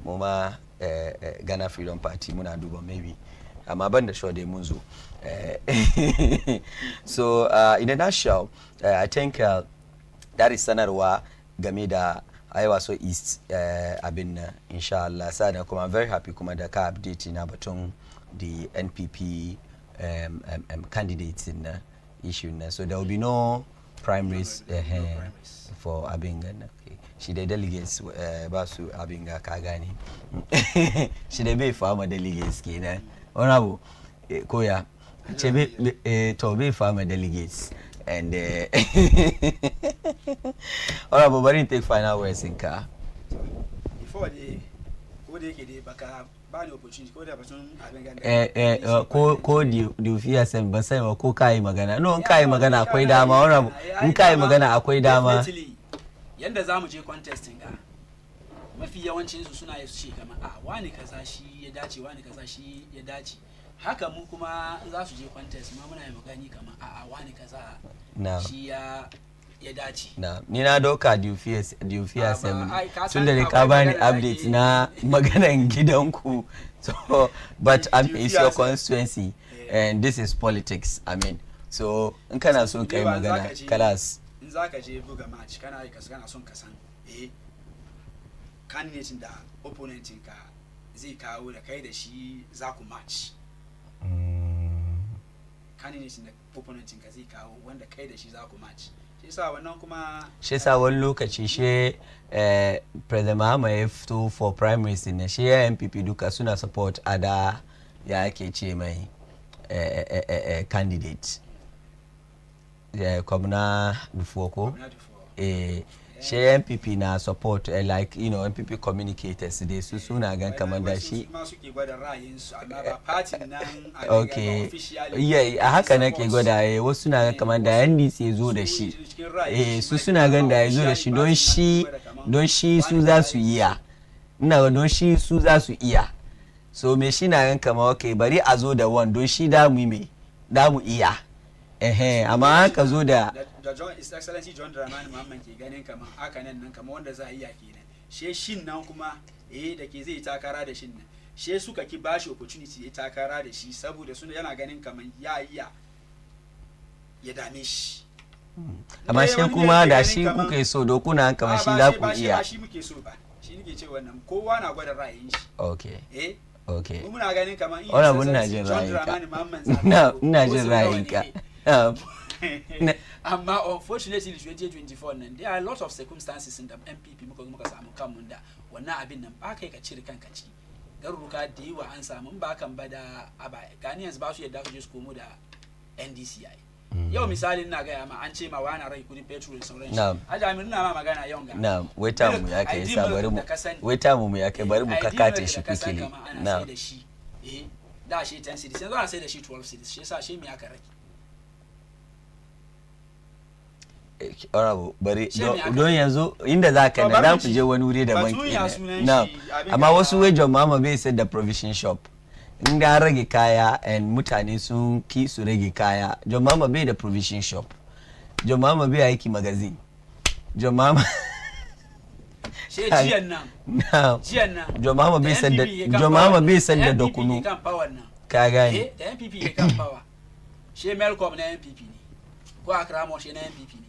Speaker 2: muma Ghana Freedom Party muna duba maybe amma ban da sure dai mun zo. So in a nutshell I think that is sanarwa game da Iowa so East abin inshallah sana kuma I'm very happy kuma da ka update na batun the NPP candidates in issue na so there will be no primaries for Abingan. Okay. She the delegates ba su Abinga ka gani she the be farmer delegates kenan honorable koya ce be to be farmer delegates and honorable bari take final words in ka
Speaker 7: before the ko da yake dai baka ba ni opportunity ko da batun Abinga
Speaker 2: ko di fiya san ban sai ba ko kai magana no in kai magana akwai dama honorable in kai magana akwai dama
Speaker 7: yanda zamu je contesting ga mafi yawancin su suna yi su ce kamar wani kaza shi ya dace wani kaza shi ya dace haka mu kuma za su je contest ma muna yi magani kamar wani kaza shi ya dace
Speaker 2: ni na doka diufiya sem tunda da ka bani update na maganan gidanku so but it's your constituency and this is politics I mean so in kana so kai magana kalas
Speaker 7: in zaka je buga match kana son ka san candidate da opponent ka zai kawo da kai da shi za ku match candidate da opponent ka zai kawo wanda kai da shi za ku match shi yasa wannan kuma
Speaker 2: shi yasa wani lokaci shi president Mahama ya fito for primaries ne shi MPP duka suna support ada ya ake ce mai candidate gwamna Dufuoko she MPP na support like you know MPP communicators dai su suna gan kamar da shi okay yeah a haka nake gwada wasu suna gan kamar da NDC ya zo da shi su suna gan da ya zo da shi don shi su za su iya ina don shi su za su iya so me shi na gan kamar okay bari a zo da one don shi da mu iya amma haka zo da
Speaker 7: His Excellency John Dramani Muhammad ke ganin kamar haka nan kamar wanda za a iya kenan shin nan kuma da ke zai takara da shin nan suka ki bashi opportunity ya takara da shi saboda suna yana ganin kamar ya dame shi
Speaker 2: amma shi kuma da shi kuka so do kuna kamar shi za ku iya
Speaker 7: shi muke so ba shi nake ce wannan kowa na gwada ra'ayin shi
Speaker 2: okay okay
Speaker 7: muna ganin kamar
Speaker 2: ina jin ra'ayinka ina jin ra'ayinka
Speaker 7: amma unfortunately 2024 nan there are a lot of circumstances in the MPP muka samu kanmu da wannan abin nan ba kai ka cire kanka ciki garuruka da yawa an samu ba kan ba da Ghanaians ba su yadda su je su komo da NDC yau misali ina ga ma an ce ma wani rai kudin petrol sauran shi a jami'in na ma magana yau ga
Speaker 2: na'am wai ta mu ya kai sa bari mu wai ta mu ya kai bari mu kakate shi quickly
Speaker 7: na'am da shi da shi 10 cities yanzu ana sai da shi 12 cities shi yasa shi me aka rage
Speaker 2: honorable bari don yanzu inda za ka na za ku je wani wuri daban kenan amma wasu wajen mama bai sai da provision shop in da rage kaya and mutane sun ki su rage kaya John Mama bai da provision shop John Mama bai aiki magazine John Mama
Speaker 7: jiyan nan
Speaker 2: John Mama bai sai da John Mama bai sai da dokunu ka gane
Speaker 7: da MPP ya kan power she Melcom na MPP ne ko Akramo she na MPP ne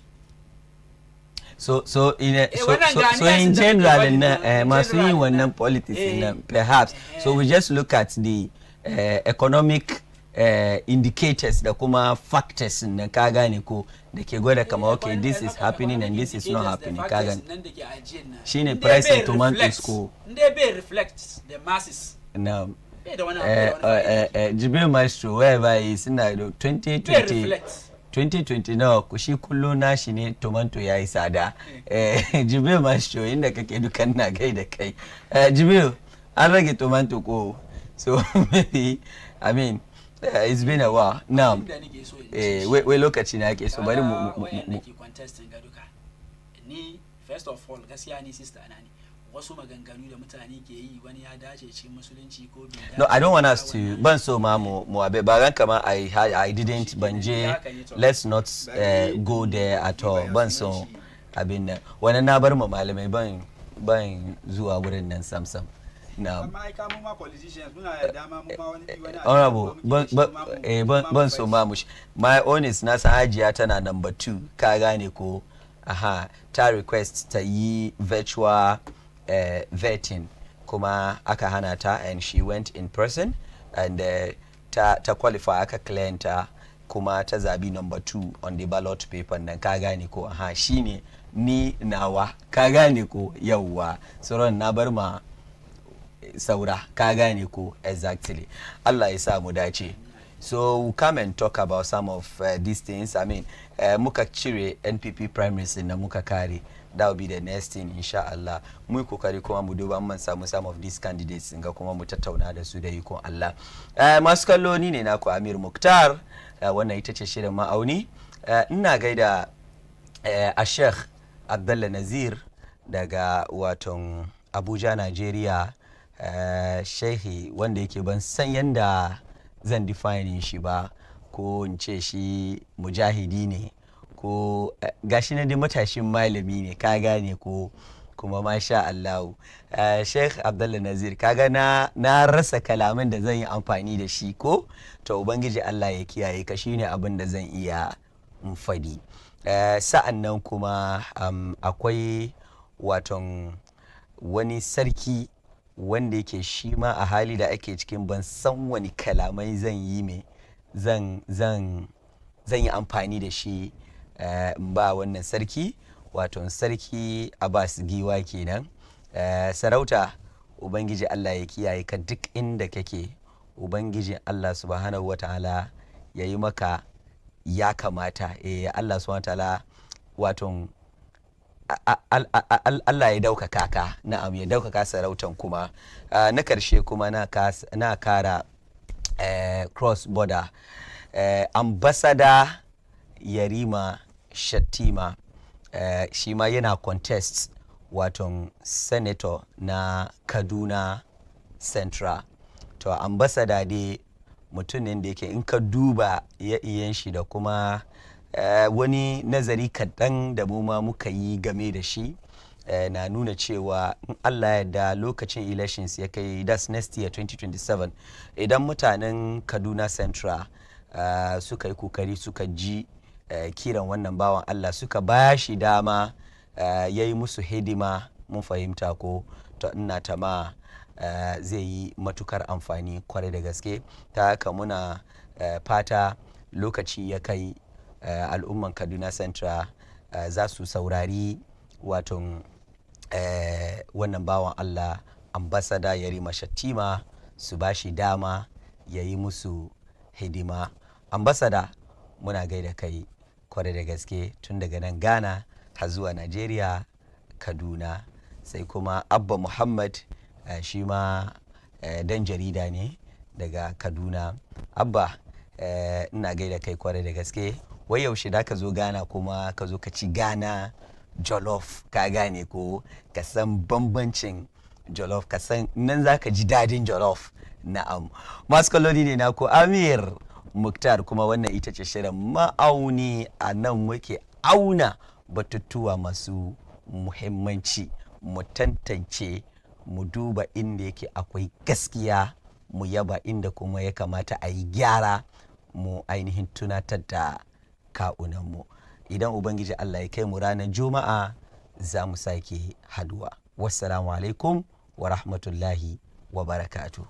Speaker 2: so in general masu yin wannan politics perhaps so we just look at the economic indicators da kuma factors na ka gane ko da ke gwada kama okay this is happening and this is not happening ka gane shine price of tomatoes ko
Speaker 7: they be reflect the masses
Speaker 2: now Jibril Maestro wherever he is in 2020 nawa kushi kullu nashi ne tomato yayi tsada Jibril Maestro inda kake dukan na gaida kai Jibril an rage tomato ko so maybe I mean it's been a while now we lokaci na ke so bari mu
Speaker 7: contesting ga duka ni first of all gaskiya ni sister na ni wasu maganganu da mutane ke yi wani ya dace cikin musulunci ko
Speaker 2: no I don't want us to ban so ma mu abe ba ran kama I didn't banje let's not go there at all ban so abin nan wannan na bar mu malamai ban zuwa wurin nan samsam na
Speaker 7: amma ai kamu ma politicians muna da dama mu ma wani
Speaker 2: honorable ban so ma mushi my honest na san hajiya tana number 2 ka gane ko ta request ta yi virtual vetting kuma aka hana ta and she went in person and ta qualify aka claim ta kuma ta zabi number 2 on the ballot paper nan ka gane ko shine ni nawa ka gane ko yawwa sauran na bar ma saura ka gane ko exactly Allah ya sa mu dace so we'll come and talk about some of these things I mean muka cire NPP primaries na muka kare that will be the next thing insha Allah mu kokari kuma mu duba mun samu some of these candidates ga kuma mu tattauna da su da ikon Allah masu kallo ni ne naku Ameer Mukhtar wannan ita ce shirin ma'auni ina gaida a Sheikh Abdullah Nazir daga waton Abuja Nigeria shehi wanda yake ban san yanda zan define shi ba ko in ce shi mujahidi ne ko gashi na dai matashin malami ne ka gane ko kuma masha Allah Sheikh Abdullah Nazir kaga na rasa kalaman da zan yi amfani da shi ko to ubangiji Allah ya kiyaye ka shine abin da zan iya fadi sa'annan kuma akwai waton wani sarki wanda yake shi ma a hali da ake cikin ban san wani kalamai zan yi zan yi amfani da shi ba wannan sarki wato sarki Abbas Giwa kenan sarauta ubangiji Allah ya kiyaye ka duk inda kake ubangiji Allah subhanahu wataala ya yi maka ya kamata Allah subhanahu wataala wato Allah ya daukaka ka, na'am ya daukaka sarautan kuma. Na karshe kuma na kara cross border ambassador Yarima Shattima, shi ma yana contest waton senator na Kaduna Central. To ambassador dai mutumin da yake in ka duba iyan shi da kuma wani nazari kaɗan da mu ma muka yi game da shi na nuna cewa in Allah ya da lokacin elections ya kai, that's next year 2027, idan mutanen Kaduna Central suka yi kokari suka ji kiran wannan bawan Allah suka ba shi dama ya yi musu hidima, mun fahimta ko, to ina ta ma zai yi matukar amfani kwarai da gaske. Ta haka muna fata lokaci ya kai al'umman Kaduna Central za su saurari waton wannan bawan Allah ambassador Yarima Shattima, su ba shi dama ya yi musu hidima. Ambassador, muna gaida kai kwarai da gaske tun daga nan Ghana har zuwa Najeriya, Kaduna. Sai kuma Abba Muhammad, shi ma dan jarida ne daga Kaduna. Abba, ina gaida kai kwarai da gaske. Wai yaushe da ka zo Ghana kuma ka zo ka ci Ghana jollof, ka gane ko, ka san bambancin jollof, ka san nan za ka ji dadin jollof. Na'am, masu kalloni ne na ko Ameer Mukhtar, kuma wannan ita ce shirin ma'auni. A nan muke auna batutuwa masu muhimmanci, mu tantance, mu duba inda yake akwai gaskiya, mu yaba inda kuma ya kamata a yi gyara, mu ainihin tunatar da ka'unanmu. Idan Ubangiji Allah ya kai mu ranar Juma'a za mu sake haduwa. Wassalamu alaikum wa rahmatullahi wa barakatuh.